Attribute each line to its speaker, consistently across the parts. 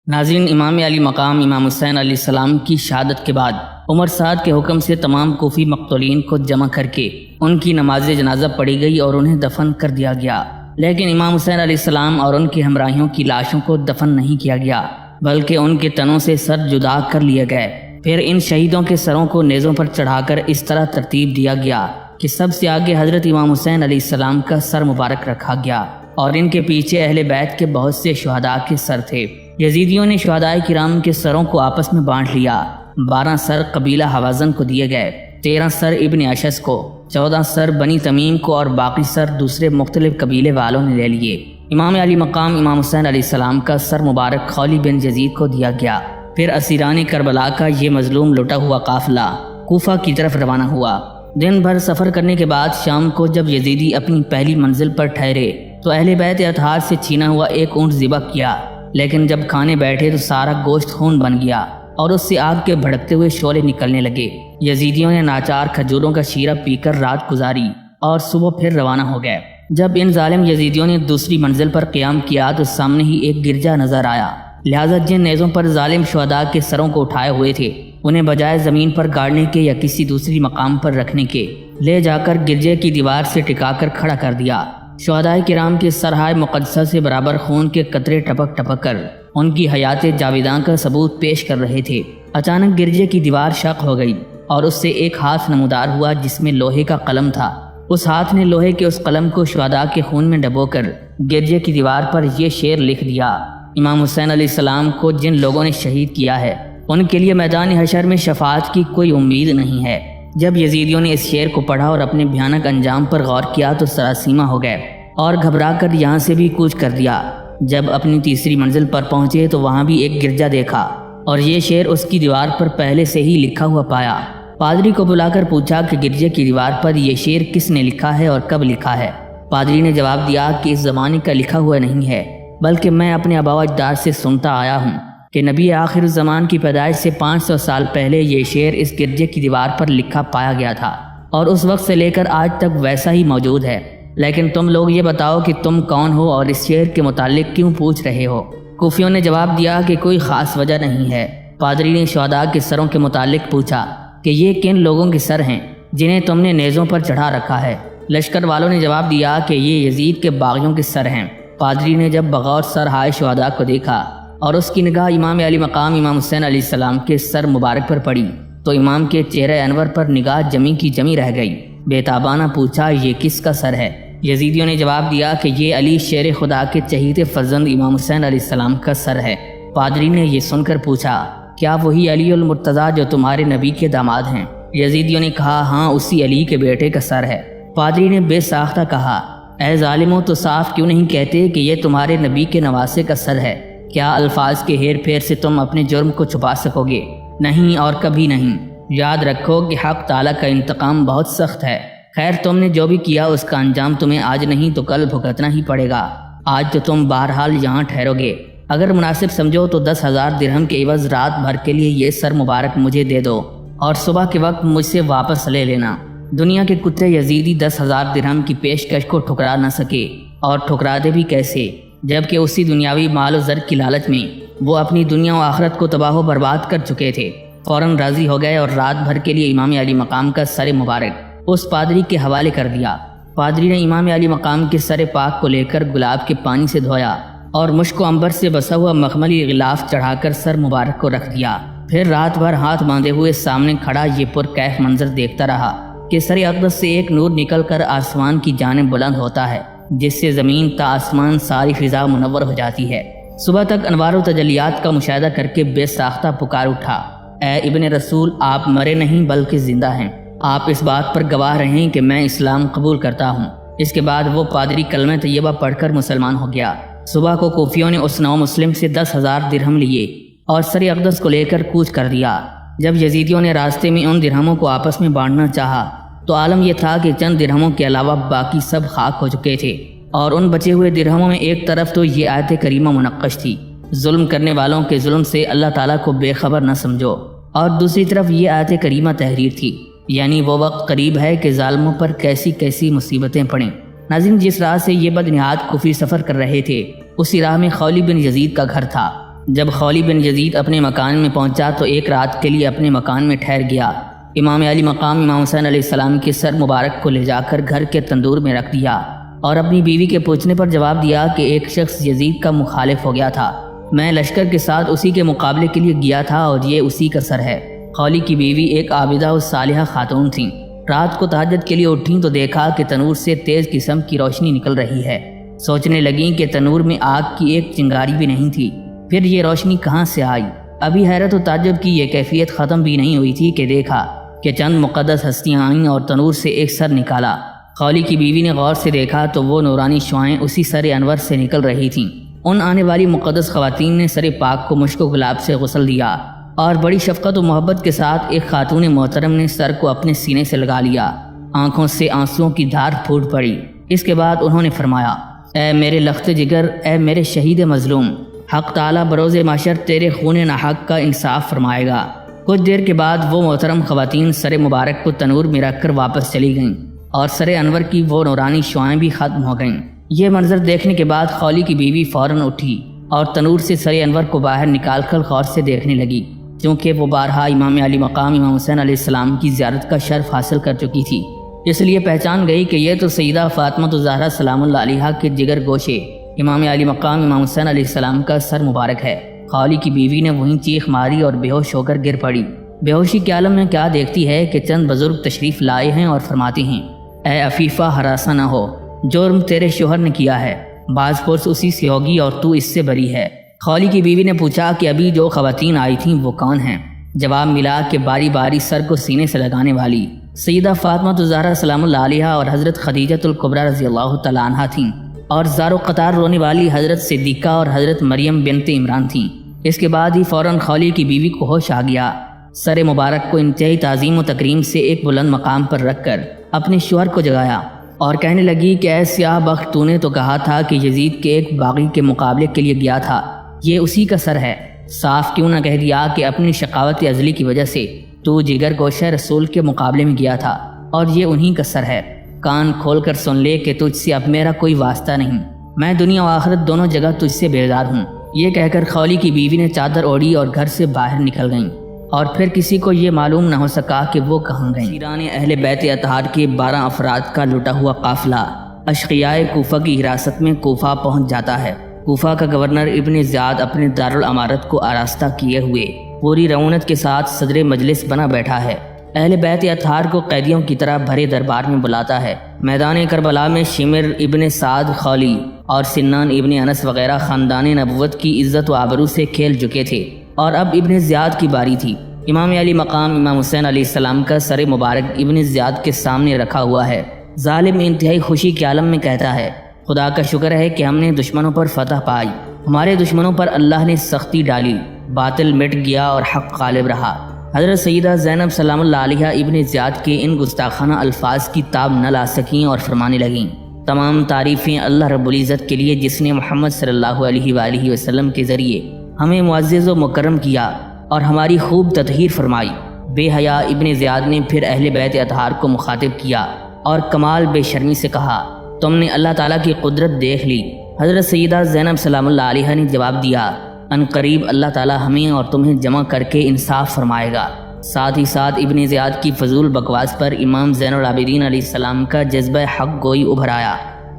Speaker 1: ناظرین، امام علی مقام امام حسین علیہ السلام کی شہادت کے بعد عمر سعد کے حکم سے تمام کوفی مقتولین کو جمع کر کے ان کی نماز جنازہ پڑھی گئی اور انہیں دفن کر دیا گیا، لیکن امام حسین علیہ السلام اور ان کی ہمراہیوں کی لاشوں کو دفن نہیں کیا گیا بلکہ ان کے تنوں سے سر جدا کر لیے گئے۔ پھر ان شہیدوں کے سروں کو نیزوں پر چڑھا کر اس طرح ترتیب دیا گیا کہ سب سے آگے حضرت امام حسین علیہ السلام کا سر مبارک رکھا گیا اور ان کے پیچھے اہل بیت کے بہت سے شہداء کے سر تھے۔ یزیدیوں نے شہداء کرام کے سروں کو آپس میں بانٹ لیا۔ 12 سر قبیلہ حوازن کو دیے گئے، 13 سر ابن اشعث کو، 14 سر بنی تمیم کو اور باقی سر دوسرے مختلف قبیلے والوں نے لے لیے۔ امام علی مقام امام حسین علیہ السلام کا سر مبارک خولی بن یزید کو دیا گیا۔ پھر اسیران کربلا کا یہ مظلوم لٹا ہوا قافلہ کوفہ کی طرف روانہ ہوا۔ دن بھر سفر کرنے کے بعد شام کو جب یزیدی اپنی پہلی منزل پر ٹھہرے تو اہل بیت اطہار سے چھینا ہوا ایک اونٹ ذبح کیا، لیکن جب کھانے بیٹھے تو سارا گوشت خون بن گیا اور اس سے آگ کے بھڑکتے ہوئے شعلے نکلنے لگے۔ یزیدیوں نے ناچار کھجوروں کا شیرہ پی کر رات گزاری اور صبح پھر روانہ ہو گئے۔ جب ان ظالم یزیدیوں نے دوسری منزل پر قیام کیا تو سامنے ہی ایک گرجا نظر آیا، لہذا جن نیزوں پر ظالم شہداء کے سروں کو اٹھائے ہوئے تھے انہیں بجائے زمین پر گاڑنے کے یا کسی دوسری مقام پر رکھنے کے لے جا کر گرجے کی دیوار سے ٹکا کر کھڑا کر دیا۔ شہداء کرام کے سرہائے مقدسہ سے برابر خون کے قطرے ٹپک ٹپک کر ان کی حیات جاویداں کا ثبوت پیش کر رہے تھے۔ اچانک گرجے کی دیوار شق ہو گئی اور اس سے ایک ہاتھ نمودار ہوا جس میں لوہے کا قلم تھا۔ اس ہاتھ نے لوہے کے اس قلم کو شہداء کے خون میں ڈبو کر گرجے کی دیوار پر یہ شعر لکھ دیا: امام حسین علیہ السلام کو جن لوگوں نے شہید کیا ہے ان کے لیے میدان حشر میں شفاعت کی کوئی امید نہیں ہے۔ جب یزیدیوں نے اس شعر کو پڑھا اور اپنے بھیانک انجام پر غور کیا تو سراسیمہ ہو گئے اور گھبرا کر یہاں سے بھی کوچ کر دیا۔ جب اپنی تیسری منزل پر پہنچے تو وہاں بھی ایک گرجا دیکھا اور یہ شعر اس کی دیوار پر پہلے سے ہی لکھا ہوا پایا۔ پادری کو بلا کر پوچھا کہ گرجے کی دیوار پر یہ شعر کس نے لکھا ہے اور کب لکھا ہے۔ پادری نے جواب دیا کہ اس زمانے کا لکھا ہوا نہیں ہے، بلکہ میں اپنے آباء و اجداد سے سنتا آیا ہوں کہ نبی آخر الزمان کی پیدائش سے 500 سال پہلے یہ شعر اس گرجے کی دیوار پر لکھا پایا گیا تھا اور اس وقت سے لے کر آج تک ویسا ہی موجود ہے۔ لیکن تم لوگ یہ بتاؤ کہ تم کون ہو اور اس شعر کے متعلق کیوں پوچھ رہے ہو؟ کوفیوں نے جواب دیا کہ کوئی خاص وجہ نہیں ہے۔ پادری نے شہداء کے سروں کے متعلق پوچھا کہ یہ کن لوگوں کے سر ہیں جنہیں تم نے نیزوں پر چڑھا رکھا ہے؟ لشکر والوں نے جواب دیا کہ یہ یزید کے باغیوں کے سر ہیں۔ پادری نے جب بغور سرہائے شہداء کو دیکھا اور اس کی نگاہ امام علی مقام امام حسین علیہ السلام کے سر مبارک پر پڑی تو امام کے چہرہ انور پر نگاہ جمی کی جمی رہ گئی۔ بے تابانہ پوچھا، یہ کس کا سر ہے؟ یزیدیوں نے جواب دیا کہ یہ علی شیر خدا کے چہیتے فرزند امام حسین علیہ السلام کا سر ہے۔ پادری نے یہ سن کر پوچھا، کیا وہی علی المرتضیٰ جو تمہارے نبی کے داماد ہیں؟ یزیدیوں نے کہا، ہاں، اسی علی کے بیٹے کا سر ہے۔ پادری نے بے ساختہ کہا، اے ظالموں، تو صاف کیوں نہیں کہتے کہ یہ تمہارے نبی کے نواسے کا سر ہے؟ کیا الفاظ کے ہیر پھیر سے تم اپنے جرم کو چھپا سکو گے؟ نہیں اور کبھی نہیں۔ یاد رکھو کہ حق تعالیٰ کا انتقام بہت سخت ہے۔ خیر، تم نے جو بھی کیا اس کا انجام تمہیں آج نہیں تو کل بھگتنا ہی پڑے گا۔ آج تو تم بہرحال یہاں ٹھہرو گے، اگر مناسب سمجھو تو 10,000 درہم کے عوض رات بھر کے لیے یہ سر مبارک مجھے دے دو اور صبح کے وقت مجھ سے واپس لے لینا۔ دنیا کے کتے یزیدی 10,000 درہم کی پیشکش کو ٹھکرا نہ سکے، اور ٹھکرا دے بھی کیسے جبکہ اسی دنیاوی مال و زر کی لالچ میں وہ اپنی دنیا و آخرت کو تباہ و برباد کر چکے تھے۔ فوراً راضی ہو گئے اور رات بھر کے لیے امام علی مقام کا سر مبارک اس پادری کے حوالے کر دیا۔ پادری نے امام علی مقام کے سر پاک کو لے کر گلاب کے پانی سے دھویا اور مشک و عنبر سے بسا ہوا مخملی غلاف چڑھا کر سر مبارک کو رکھ دیا۔ پھر رات بھر ہاتھ باندھے ہوئے سامنے کھڑا یہ پرکیف منظر دیکھتا رہا کہ سر اقدس سے ایک نور نکل کر آسمان کی جانب بلند ہوتا ہے، جس سے زمین تا آسمان ساری فضا منور ہو جاتی ہے۔ صبح تک انوار و تجلیات کا مشاہدہ کر کے بے ساختہ پکار اٹھا، اے ابن رسول، آپ مرے نہیں بلکہ زندہ ہیں۔ آپ اس بات پر گواہ رہیں کہ میں اسلام قبول کرتا ہوں۔ اس کے بعد وہ پادری کلمہ طیبہ پڑھ کر مسلمان ہو گیا۔ صبح کو کوفیوں نے اس نو مسلم سے 10,000 درہم لیے اور سر اقدس کو لے کر کوچ کر دیا۔ جب یزیدیوں نے راستے میں ان درہموں کو آپس میں بانٹنا چاہا تو عالم یہ تھا کہ چند درہموں کے علاوہ باقی سب خاک ہو چکے تھے، اور ان بچے ہوئے درہموں میں ایک طرف تو یہ آیت کریمہ منقش تھی، ظلم کرنے والوں کے ظلم سے اللہ تعالیٰ کو بے خبر نہ سمجھو، اور دوسری طرف یہ آیت کریمہ تحریر تھی، یعنی وہ وقت قریب ہے کہ ظالموں پر کیسی کیسی مصیبتیں پڑیں۔ ناظرین، جس راہ سے یہ بدنہاد کوفی سفر کر رہے تھے اسی راہ میں خولی بن یزید کا گھر تھا۔ جب خولی بن یزید اپنے مکان میں پہنچا تو ایک رات کے لیے اپنے مکان میں ٹھہر گیا۔ امام علی مقام امام حسین علیہ السلام کے سر مبارک کو لے جا کر گھر کے تندور میں رکھ دیا اور اپنی بیوی کے پوچھنے پر جواب دیا کہ ایک شخص یزید کا مخالف ہو گیا تھا، میں لشکر کے ساتھ اسی کے مقابلے کے لیے گیا تھا اور یہ اسی کا سر ہے۔ خولی کی بیوی ایک عابدہ و صالحہ خاتون تھیں۔ رات کو تہجد کے لیے اٹھیں تو دیکھا کہ تنور سے تیز قسم کی روشنی نکل رہی ہے۔ سوچنے لگیں کہ تنور میں آگ کی ایک چنگاری بھی نہیں تھی، پھر یہ روشنی کہاں سے آئی؟ ابھی حیرت و تعجب کی یہ کیفیت ختم بھی نہیں ہوئی تھی کہ دیکھا کہ چند مقدس ہستیاں آئیں اور تنور سے ایک سر نکالا۔ خولی کی بیوی نے غور سے دیکھا تو وہ نورانی شعاعیں اسی سر انور سے نکل رہی تھیں۔ ان آنے والی مقدس خواتین نے سر پاک کو مشک و گلاب سے غسل دیا اور بڑی شفقت و محبت کے ساتھ ایک خاتون محترم نے سر کو اپنے سینے سے لگا لیا۔ آنکھوں سے آنسوؤں کی دھار پھوٹ پڑی۔ اس کے بعد انہوں نے فرمایا، اے میرے لخت جگر، اے میرے شہید مظلوم، حق تعالیٰ بروز محشر تیرے خون ناحق کا انصاف فرمائے گا۔ کچھ دیر کے بعد وہ محترم خواتین سر مبارک کو تنور میں رکھ کر واپس چلی گئیں اور سر انور کی وہ نورانی شعاعیں بھی ختم ہو گئیں۔ یہ منظر دیکھنے کے بعد خولی کی بیوی فوراً اٹھی اور تنور سے سر انور کو باہر نکال کر غور سے دیکھنے لگی، کیونکہ وہ بارہا امام علی مقام امام حسین علیہ السلام کی زیارت کا شرف حاصل کر چکی تھی، اس لیے پہچان گئی کہ یہ تو سیدہ فاطمہ الزہرا سلام اللہ علیہا کے جگر گوشے امام علی مقام امام حسین علیہ السلام کا سر مبارک ہے۔ خولی کی بیوی نے وہیں چیخ ماری اور بے ہوش ہو کر گر پڑی۔ بے ہوشی کے عالم میں کیا دیکھتی ہے کہ چند بزرگ تشریف لائے ہیں اور فرماتے ہیں، اے عفیفہ ہراساں نہ ہو، جرم تیرے شوہر نے کیا ہے، باز پرس اسی سے ہوگی اور تو اس سے بری ہے۔ خولی کی بیوی نے پوچھا کہ ابھی جو خواتین آئی تھیں وہ کون ہیں؟ جواب ملا کہ باری باری سر کو سینے سے لگانے والی سیدہ فاطمہ الزہرا سلام اللہ علیہا اور حضرت خدیجہ الکبریٰ رضی اللہ تعالیٰ عنہا تھیں، اور زار و قطار رونے والی حضرت صدیقہ اور حضرت مریم بنت عمران تھیں۔ اس کے بعد ہی فوراً خولی کی بیوی کو ہوش آ گیا۔ سر مبارک کو انتہائی تعظیم و تکریم سے ایک بلند مقام پر رکھ کر اپنے شوہر کو جگایا اور کہنے لگی کہ اے سیاہ بخت، تو نے تو کہا تھا کہ یزید کے ایک باغی کے مقابلے کے لیے گیا تھا، یہ اسی کا سر ہے۔ صاف کیوں نہ کہہ دیا کہ اپنی شقاوت ازلی کی وجہ سے تو جگر گوشہ رسول کے مقابلے میں گیا تھا اور یہ انہی کا سر ہے۔ کان کھول کر سن لے کہ تجھ سے اب میرا کوئی واسطہ نہیں، میں دنیا و آخرت دونوں جگہ تجھ سے بیزار ہوں۔ یہ کہہ کر خولی کی بیوی نے چادر اوڑھی اور گھر سے باہر نکل گئیں، اور پھر کسی کو یہ معلوم نہ ہو سکا کہ وہ کہاں گئیں۔ شیران اہل بیت اطہار کے 12 افراد کا لٹا ہوا قافلہ اشقیاء کوفہ کی حراست میں کوفہ پہنچ جاتا ہے۔ کوفہ کا گورنر ابن زیاد اپنے دارالامارت کو آراستہ کیے ہوئے پوری رعونت کے ساتھ صدر مجلس بنا بیٹھا ہے۔ اہل بیت اطہار کو قیدیوں کی طرح بھرے دربار میں بلاتا ہے۔ میدان کربلا میں شمر ابن سعد خولی اور سنان ابن انس وغیرہ خاندان نبوت کی عزت و آبرو سے کھیل چکے تھے، اور اب ابن زیاد کی باری تھی۔ امام علی مقام امام حسین علیہ السلام کا سر مبارک ابن زیاد کے سامنے رکھا ہوا ہے۔ ظالم انتہائی خوشی کے عالم میں کہتا ہے، خدا کا شکر ہے کہ ہم نے دشمنوں پر فتح پائی، ہمارے دشمنوں پر اللہ نے سختی ڈالی، باطل مٹ گیا اور حق غالب رہا۔ حضرت سیدہ زینب سلام اللہ علیہ ابن زیاد کے ان گستاخانہ الفاظ کی تاب نہ لا سکیں اور فرمانے لگیں، تمام تعریفیں اللہ رب العزت کے لیے جس نے محمد صلی اللہ علیہ وآلہ وسلم کے ذریعے ہمیں معزز و مکرم کیا اور ہماری خوب تطہیر فرمائی۔ بے حیا ابن زیاد نے پھر اہل بیت اطہار کو مخاطب کیا اور کمال بے شرمی سے کہا، تم نے اللہ تعالیٰ کی قدرت دیکھ لی۔ حضرت سیدہ زینب سلام اللہ علیہ نے جواب دیا، ان قریب اللہ تعالیٰ ہمیں اور تمہیں جمع کر کے انصاف فرمائے گا۔ ساتھ ہی ساتھ ابن زیاد کی فضول بکواس پر امام زین العابدین علیہ السلام کا جذبہ حق گوئی ابھر آیا۔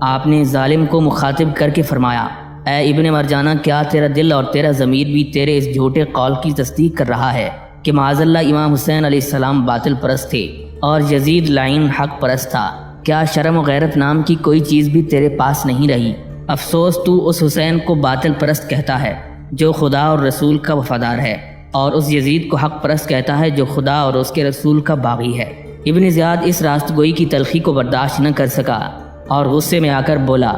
Speaker 1: آپ نے ظالم کو مخاطب کر کے فرمایا، اے ابن مرجانہ، کیا تیرا دل اور تیرا ضمیر بھی تیرے اس جھوٹے قول کی تصدیق کر رہا ہے کہ معاذ اللہ امام حسین علیہ السلام باطل پرست تھے اور یزید لعین حق پرست تھا؟ کیا شرم و غیرت نام کی کوئی چیز بھی تیرے پاس نہیں رہی؟ افسوس تو اس حسین کو باطل پرست کہتا ہے جو خدا اور رسول کا وفادار ہے، اور اس یزید کو حق پرست کہتا ہے جو خدا اور اس کے رسول کا باغی ہے۔ ابن زیاد اس راست گوئی کی تلخی کو برداشت نہ کر سکا اور غصے میں آ کر بولا،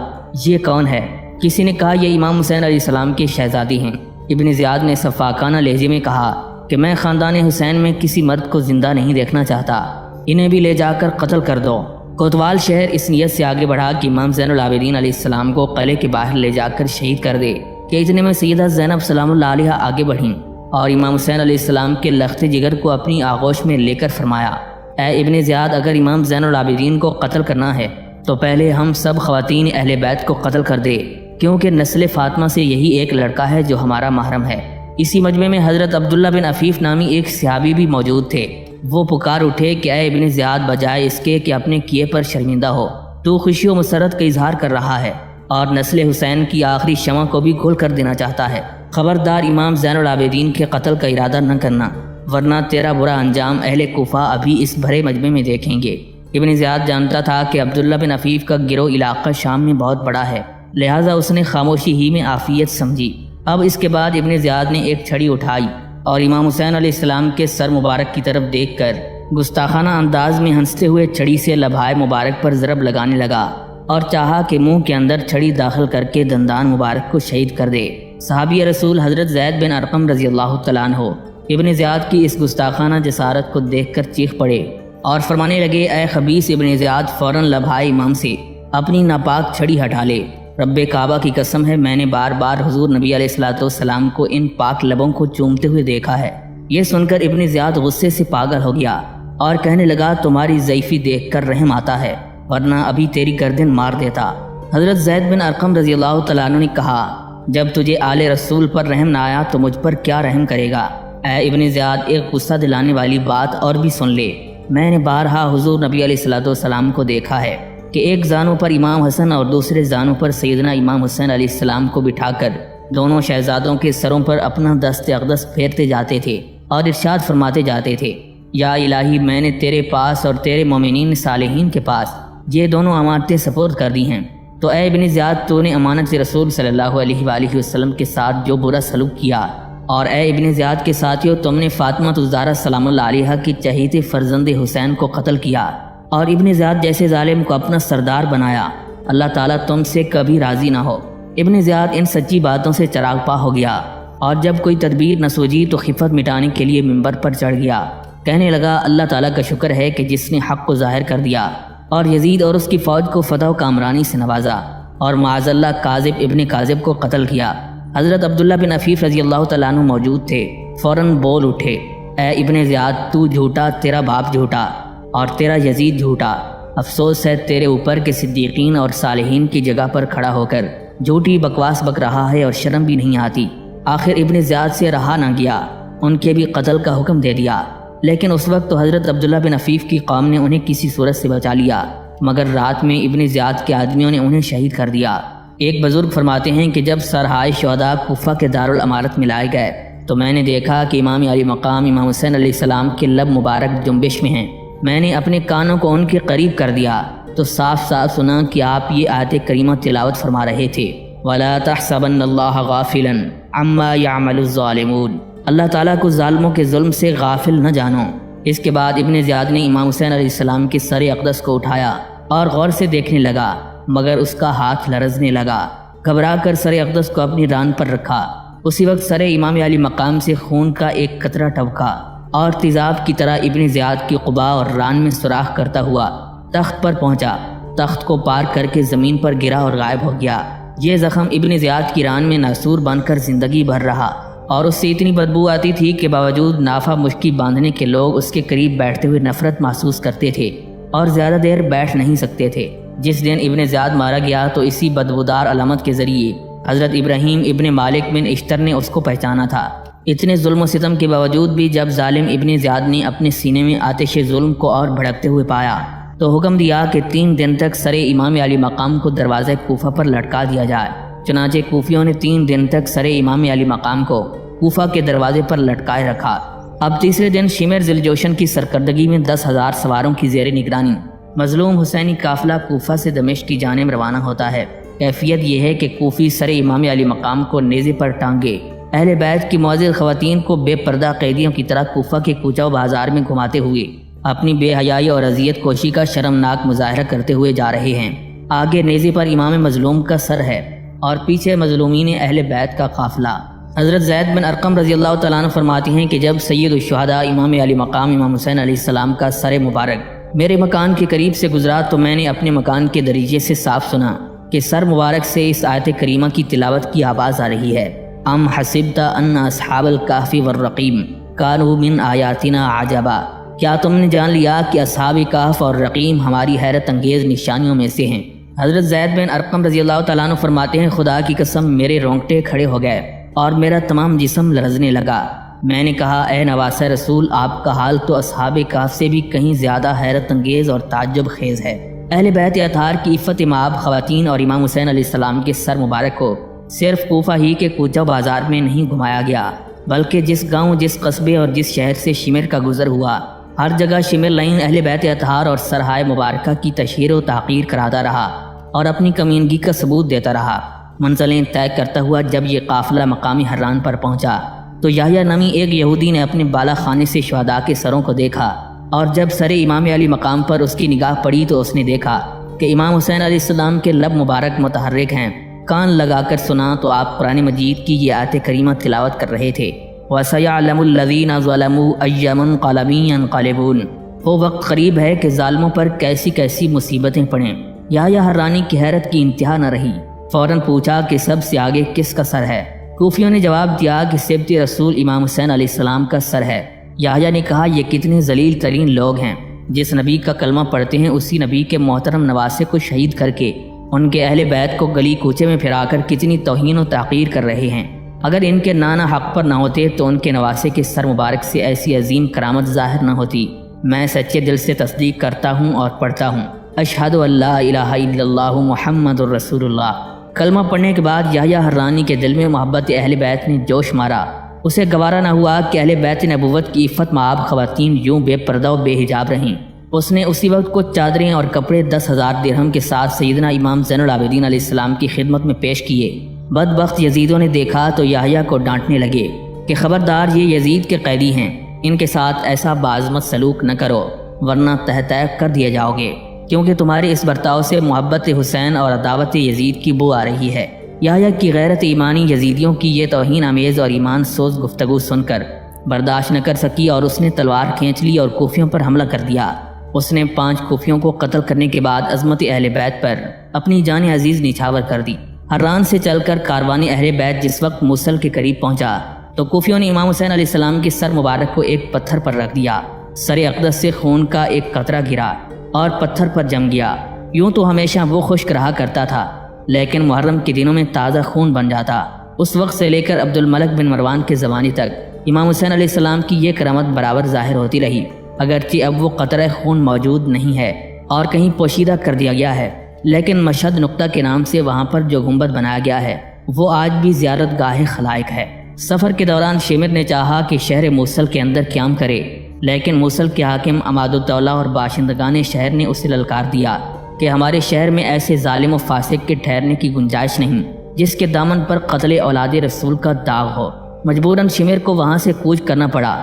Speaker 1: یہ کون ہے؟ کسی نے کہا یہ امام حسین علیہ السلام کے شہزادی ہیں۔ ابن زیاد نے سفاکانہ لہجے میں کہا کہ میں خاندان حسین میں کسی مرد کو زندہ نہیں دیکھنا چاہتا، انہیں بھی لے جا کر قتل کر دو۔ کوتوال شہر اس نیت سے آگے بڑھا کہ امام زین العابدین علیہ السلام کو قلعے کے باہر لے جا کر شہید کر دے کہ اتنے میں سیدہ زینب سلام اللہ علیہ آگے بڑھیں اور امام حسین علیہ السلام کے لخت جگر کو اپنی آغوش میں لے کر فرمایا، اے ابن زیاد، اگر امام زین العابدین کو قتل کرنا ہے تو پہلے ہم سب خواتین اہل بیت کو قتل کر دے، کیونکہ نسل فاطمہ سے یہی ایک لڑکا ہے جو ہمارا محرم ہے۔ اسی مجمع میں حضرت عبداللہ بن عفیف نامی ایک صحابی بھی موجود تھے۔ وہ پکار اٹھے کہ اے ابن زیاد، بجائے اس کے کہ اپنے کیے پر شرمندہ ہو، تو خوشی و مسرت کا اظہار کر رہا ہے اور نسل حسین کی آخری شمع کو بھی گھول کر دینا چاہتا ہے۔ خبردار امام زین العابدین کے قتل کا ارادہ نہ کرنا، ورنہ تیرا برا انجام اہل کوفہ ابھی اس بھرے مجمع میں دیکھیں گے۔ ابن زیاد جانتا تھا کہ عبداللہ بن عفیف کا گروہ علاقہ شام میں بہت بڑا ہے، لہٰذا اس نے خاموشی ہی میں عافیت سمجھی۔ اب اس کے بعد ابن زیاد نے ایک چھڑی اٹھائی اور امام حسین علیہ السلام کے سر مبارک کی طرف دیکھ کر گستاخانہ انداز میں ہنستے ہوئے چھڑی سے لبھائے مبارک پر ضرب لگانے لگا اور چاہا کہ منہ کے اندر چھڑی داخل کر کے دندان مبارک کو شہید کر دے۔ صحابی رسول حضرت زید بن ارقم رضی اللہ تعالیٰ عنہ ابن زیاد کی اس گستاخانہ جسارت کو دیکھ کر چیخ پڑے اور فرمانے لگے، اے خبیث ابن زیاد، فوراً لبھائے امام سے اپنی ناپاک چھڑی ہٹا لے۔ رب کعبہ کی قسم ہے، میں نے بار بار حضور نبی علیہ السلام کو ان پاک لبوں کو چومتے ہوئے دیکھا ہے۔ یہ سن کر ابن زیاد غصے سے پاگل ہو گیا اور کہنے لگا، تمہاری ضعیفی دیکھ کر رحم آتا ہے، ورنہ ابھی تیری گردن مار دیتا۔ حضرت زید بن ارقم رضی اللہ تعالیٰ عنہ نے کہا، جب تجھے آل رسول پر رحم نہ آیا تو مجھ پر کیا رحم کرے گا؟ اے ابن زیاد، ایک غصہ دلانے والی بات اور بھی سن لے۔ میں نے بارہا حضور نبی علیہ السلام کو دیکھا ہے کہ ایک زانوں پر امام حسن اور دوسرے زانوں پر سیدنا امام حسین علیہ السلام کو بٹھا کر دونوں شہزادوں کے سروں پر اپنا دست اقدس پھیرتے جاتے تھے اور ارشاد فرماتے جاتے تھے، یا الہی، میں نے تیرے پاس اور تیرے مومنین صالحین کے پاس یہ دونوں امانتیں سپرد کر دی ہیں۔ تو اے ابن زیاد، تو نے امانت رسول صلی اللہ علیہ وآلہ وسلم کے ساتھ جو برا سلوک کیا، اور اے ابن زیاد کے ساتھیوں، تم نے فاطمہ الزہرا سلام اللہ علیہا کی چہیتے فرزند حسین کو قتل کیا اور ابن زیاد جیسے ظالم کو اپنا سردار بنایا۔ اللہ تعالیٰ تم سے کبھی راضی نہ ہو۔ ابن زیاد ان سچی باتوں سے چراغ پا ہو گیا اور جب کوئی تدبیر نہ سوجی تو خفت مٹانے کے لیے منبر پر چڑھ گیا۔ کہنے لگا، اللہ تعالیٰ کا شکر ہے کہ جس نے حق کو ظاہر کر دیا اور یزید اور اس کی فوج کو فتح و کامرانی سے نوازا اور معاذ اللہ کاذب ابن کاذب کو قتل کیا۔ حضرت عبداللہ بن عفیف رضی اللہ تعالیٰ عنہ موجود تھے، فوراً بول اٹھے، اے ابن زیاد، تو جھوٹا، تیرا باپ جھوٹا اور تیرا یزید جھوٹا۔ افسوس ہے تیرے اوپر کہ صدیقین اور صالحین کی جگہ پر کھڑا ہو کر جھوٹی بکواس بک رہا ہے اور شرم بھی نہیں آتی۔ آخر ابن زیاد سے رہا نہ گیا، ان کے بھی قتل کا حکم دے دیا، لیکن اس وقت تو حضرت عبداللہ بن عفیف کی قوم نے انہیں کسی صورت سے بچا لیا، مگر رات میں ابن زیاد کے آدمیوں نے انہیں شہید کر دیا۔ ایک بزرگ فرماتے ہیں کہ جب سرہائے شہداء کوفہ کے دارالامارت میں لائے گئے تو میں نے دیکھا کہ امام علی مقام امام حسین علیہ السلام کے لب مبارک جنبش میں ہیں۔ میں نے اپنے کانوں کو ان کے قریب کر دیا تو صاف صاف سنا کہ آپ یہ آیت کریمہ تلاوت فرما رہے تھے، وَلَا تَحْسَبَنَّ اللَّهَ غَافِلًا عَمَّا يَعْمَلُ الظَّالِمُونَ، اللہ تعالیٰ کو ظالموں کے ظلم سے غافل نہ جانو۔ اس کے بعد ابن زیاد نے امام حسین علیہ السلام کے سر اقدس کو اٹھایا اور غور سے دیکھنے لگا، مگر اس کا ہاتھ لرزنے لگا۔ گھبرا کر سر اقدس کو اپنی ران پر رکھا۔ اسی وقت سر امام علی مقام سے خون کا ایک قطرہ ٹپکا اور تیزاب کی طرح ابن زیاد کی قبا اور ران میں سوراخ کرتا ہوا تخت پر پہنچا۔ تخت کو پار کر کے زمین پر گرا اور غائب ہو گیا۔ یہ زخم ابن زیاد کی ران میں ناسور بن کر زندگی بھر رہا اور اس سے اتنی بدبو آتی تھی کہ باوجود نافہ مشکی باندھنے کے لوگ اس کے قریب بیٹھتے ہوئے نفرت محسوس کرتے تھے اور زیادہ دیر بیٹھ نہیں سکتے تھے۔ جس دن ابن زیاد مارا گیا تو اسی بدبودار علامت کے ذریعے حضرت ابراہیم ابن مالک بن اشتر نے اس کو پہچانا تھا۔ اتنے ظلم و ستم کے باوجود بھی جب ظالم ابن زیاد نے اپنے سینے میں آتش ظلم کو اور بھڑکتے ہوئے پایا تو حکم دیا کہ 3 دن تک سر امام علی مقام کو دروازہ کوفہ پر لٹکا دیا جائے۔ چنانچہ کوفیوں نے 3 دن تک سر امام علی مقام کو کوفہ کے دروازے پر لٹکائے رکھا۔ اب تیسرے دن شمر ذوالجوشن کی سرکردگی میں 10,000 سواروں کی زیر نگرانی مظلوم حسینی قافلہ کوفہ سے دمشق کی جانب روانہ ہوتا ہے۔ کیفیت یہ ہے کہ کوفی سر امام علی مقام کو نیزے پر ٹانگے اہل بیت کی معزز خواتین کو بے پردہ قیدیوں کی طرح کوفہ کے کوچہ و بازار میں گھماتے ہوئے اپنی بے حیائی اور اذیت کوشی کا شرمناک مظاہرہ کرتے ہوئے جا رہے ہیں۔ آگے نیزے پر امام مظلوم کا سر ہے اور پیچھے مظلومین اہل بیت کا قافلہ۔ حضرت زید بن ارقم رضی اللہ تعالیٰ عنہ فرماتے ہیں کہ جب سید الشہداء امام علی مقام امام حسین علیہ السلام کا سر مبارک میرے مکان کے قریب سے گزرا تو میں نے اپنے مکان کے دریچے سے صاف سنا کہ سر مبارک سے اس آیت کریمہ کی تلاوت کی آواز آ رہی ہے، ام حسبت ان اصحاب الکہف والرقیم کانوا من آیاتنا عجبا، کیا تم نے جان لیا کہ اصحاب کہف اور رقیم ہماری حیرت انگیز نشانیوں میں سے ہیں؟ حضرت زید بن ارقم رضی اللہ تعالیٰ عنہ فرماتے ہیں خدا کی قسم میرے رونگٹے کھڑے ہو گئے اور میرا تمام جسم لرزنے لگا۔ میں نے کہا اے نواسہ رسول آپ کا حال تو اصحاب کہف سے بھی کہیں زیادہ حیرت انگیز اور تعجب خیز ہے۔ اہل بیت اطہار کی عفت مآب خواتین اور امام حسین علیہ السلام کے سر مبارک کو صرف کوفہ ہی کے کوچہ بازار میں نہیں گھمایا گیا، بلکہ جس گاؤں، جس قصبے اور جس شہر سے شمر کا گزر ہوا، ہر جگہ شمر لائن اہل بیت اطہار اور سرہائے مبارکہ کی تشہیر و تحقیر کراتا رہا اور اپنی کمینگی کا ثبوت دیتا رہا۔ منزلیں طے کرتا ہوا جب یہ قافلہ مقامی حران پر پہنچا تو یحییٰ نامی ایک یہودی نے اپنے بالا خانے سے شہداء کے سروں کو دیکھا، اور جب سر امام علی مقام پر اس کی نگاہ پڑی تو اس نے دیکھا کہ امام حسین علیہ السلام کے لب مبارک متحرک ہیں۔ کان لگا کر سنا تو آپ قرآن مجید کی یہ آیت کریمہ تلاوت کر رہے تھے، وَسَيَعْلَمُ الَّذِينَ ظَلَمُوا أَيَّ مُنقَلَبٍ يَنقَلِبُونَ۔ وہ وقت قریب ہے کہ ظالموں پر کیسی کیسی مصیبتیں پڑیں۔ یحییٰ حرانی کی حیرت کی انتہا نہ رہی، فوراً پوچھا کہ سب سے آگے کس کا سر ہے؟ کوفیوں نے جواب دیا کہ سبط رسول امام حسین علیہ السلام کا سر ہے۔ یحییٰ نے کہا یہ کتنے ذلیل ترین لوگ ہیں، جس نبی کا کلمہ پڑھتے ہیں اسی نبی کے محترم نواسے کو شہید کر کے ان کے اہل بیت کو گلی کوچے میں پھرا کر کتنی توہین و تحقیر کر رہے ہیں۔ اگر ان کے نانا حق پر نہ ہوتے تو ان کے نواسے کے سر مبارک سے ایسی عظیم کرامت ظاہر نہ ہوتی۔ میں سچے دل سے تصدیق کرتا ہوں اور پڑھتا ہوں، اشہد ان لا الہ الا اللہ محمد الرسول اللہ۔ کلمہ پڑھنے کے بعد یحییٰ حرانی کے دل میں محبت اہل بیت نے جوش مارا۔ اسے گوارا نہ ہوا کہ اہل بیت نبوت کی عفت مآب خواتین یوں بے پردہ و بے حجاب رہیں۔ اس نے اسی وقت کچھ چادریں اور کپڑے 10,000 درہم کے ساتھ سیدنا امام زین العابدین علیہ السلام کی خدمت میں پیش کیے۔ بدبخت یزیدوں نے دیکھا تو یحییٰ کو ڈانٹنے لگے کہ خبردار یہ یزید کے قیدی ہیں، ان کے ساتھ ایسا بعظمت سلوک نہ کرو ورنہ تہہ تیگ کر دیے جاؤ گے، کیونکہ تمہارے اس برتاؤ سے محبت حسین اور عداوت یزید کی بو آ رہی ہے۔ یحییٰ کی غیرت ایمانی یزیدیوں کی یہ توہین آمیز اور ایمان سوز گفتگو سن کر برداشت نہ کر سکی اور اس نے تلوار کھینچ لی اور کوفیوں پر حملہ کر دیا۔ اس نے 5 کوفیوں کو قتل کرنے کے بعد عظمت اہل بیت پر اپنی جان عزیز نچھاور کر دی۔ حران سے چل کر کاروان اہل بیت جس وقت موصل کے قریب پہنچا تو کوفیوں نے امام حسین علیہ السلام کے سر مبارک کو ایک پتھر پر رکھ دیا۔ سر اقدس سے خون کا ایک قطرہ گرا اور پتھر پر جم گیا۔ یوں تو ہمیشہ وہ خشک رہا کرتا تھا، لیکن محرم کے دنوں میں تازہ خون بن جاتا۔ اس وقت سے لے کر عبد الملک بن مروان کے زمانے تک امام حسین علیہ السلام کی یہ کرامت برابر ظاہر ہوتی رہی، اگرچہ اب وہ قطرہ خون موجود نہیں ہے اور کہیں پوشیدہ کر دیا گیا ہے، لیکن مشہد نقطہ کے نام سے وہاں پر جو گنبد بنایا گیا ہے وہ آج بھی زیارت گاہ خلائق ہے۔ سفر کے دوران شمر نے چاہا کہ شہر موصل کے اندر قیام کرے، لیکن موصل کے حاکم عماد الدولہ اور باشندگان شہر نے اسے للکار دیا کہ ہمارے شہر میں ایسے ظالم و فاسق کے ٹھہرنے کی گنجائش نہیں جس کے دامن پر قتل اولاد رسول کا داغ ہو۔ مجبوراً شمر کو وہاں سے کوچ کرنا پڑا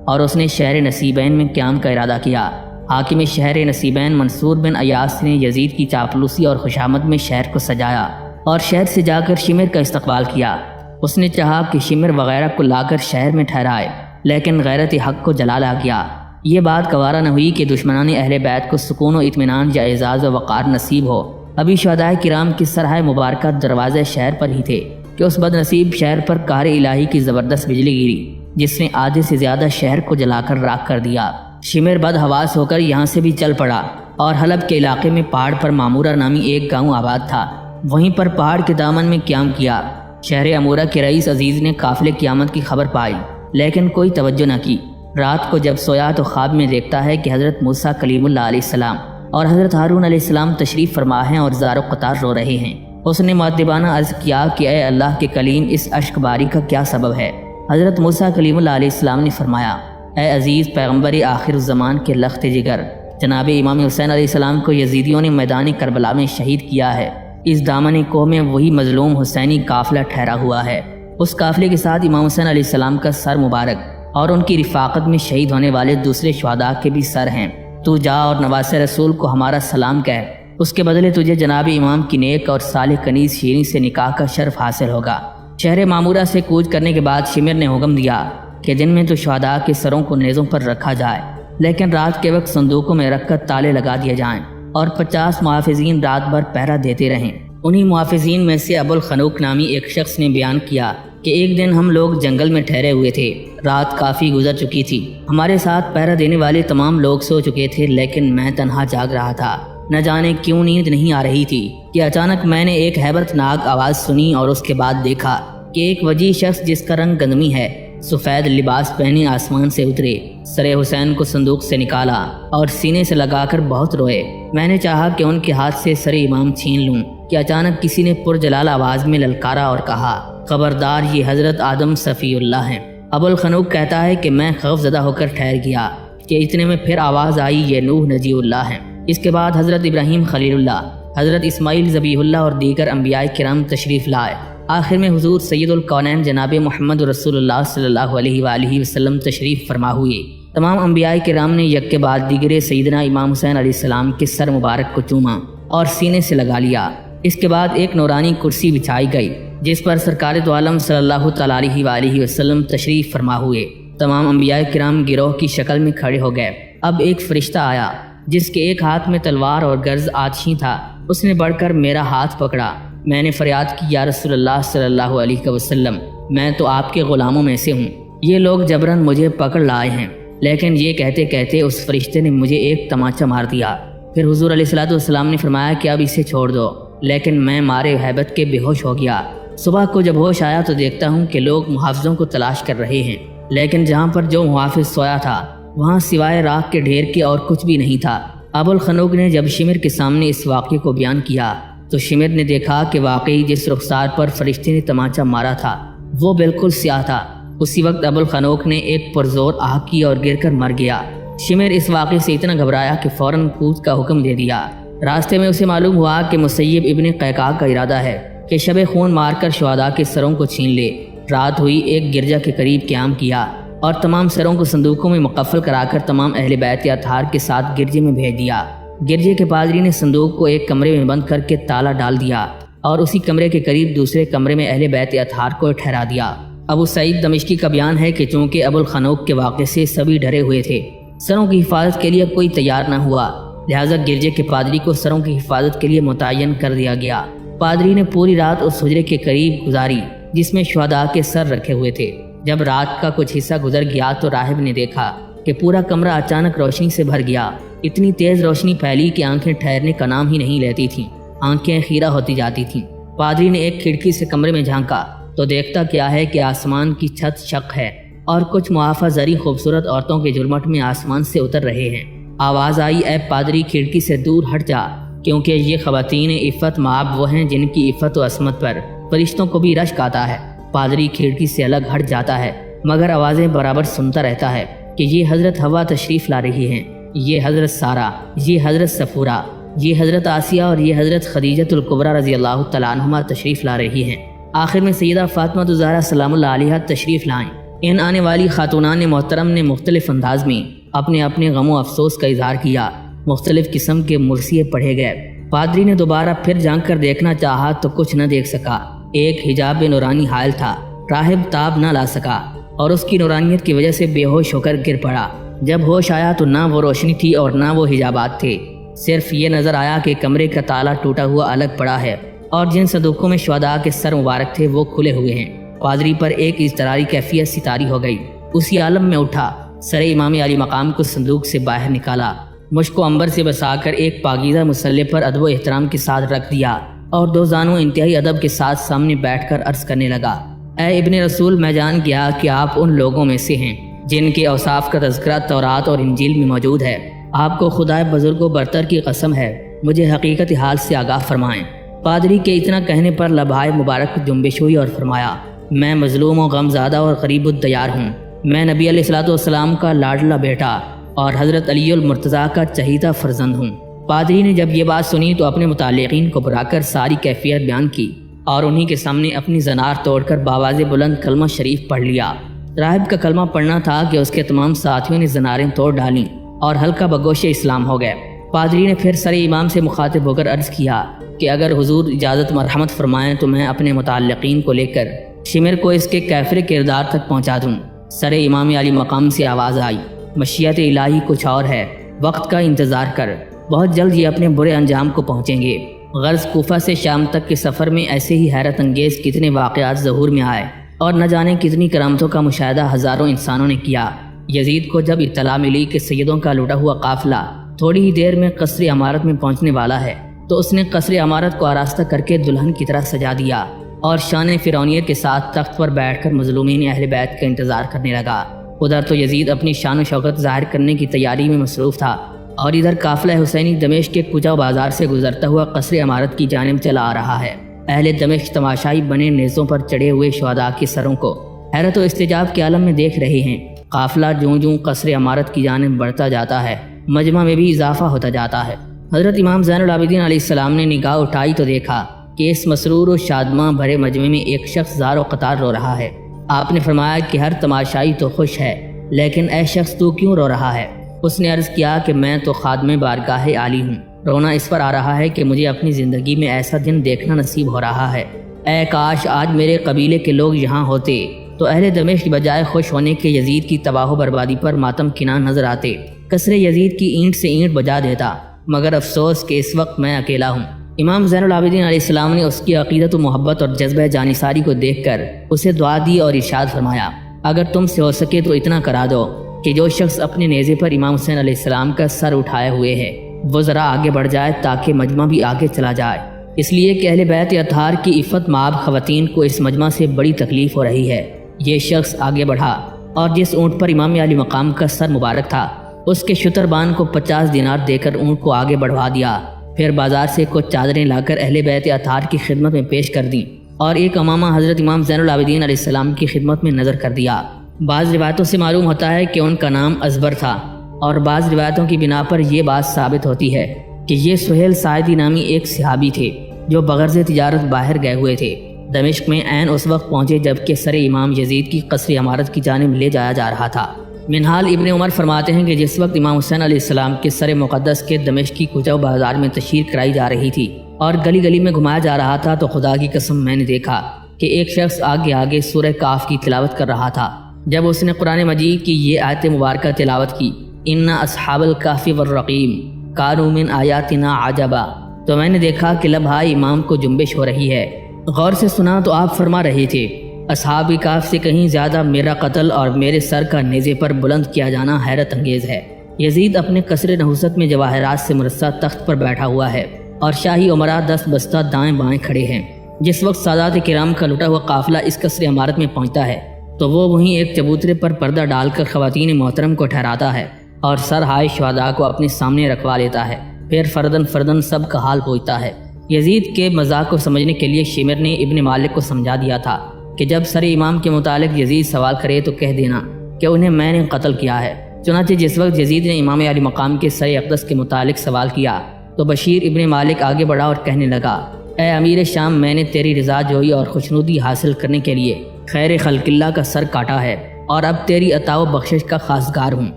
Speaker 1: اور اس نے شہر نصیبین میں قیام کا ارادہ کیا۔ حاکم شہر نصیبین منصور بن ایاس نے یزید کی چاپلوسی اور خوشامد میں شہر کو سجایا اور شہر سے جا کر شمر کا استقبال کیا۔ اس نے چاہا کہ شمر وغیرہ کو لا کر شہر میں ٹھہرائے، لیکن غیرت حق کو جلا لا گیا۔ یہ بات گوارا نہ ہوئی کہ دشمنان اہل بیت کو سکون و اطمینان یا اعزاز و وقار نصیب ہو۔ ابھی شہداء کرام کی سرحائے مبارکہ دروازے شہر پر ہی تھے کہ اس بد نصیب شہر پر قہر الہی کی زبردست بجلی گری، جس نے آدھے سے زیادہ شہر کو جلا کر راکھ کر دیا۔ شمر بد حواس ہو کر یہاں سے بھی چل پڑا اور حلب کے علاقے میں پہاڑ پر مامورہ نامی ایک گاؤں آباد تھا، وہیں پر پہاڑ کے دامن میں قیام کیا۔ شہر امورہ کے رئیس عزیز نے قافلے قیامت کی خبر پائی لیکن کوئی توجہ نہ کی۔ رات کو جب سویا تو خواب میں دیکھتا ہے کہ حضرت موسیٰ کلیم اللہ علیہ السلام اور حضرت ہارون علیہ السلام تشریف فرما ہیں اور زار و قطار رو رہے ہیں۔ اس نے مؤدبانہ عرض کیا کہ اے اللہ کے کلیم، اس اشک باری کا کیا سبب ہے؟ حضرت موسیٰ کلیم اللہ علیہ السلام نے فرمایا، اے عزیز پیغمبر آخر الزمان کے لخت جگر جناب امام حسین علیہ السلام کو یزیدیوں نے میدان کربلا میں شہید کیا ہے۔ اس دامن کوہ میں وہی مظلوم حسینی قافلہ ٹھہرا ہوا ہے۔ اس قافلے کے ساتھ امام حسین علیہ السلام کا سر مبارک اور ان کی رفاقت میں شہید ہونے والے دوسرے شہداء کے بھی سر ہیں۔ تو جا اور نواز رسول کو ہمارا سلام کہہ، اس کے بدلے تجھے جناب امام کی نیک اور صالح کنیز شیریں سے نکاح کا شرف حاصل ہوگا۔ شہر معمورہ سے کوچ کرنے کے بعد شمر نے حکم دیا کہ دن میں تو شہداء کے سروں کو نیزوں پر رکھا جائے، لیکن رات کے وقت صندوقوں میں رکھ کر تالے لگا دیے جائیں اور 50 محافظین رات بھر پہرا دیتے رہیں۔ انہی محافظین میں سے ابو الخنوق نامی ایک شخص نے بیان کیا کہ ایک دن ہم لوگ جنگل میں ٹھہرے ہوئے تھے، رات کافی گزر چکی تھی، ہمارے ساتھ پہرا دینے والے تمام لوگ سو چکے تھے لیکن میں تنہا جاگ رہا تھا۔ نہ جانے کیوں نیند نہیں آ رہی تھی کہ اچانک میں نے ایک ہیبت ناک آواز سنی اور اس کے بعد دیکھا کہ ایک وجیح شخص جس کا رنگ گندمی ہے، سفید لباس پہنے آسمان سے اترے، سر حسین کو صندوق سے نکالا اور سینے سے لگا کر بہت روئے۔ میں نے چاہا کہ ان کے ہاتھ سے سر امام چھین لوں کہ اچانک کسی نے پرجلال آواز میں للکارا اور کہا، خبردار، یہ حضرت آدم صفی اللہ ہیں۔ ابو الخنوق کہتا ہے کہ میں خوف زدہ ہو کر ٹھہر گیا کہ اتنے میں پھر آواز آئی، یہ نوح نجی اللہ ہیں۔ اس کے بعد حضرت ابراہیم خلیل اللہ، حضرت اسماعیل ذبیح اللہ اور دیگر انبیاء کرام تشریف لائے۔ آخر میں حضور سید الکونین جناب محمد رسول اللہ صلی اللہ علیہ وآلہ وسلم تشریف فرما ہوئے۔ تمام انبیاء کرام نے یک کے بعد دیگر سیدنا امام حسین علیہ السلام کے سر مبارک کو چوما اور سینے سے لگا لیا۔ اس کے بعد ایک نورانی کرسی بچھائی گئی جس پر سرکار دو عالم صلی اللہ تعالیٰ علیہ وآلہ وسلم تشریف فرما ہوئے۔ تمام انبیاء کرام گروہ کی شکل میں کھڑے ہو گئے۔ اب ایک فرشتہ آیا جس کے ایک ہاتھ میں تلوار اور گرز آتشی تھا، اس نے بڑھ کر میرا ہاتھ پکڑا۔ میں نے فریاد کی، یا رسول اللہ صلی اللہ علیہ وسلم، میں تو آپ کے غلاموں میں سے ہوں، یہ لوگ جبراً مجھے پکڑ لائے ہیں۔ لیکن یہ کہتے کہتے اس فرشتے نے مجھے ایک تماچا مار دیا۔ پھر حضور علیہ السلام نے فرمایا کہ اب اسے چھوڑ دو، لیکن میں مارے ہیبت کے بے ہوش ہو گیا۔ صبح کو جب ہوش آیا تو دیکھتا ہوں کہ لوگ محافظوں کو تلاش کر رہے ہیں، لیکن جہاں پر جو محافظ سویا تھا وہاں سوائے راکھ کے ڈھیر کے اور کچھ بھی نہیں تھا۔ ابو الخنوق نے جب شمر کے سامنے اس واقعے کو بیان کیا تو شمر نے دیکھا کہ واقعی جس رخسار پر فرشتے نے تماچا مارا تھا وہ بالکل سیاہ تھا۔ اسی وقت ابو الخنوق نے ایک پرزور آہ کی اور گر کر مر گیا۔ شمر اس واقعے سے اتنا گھبرایا کہ فوراً کوچ کا حکم دے دیا۔ راستے میں اسے معلوم ہوا کہ مسیب ابن قیقاع کا ارادہ ہے کہ شب خون مار کر شہداء کے سروں کو چھین لے۔ رات ہوئی، ایک گرجا کے قریب قیام کیا اور تمام سروں کو صندوقوں میں مقفل کرا کر تمام اہل بیت اطہار کے ساتھ گرجے میں بھیج دیا۔ گرجے کے پادری نے صندوق کو ایک کمرے میں بند کر کے تالا ڈال دیا اور اسی کمرے کے قریب دوسرے کمرے میں اہل بیت اطہار کو ٹھہرا دیا۔ ابو سعید دمشقی کا بیان ہے کہ چونکہ ابو الخنوق کے واقعے سے سبھی ڈرے ہوئے تھے، سروں کی حفاظت کے لیے کوئی تیار نہ ہوا، لہٰذا گرجے کے پادری کو سروں کی حفاظت کے لیے متعین کر دیا گیا۔ پادری نے پوری رات اس حجرے کے قریب گزاری جس میں شہداء کے سر رکھے ہوئے تھے۔ جب رات کا کچھ حصہ گزر گیا تو راہب نے دیکھا کہ پورا کمرہ اچانک روشنی سے بھر گیا۔ اتنی تیز روشنی پھیلی کہ آنکھیں ٹھہرنے کا نام ہی نہیں لیتی تھیں، آنکھیں خیرہ ہوتی جاتی تھیں۔ پادری نے ایک کھڑکی سے کمرے میں جھانکا تو دیکھتا کیا ہے کہ آسمان کی چھت شق ہے اور کچھ معافہ زری خوبصورت عورتوں کے جھرمٹ میں آسمان سے اتر رہے ہیں۔ آواز آئی، اے پادری کھڑکی سے دور ہٹ جا، کیونکہ یہ خواتین عفت مآب وہ ہیں جن کی عفت و عصمت پر فرشتوں کو بھی رشک آتا ہے۔ پادری کھڑکی سے الگ ہٹ جاتا ہے مگر آوازیں برابر سنتا رہتا ہے کہ یہ حضرت حوا تشریف لا رہی ہیں، یہ حضرت سارہ، یہ حضرت صفورہ، یہ حضرت آسیہ اور یہ حضرت خدیجۃ الکبریٰ رضی اللہ تعالیٰ عنہما تشریف لا رہی ہیں۔ آخر میں سیدہ فاطمہ الزہرا سلام اللہ علیہا تشریف لائیں۔ ان آنے والی خاتونان محترم نے مختلف انداز میں اپنے اپنے غم و افسوس کا اظہار کیا، مختلف قسم کے مرثیے پڑھے گئے۔ پادری نے دوبارہ پھر جھانک کر دیکھنا چاہا تو کچھ نہ دیکھ سکا، ایک حجاب نورانی حائل تھا۔ راہب تاب نہ لا سکا اور اس کی نورانیت کی وجہ سے بے ہوش ہو کر گر پڑا۔ جب ہوش آیا تو نہ وہ روشنی تھی اور نہ وہ حجابات تھے، صرف یہ نظر آیا کہ کمرے کا تالا ٹوٹا ہوا الگ پڑا ہے اور جن صندوقوں میں شہداء کے سر مبارک تھے وہ کھلے ہوئے ہیں۔ پادری پر ایک اضطراری کیفیت سی طاری ہو گئی، اسی عالم میں اٹھا، سر امام علی مقام کو صندوق سے باہر نکالا، مشک و عنبر سے بسا کر ایک پاکیزہ مسلح پر ادب و احترام کے ساتھ رکھ دیا اور دو زانوں انتہائی ادب کے ساتھ سامنے بیٹھ کر عرض کرنے لگا، اے ابن رسول، میں جان گیا کہ آپ ان لوگوں میں سے ہیں جن کے اوصاف کا تذکرہ تورات اور انجیل میں موجود ہے۔ آپ کو خدائے بزرگ و برتر کی قسم ہے، مجھے حقیقت حال سے آگاہ فرمائیں۔ پادری کے اتنا کہنے پر لبھائے مبارک جنبش ہوئی اور فرمایا، میں مظلوم و غم زادہ اور غریب الدیار ہوں، میں نبی علیہ السلام کا لاڈلا بیٹا اور حضرت علی المرتضیٰ کا چہیتا فرزند ہوں۔ پادری نے جب یہ بات سنی تو اپنے متعلقین کو بلا کر ساری کیفیت بیان کی اور انہی کے سامنے اپنی زنار توڑ کر باواز بلند کلمہ شریف پڑھ لیا۔ راہب کا کلمہ پڑھنا تھا کہ اس کے تمام ساتھیوں نے زناریں توڑ ڈالیں اور ہلکا بگوش اسلام ہو گئے۔ پادری نے پھر سر امام سے مخاطب ہو کر عرض کیا کہ اگر حضور اجازت مرحمت فرمائیں تو میں اپنے متعلقین کو لے کر شمر کو اس کے کیفر کردار تک پہنچا دوں۔ سر امام علی مقام سے آواز آئی، مشیت الہی کچھ اور ہے، وقت کا انتظار کر، بہت جلد یہ اپنے برے انجام کو پہنچیں گے۔ غرض کوفہ سے شام تک کے سفر میں ایسے ہی حیرت انگیز کتنے واقعات ظہور میں آئے اور نہ جانے کتنی کرامتوں کا مشاہدہ ہزاروں انسانوں نے کیا۔ یزید کو جب اطلاع ملی کہ سیدوں کا لوٹا ہوا قافلہ تھوڑی ہی دیر میں قصر عمارت میں پہنچنے والا ہے۔ تو اس نے قصر عمارت کو آراستہ کر کے دلہن کی طرح سجا دیا اور شان فرعونیت کے ساتھ تخت پر بیٹھ کر مظلومین اہل بیت کا انتظار کرنے لگا۔ ادھر تو یزید اپنی شان و شوکت ظاہر کرنے کی تیاری میں مصروف تھا اور ادھر قافلہ حسینی دمشق کے کوچہ و بازار سے گزرتا ہوا قصر عمارت کی جانب چلا آ رہا ہے۔ اہل دمشق تماشائی بنے نیزوں پر چڑھے ہوئے شہداء کے سروں کو حیرت و استعجاب کے عالم میں دیکھ رہے ہیں۔ قافلہ جوں جوں قصر عمارت کی جانب بڑھتا جاتا ہے، مجمع میں بھی اضافہ ہوتا جاتا ہے۔ حضرت امام زین العابدین علیہ السلام نے نگاہ اٹھائی تو دیکھا کہ اس مسرور و شادماں بھرے مجمع میں ایک شخص زار و قطار رو رہا ہے۔ آپ نے فرمایا کہ ہر تماشائی تو خوش ہے، لیکن اے شخص تو کیوں رو رہا ہے؟ اس نے عرض کیا کہ میں تو خادم بارگاہ عالی ہوں، رونا اس پر آ رہا ہے کہ مجھے اپنی زندگی میں ایسا دن دیکھنا نصیب ہو رہا ہے۔ اے کاش آج میرے قبیلے کے لوگ یہاں ہوتے تو اہل دمشق بجائے خوش ہونے کے یزید کی تباہ و بربادی پر ماتم کناں نظر آتے، قصر یزید کی اینٹ سے اینٹ بجا دیتا، مگر افسوس کہ اس وقت میں اکیلا ہوں۔ امام زین العابدین علیہ السلام نے اس کی عقیدت و محبت اور جذبہ جانثاری کو دیکھ کر اسے دعا دی اور ارشاد فرمایا، اگر تم سے ہو سکے تو اتنا کرا دو کہ جو شخص اپنے نیزے پر امام حسین علیہ السلام کا سر اٹھائے ہوئے ہے وہ ذرا آگے بڑھ جائے تاکہ مجمع بھی آگے چلا جائے، اس لیے کہ اہل بیت اطہار کی عفت مآب خواتین کو اس مجمع سے بڑی تکلیف ہو رہی ہے۔ یہ شخص آگے بڑھا اور جس اونٹ پر امام علی مقام کا سر مبارک تھا اس کے شتربان کو 50 دینار دے کر اونٹ کو آگے بڑھوا دیا، پھر بازار سے کچھ چادریں لا کر اہل بیت اطہار کی خدمت میں پیش کر دیں اور ایک امامہ حضرت امام زین العابدین علیہ السلام کی خدمت میں نظر کر دیا۔ بعض روایتوں سے معلوم ہوتا ہے کہ ان کا نام ازبر تھا اور بعض روایتوں کی بنا پر یہ بات ثابت ہوتی ہے کہ یہ سہیل ساعدی نامی ایک صحابی تھے جو بغرض تجارت باہر گئے ہوئے تھے۔ دمشق میں عین اس وقت پہنچے جبکہ سر امام یزید کی قصر عمارت کی جانب لے جایا جا رہا تھا۔ منہال ابن عمر فرماتے ہیں کہ جس وقت امام حسین علیہ السلام کے سر مقدس کے دمشق کی کوچہ و بازار میں تشہیر کرائی جا رہی تھی اور گلی گلی میں گھمایا جا رہا تھا تو خدا کی قسم میں نے دیکھا کہ ایک شخص آگے آگے سورہ کاف کی تلاوت کر رہا تھا۔ جب اس نے قرآن مجید کی یہ آیت مبارکہ تلاوت کی، ان اصحاب الکہف والرقیم کانوا من آیاتنا عجبا، تو میں نے دیکھا کہ لبھائے امام کو جنبش ہو رہی ہے۔ غور سے سنا تو آپ فرما رہے تھے، اصحاب کاف سے کہیں زیادہ میرا قتل اور میرے سر کا نیزے پر بلند کیا جانا حیرت انگیز ہے۔ یزید اپنے قصر نحوست میں جواہرات سے مرصع تخت پر بیٹھا ہوا ہے اور شاہی امراء دست بستہ دائیں بائیں کھڑے ہیں۔ جس وقت سادات کرام کا لٹا ہوا قافلہ اس قصر عمارت میں پہنچتا ہے تو وہ وہیں ایک چبوترے پر پردہ ڈال کر خواتین محترم کو ٹھہراتا ہے اور سرہائے شہداء کو اپنے سامنے رکھوا لیتا ہے، پھر فردن فردن سب کا حال پوچھتا ہے۔ یزید کے مذاق کو سمجھنے کے لیے شمر نے ابن مالک کو سمجھا دیا تھا کہ جب سر امام کے متعلق یزید سوال کرے تو کہہ دینا کہ انہیں میں نے قتل کیا ہے۔ چنانچہ جس وقت یزید نے امام علی مقام کے سر اقدس کے متعلق سوال کیا تو بشیر ابن مالک آگے بڑھا اور کہنے لگا، اے امیر شام، میں نے تیری رضا جوئی اور خوشنودی حاصل کرنے کے لیے خیر خلق اللہ کا سر کاٹا ہے اور اب تیری عطا و بخشش کا خواستگار ہوں۔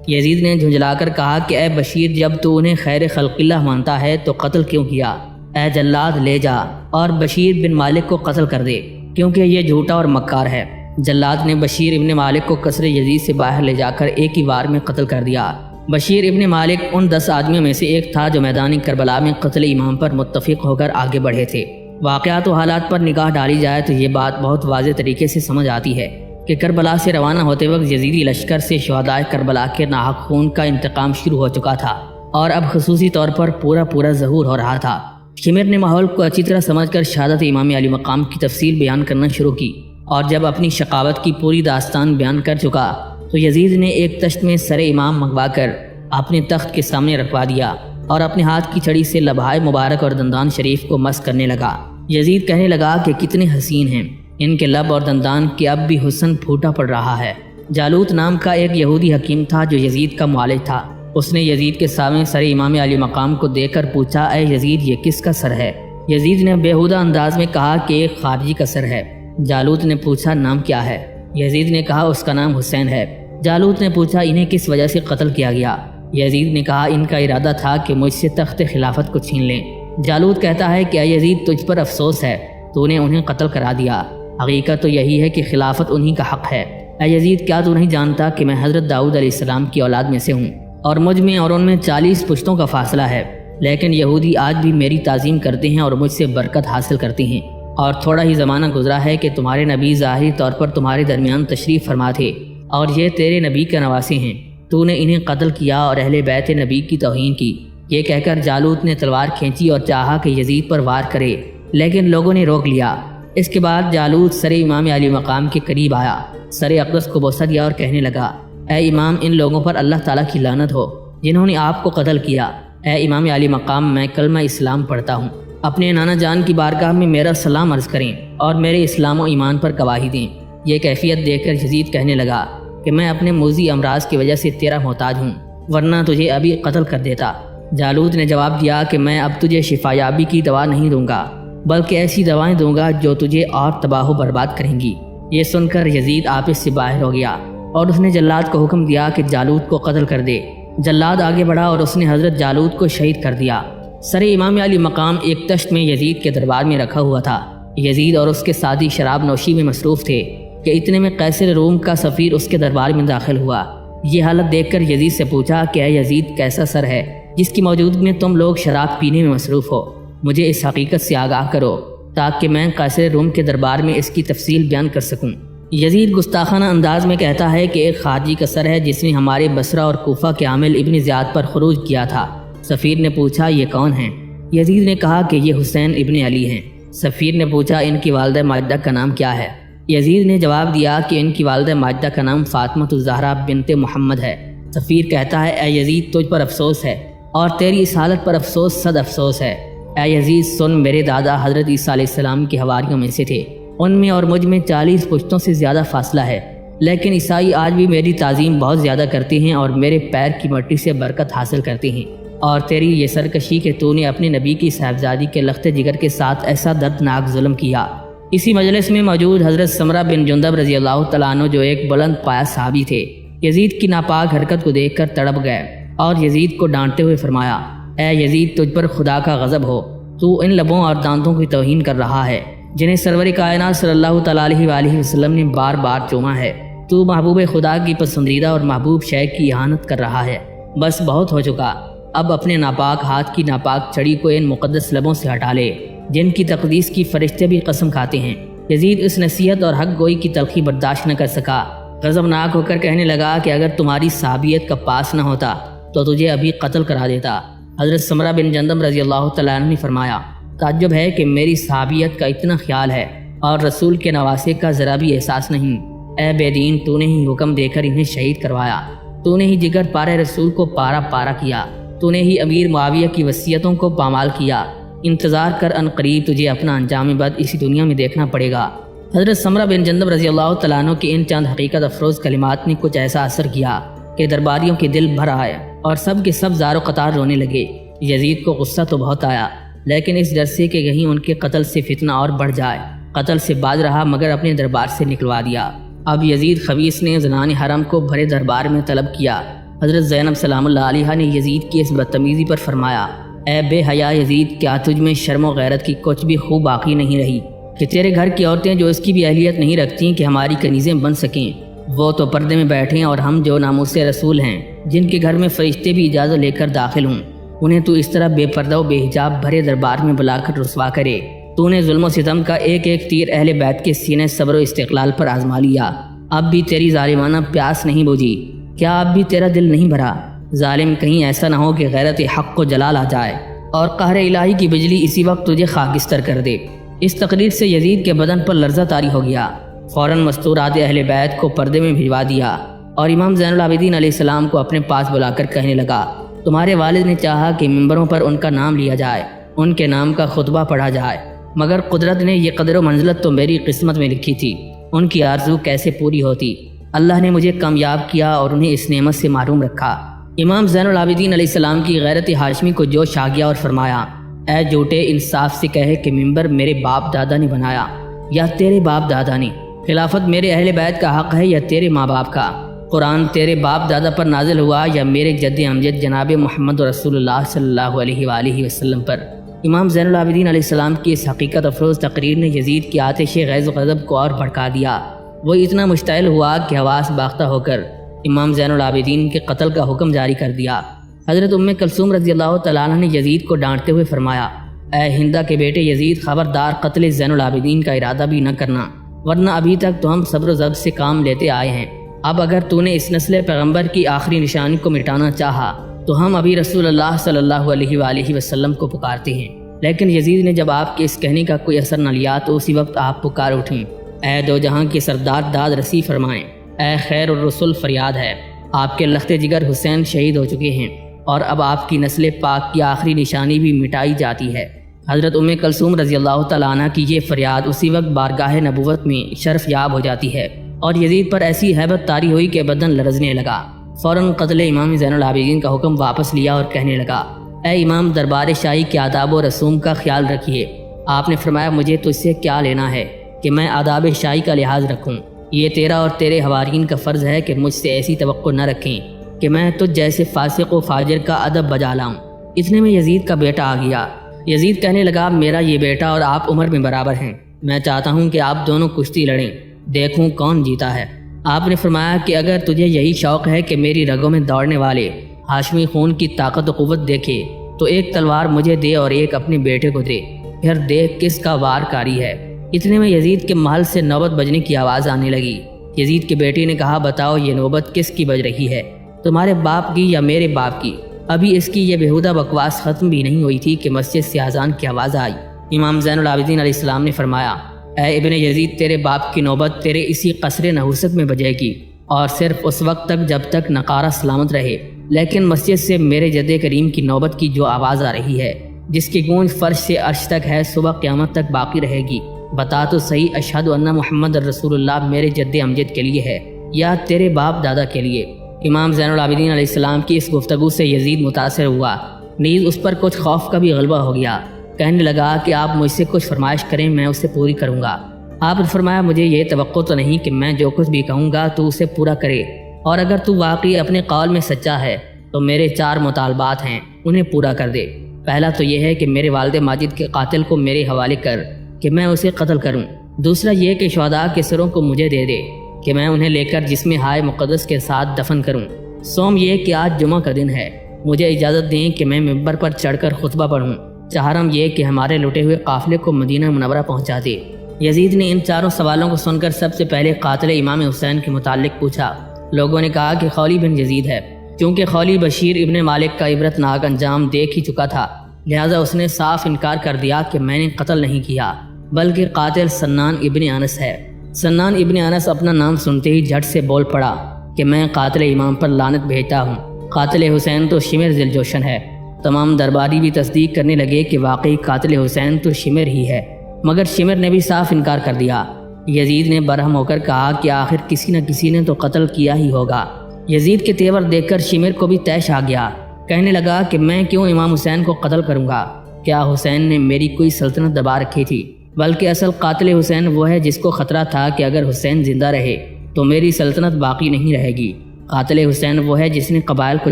Speaker 1: یزید نے جھنجھلا کر کہا کہ اے بشیر، جب تو انہیں خیر خلق اللہ مانتا ہے تو قتل کیوں کیا؟ اے جلاد لے جا اور بشیر بن مالک کو قتل کر دے، کیونکہ یہ جھوٹا اور مکار ہے۔ جلاد نے بشیر ابن مالک کو قصر یزید سے باہر لے جا کر ایک ہی وار میں قتل کر دیا۔ بشیر ابن مالک ان 10 آدمیوں میں سے ایک تھا جو میدان کربلا میں قتل امام پر متفق ہو کر آگے بڑھے تھے۔ واقعات و حالات پر نگاہ ڈالی جائے تو یہ بات بہت واضح طریقے سے سمجھ آتی ہے کہ کربلا سے روانہ ہوتے وقت یزیدی لشکر سے شہداء کربلا کے ناحق خون کا انتقام شروع ہو چکا تھا اور اب خصوصی طور پر پورا ظہور ہو رہا تھا۔ شمر نے ماحول کو اچھی طرح سمجھ کر شہادت امام علی مقام کی تفصیل بیان کرنا شروع کی اور جب اپنی شقاوت کی پوری داستان بیان کر چکا تو یزید نے ایک تشت میں سر امام منگوا کر اپنے تخت کے سامنے رکھوا دیا اور اپنے ہاتھ کی چھڑی سے لبھائے مبارک اور دندان شریف کو مس کرنے لگا۔ یزید کہنے لگا کہ کتنے حسین ہیں، ان کے لب اور دندان کے اب بھی حسن پھوٹا پڑ رہا ہے۔ جالوت نام کا ایک یہودی حکیم تھا جو یزید کا معالج تھا۔ اس نے یزید کے سامنے سر امام علی مقام کو دیکھ کر پوچھا، اے یزید، یہ کس کا سر ہے؟ یزید نے بیہودہ انداز میں کہا کہ ایک خارجی کا سر ہے۔ جالوت نے پوچھا، نام کیا ہے؟ یزید نے کہا، اس کا نام حسین ہے۔ جالوت نے پوچھا، انہیں کس وجہ سے قتل کیا گیا؟ یزید نے کہا، ان کا ارادہ تھا کہ مجھ سے تخت خلافت کو چھین لیں۔ جالوت کہتا ہے کہ اے یزید، تجھ پر افسوس ہے، تو نے انہیں قتل کرا دیا۔ حقیقت تو یہی ہے کہ خلافت انہی کا حق ہے۔ اے یزید، کیا تو نہیں جانتا کہ میں حضرت داؤد علیہ السلام کی اولاد میں سے ہوں اور مجھ میں اور ان میں 40 پشتوں کا فاصلہ ہے، لیکن یہودی آج بھی میری تعظیم کرتے ہیں اور مجھ سے برکت حاصل کرتے ہیں، اور تھوڑا ہی زمانہ گزرا ہے کہ تمہارے نبی ظاہری طور پر تمہارے درمیان تشریف فرما تھے اور یہ تیرے نبی کے نواسے ہیں۔ تو نے انہیں قتل کیا اور اہل بیت نبی کی توہین کی۔ یہ کہہ کر جالوت نے تلوار کھینچی اور چاہا کہ یزید پر وار کرے، لیکن لوگوں نے روک لیا۔ اس کے بعد جالوت سر امام علی مقام کے قریب آیا، سر اقدس کو بوسہ دیا اور کہنے لگا، اے امام، ان لوگوں پر اللہ تعالیٰ کی لعنت ہو جنہوں نے آپ کو قتل کیا۔ اے امام علی مقام، میں کلمہ اسلام پڑھتا ہوں، اپنے نانا جان کی بارگاہ میں میرا سلام عرض کریں اور میرے اسلام و ایمان پر گواہی دیں۔ یہ کیفیت دیکھ کر یزید کہنے لگا کہ میں اپنے موذی امراض کی وجہ سے تیرا محتاج ہوں، ورنہ تجھے ابھی قتل کر دیتا۔ جالوت نے جواب دیا کہ میں اب تجھے شفا یابی کی دوا نہیں دوں گا، بلکہ ایسی دوائیں دوں گا جو تجھے اور تباہ و برباد کریں گی۔ یہ سن کر یزید آپس سے باہر ہو گیا اور اس نے جلاد کو حکم دیا کہ جالوت کو قتل کر دے۔ جلاد آگے بڑھا اور اس نے حضرت جالوت کو شہید کر دیا۔ سر امام علی مقام ایک تشت میں یزید کے دربار میں رکھا ہوا تھا۔ یزید اور اس کے ساتھی شراب نوشی میں مصروف تھے کہ اتنے میں قیصر روم کا سفیر اس کے دربار میں داخل ہوا۔ یہ حالت دیکھ کر یزید سے پوچھا کہ اے یزید، کیسا سر ہے جس کی موجودگی میں تم لوگ شراب پینے میں مصروف ہو؟ مجھے اس حقیقت سے آگاہ کرو تاکہ میں قیصر روم کے دربار میں اس کی تفصیل بیان کر سکوں۔ یزید گستاخانہ انداز میں کہتا ہے کہ ایک خارجی کا سر ہے جس نے ہمارے بصرہ اور کوفہ کے عامل ابن زیاد پر خروج کیا تھا۔ سفیر نے پوچھا، یہ کون ہیں؟ یزید نے کہا کہ یہ حسین ابن علی ہیں۔ سفیر نے پوچھا، ان کی والدہ ماجدہ کا نام کیا ہے؟ یزید نے جواب دیا کہ ان کی والدہ ماجدہ کا نام فاطمہ الزہرا بنت محمد ہے۔ سفیر کہتا ہے، اے یزید، تجھ پر افسوس ہے اور تیری اس حالت پر افسوس صد افسوس ہے۔ اے یزید سن، میرے دادا حضرت عیسیٰ علیہ السلام کے حواریوں میں سے تھے، ان میں اور مجھ میں 40 پشتوں سے زیادہ فاصلہ ہے، لیکن عیسائی آج بھی میری تعظیم بہت زیادہ کرتے ہیں اور میرے پیر کی مٹی سے برکت حاصل کرتے ہیں۔ اور تیری یہ سرکشی کہ تو نے اپنے نبی کی صاحبزادی کے لخت جگر کے ساتھ ایسا دردناک ظلم کیا۔ اسی مجلس میں موجود حضرت سمرہ بن جندب رضی اللہ تعالیٰ عنہ، جو ایک بلند پایہ صحابی تھے، یزید کی ناپاک حرکت کو دیکھ کر تڑپ گئے اور یزید کو ڈانٹتے ہوئے فرمایا، اے یزید، تجھ پر خدا کا غضب ہو، تو ان لبوں اور دانتوں کی توہین کر رہا ہے جنہیں سرور کائنات صلی اللہ تعالیٰ علیہ وآلہ وسلم نے بار بار چوما ہے۔ تو محبوب خدا کی پسندیدہ اور محبوب شے کی اہانت کر رہا ہے۔ بس بہت ہو چکا، اب اپنے ناپاک ہاتھ کی ناپاک چھڑی کو ان مقدس لبوں سے ہٹا لے جن کی تقدیس کی فرشتے بھی قسم کھاتے ہیں۔ یزید اس نصیحت اور حق گوئی کی تلخی برداشت نہ کر سکا، غضبناک ہو کر کہنے لگا کہ اگر تمہاری صحابیت کا پاس نہ ہوتا تو تجھے ابھی قتل کرا دیتا۔ حضرت سمرہ بن جندب رضی اللہ تعالیٰ عنہ نے فرمایا، تعجب ہے کہ میری صحابیت کا اتنا خیال ہے اور رسول کے نواسے کا ذرا بھی احساس نہیں۔ اے بے دین، تو نے ہی حکم دے کر انہیں شہید کروایا، تو نے ہی جگر پارے رسول کو پارا پارا کیا، تو نے ہی امیر معاویہ کی وصیتوں کو پامال کیا۔ انتظار کر، ان قریب تجھے اپنا انجام بد اسی دنیا میں دیکھنا پڑے گا۔ حضرت سمرہ بن جندب رضی اللہ تعالیٰ عنہ کی ان چند حقیقت افروز کلمات نے کچھ ایسا اثر کیا کہ درباریوں کے دل بھر آئے اور سب کے سب زار و قطار رونے لگے۔ یزید کو غصہ تو بہت آیا، لیکن اس ڈر سے کہ کہیں ان کے قتل سے فتنہ اور بڑھ جائے، قتل سے باز رہا مگر اپنے دربار سے نکلوا دیا۔ اب یزید خبیث نے زنان حرم کو بھرے دربار میں طلب کیا۔ حضرت زینب سلام اللہ علیہا نے یزید کی اس بدتمیزی پر فرمایا، اے بے حیا یزید، کیا تجھ میں شرم و غیرت کی کچھ بھی خوب باقی نہیں رہی کہ تیرے گھر کی عورتیں جو اس کی بھی اہلیت نہیں رکھتیں کہ ہماری کنیزیں بن سکیں، وہ تو پردے میں بیٹھیں، اور ہم جو ناموس رسول ہیں جن کے گھر میں فرشتے بھی اجازت لے کر داخل ہوں، انہیں تو اس طرح بے پردہ و بے حجاب بھرے دربار میں بلا کر رسوا کرے۔ تو نے ظلم و ستم کا ایک ایک تیر اہل بیت کے سینے صبر و استقلال پر آزما لیا، اب بھی تیری ظالمانہ پیاس نہیں بجھی؟ کیا اب بھی تیرا دل نہیں بھرا؟ ظالم، کہیں ایسا نہ ہو کہ غیرت حق کو جلال آ جائے اور قہر الہی کی بجلی اسی وقت تجھے خاکستر کر دے۔ اس تقریر سے یزید کے بدن پر لرزہ طاری ہو گیا، فوراً مستورات اہل بیت کو پردے میں بھجوا دیا اور امام زین العابدین علیہ السلام کو اپنے پاس بلا کر کہنے لگا، تمہارے والد نے چاہا کہ ممبروں پر ان کا نام لیا جائے، ان کے نام کا خطبہ پڑھا جائے، مگر قدرت نے یہ قدر و منزلت تو میری قسمت میں لکھی تھی، ان کی آرزو کیسے پوری ہوتی؟ اللہ نے مجھے کامیاب کیا اور انہیں اس نعمت سے محروم رکھا۔ امام زین العابدین علیہ السلام کی غیرت ہاشمی کو جوش آ گیا اور فرمایا، اے جھوٹے، انصاف سے کہے کہ ممبر میرے باپ دادا نے بنایا یا تیرے باپ دادا نے؟ خلافت میرے اہل بیت کا حق ہے یا تیرے ماں باپ کا؟ قرآن تیرے باپ دادا پر نازل ہوا یا میرے جد امجد جناب محمد رسول اللہ صلی اللہ علیہ وآلہ وسلم پر؟ امام زین العابدین علیہ السلام کی اس حقیقت افروز تقریر نے یزید کی آتش غیظ و غضب کو اور بھڑکا دیا۔ وہ اتنا مشتعل ہوا کہ حواس باختہ ہو کر امام زین العابدین کے قتل کا حکم جاری کر دیا۔ حضرت ام کلثوم رضی اللہ تعالیٰ عنہ نے یزید کو ڈانٹتے ہوئے فرمایا، اے ہندہ کے بیٹے یزید، خبردار قتل زین العابدین کا ارادہ بھی نہ کرنا، ورنہ ابھی تک تو ہم صبر و ضبط سے کام لیتے آئے ہیں، اب اگر تو نے اس نسل پیغمبر کی آخری نشانی کو مٹانا چاہا تو ہم ابھی رسول اللہ صلی اللہ علیہ وآلہ وسلم کو پکارتے ہیں۔ لیکن یزید نے جب آپ کے اس کہنے کا کوئی اثر نہ لیا تو اسی وقت آپ پکار اٹھیں، اے دو جہاں کے سردار داد رسی فرمائیں، اے خیر الرسل فریاد ہے، آپ کے لخت جگر حسین شہید ہو چکے ہیں اور اب آپ کی نسل پاک کی آخری نشانی بھی مٹائی جاتی ہے۔ حضرت ام کلثوم رضی اللہ تعالیٰ عنہ کی یہ فریاد اسی وقت بارگاہ نبوت میں شرف یاب ہو جاتی ہے اور یزید پر ایسی ہیبت طاری ہوئی کہ بدن لرزنے لگا۔ فوراً قتل امام زین العابدین کا حکم واپس لیا اور کہنے لگا، اے امام دربار شاہی کے آداب و رسوم کا خیال رکھیے۔ آپ نے فرمایا، مجھے تو اس سے کیا لینا ہے کہ میں آداب شاہی کا لحاظ رکھوں، یہ تیرا اور تیرے حوارین کا فرض ہے کہ مجھ سے ایسی توقع نہ رکھیں کہ میں تجھ جیسے فاسق و فاجر کا ادب بجا لاؤں۔ اتنے میں یزید کا بیٹا آ گیا۔ یزید کہنے لگا، میرا یہ بیٹا اور آپ عمر میں برابر ہیں، میں چاہتا ہوں کہ آپ دونوں کشتی لڑیں، دیکھوں کون جیتا ہے۔ آپ نے فرمایا کہ اگر تجھے یہی شوق ہے کہ میری رگوں میں دوڑنے والے ہاشمی خون کی طاقت و قوت دیکھے تو ایک تلوار مجھے دے اور ایک اپنے بیٹے کو دے، پھر دیکھ کس کا وار کاری ہے۔ اتنے میں یزید کے محل سے نوبت بجنے کی آواز آنے لگی۔ یزید کے بیٹے نے کہا، بتاؤ یہ نوبت کس کی بج رہی ہے، تمہارے باپ کی یا میرے باپ کی؟ ابھی اس کی یہ بےہودہ بکواس ختم بھی نہیں ہوئی تھی کہ مسجد سے اذان کی آواز آئی۔ امام زین العابدین علیہ السلام نے فرمایا، اے ابن یزید، تیرے باپ کی نوبت تیرے اسی قصر نحوست میں بجے گی اور صرف اس وقت تک جب تک نقارہ سلامت رہے، لیکن مسجد سے میرے جد کریم کی نوبت کی جو آواز آ رہی ہے، جس کی گونج فرش سے عرش تک ہے، صبح قیامت تک باقی رہے گی۔ بتا تو صحیح، اشہد ان محمد رسول اللہ میرے جد امجد کے لیے ہے یا تیرے باپ دادا کے لیے؟ امام زین العابدین علیہ السلام کی اس گفتگو سے یزید متاثر ہوا، نیز اس پر کچھ خوف کا بھی غلبہ ہو گیا۔ کہنے لگا کہ آپ مجھ سے کچھ فرمائش کریں، میں اسے پوری کروں گا۔ آپ نے فرمایا، مجھے یہ توقع تو نہیں کہ میں جو کچھ بھی کہوں گا تو اسے پورا کرے، اور اگر تو واقعی اپنے قول میں سچا ہے تو میرے 4 مطالبات ہیں، انہیں پورا کر دے۔ پہلا تو یہ ہے کہ میرے والد ماجد کے قاتل کو میرے حوالے کر کہ میں اسے قتل کروں۔ دوسرا یہ کہ شہداء کے سروں کو مجھے دے دے کہ میں انہیں لے کر جسم ہائے مقدس کے ساتھ دفن کروں۔ سوم یہ کہ آج جمعہ کا دن ہے، مجھے اجازت دیں کہ میں ممبر پر چڑھ کر خطبہ پڑھوں۔ چہارم یہ کہ ہمارے لٹے ہوئے قافلے کو مدینہ منورہ پہنچا دے۔ یزید نے ان 4 سوالوں کو سن کر سب سے پہلے قاتل امام حسین کے متعلق پوچھا۔ لوگوں نے کہا کہ خولی بن یزید ہے۔ چونکہ خولی بشیر ابن مالک کا عبرت ناک انجام دیکھ ہی چکا تھا، لہذا اس نے صاف انکار کر دیا کہ میں نے قتل نہیں کیا، بلکہ قاتل سنان ابن انس ہے۔ سنان ابن انس اپنا نام سنتے ہی جھٹ سے بول پڑا کہ میں قاتل امام پر لعنت بھیجتا ہوں، قاتل حسین تو شمر ذی الجوشن ہے۔ تمام درباری بھی تصدیق کرنے لگے کہ واقعی قاتل حسین تو شمر ہی ہے، مگر شمر نے بھی صاف انکار کر دیا۔ یزید نے برہم ہو کر کہا کہ آخر کسی نہ کسی نے تو قتل کیا ہی ہوگا۔ یزید کے تیور دیکھ کر شمر کو بھی طیش آ گیا، کہنے لگا کہ میں کیوں امام حسین کو قتل کروں گا؟ کیا حسین نے میری کوئی سلطنت دبا رکھی تھی؟ بلکہ اصل قاتل حسین وہ ہے جس کو خطرہ تھا کہ اگر حسین زندہ رہے تو میری سلطنت باقی نہیں رہے گی۔ قاتل حسین وہ ہے جس نے قبائل کو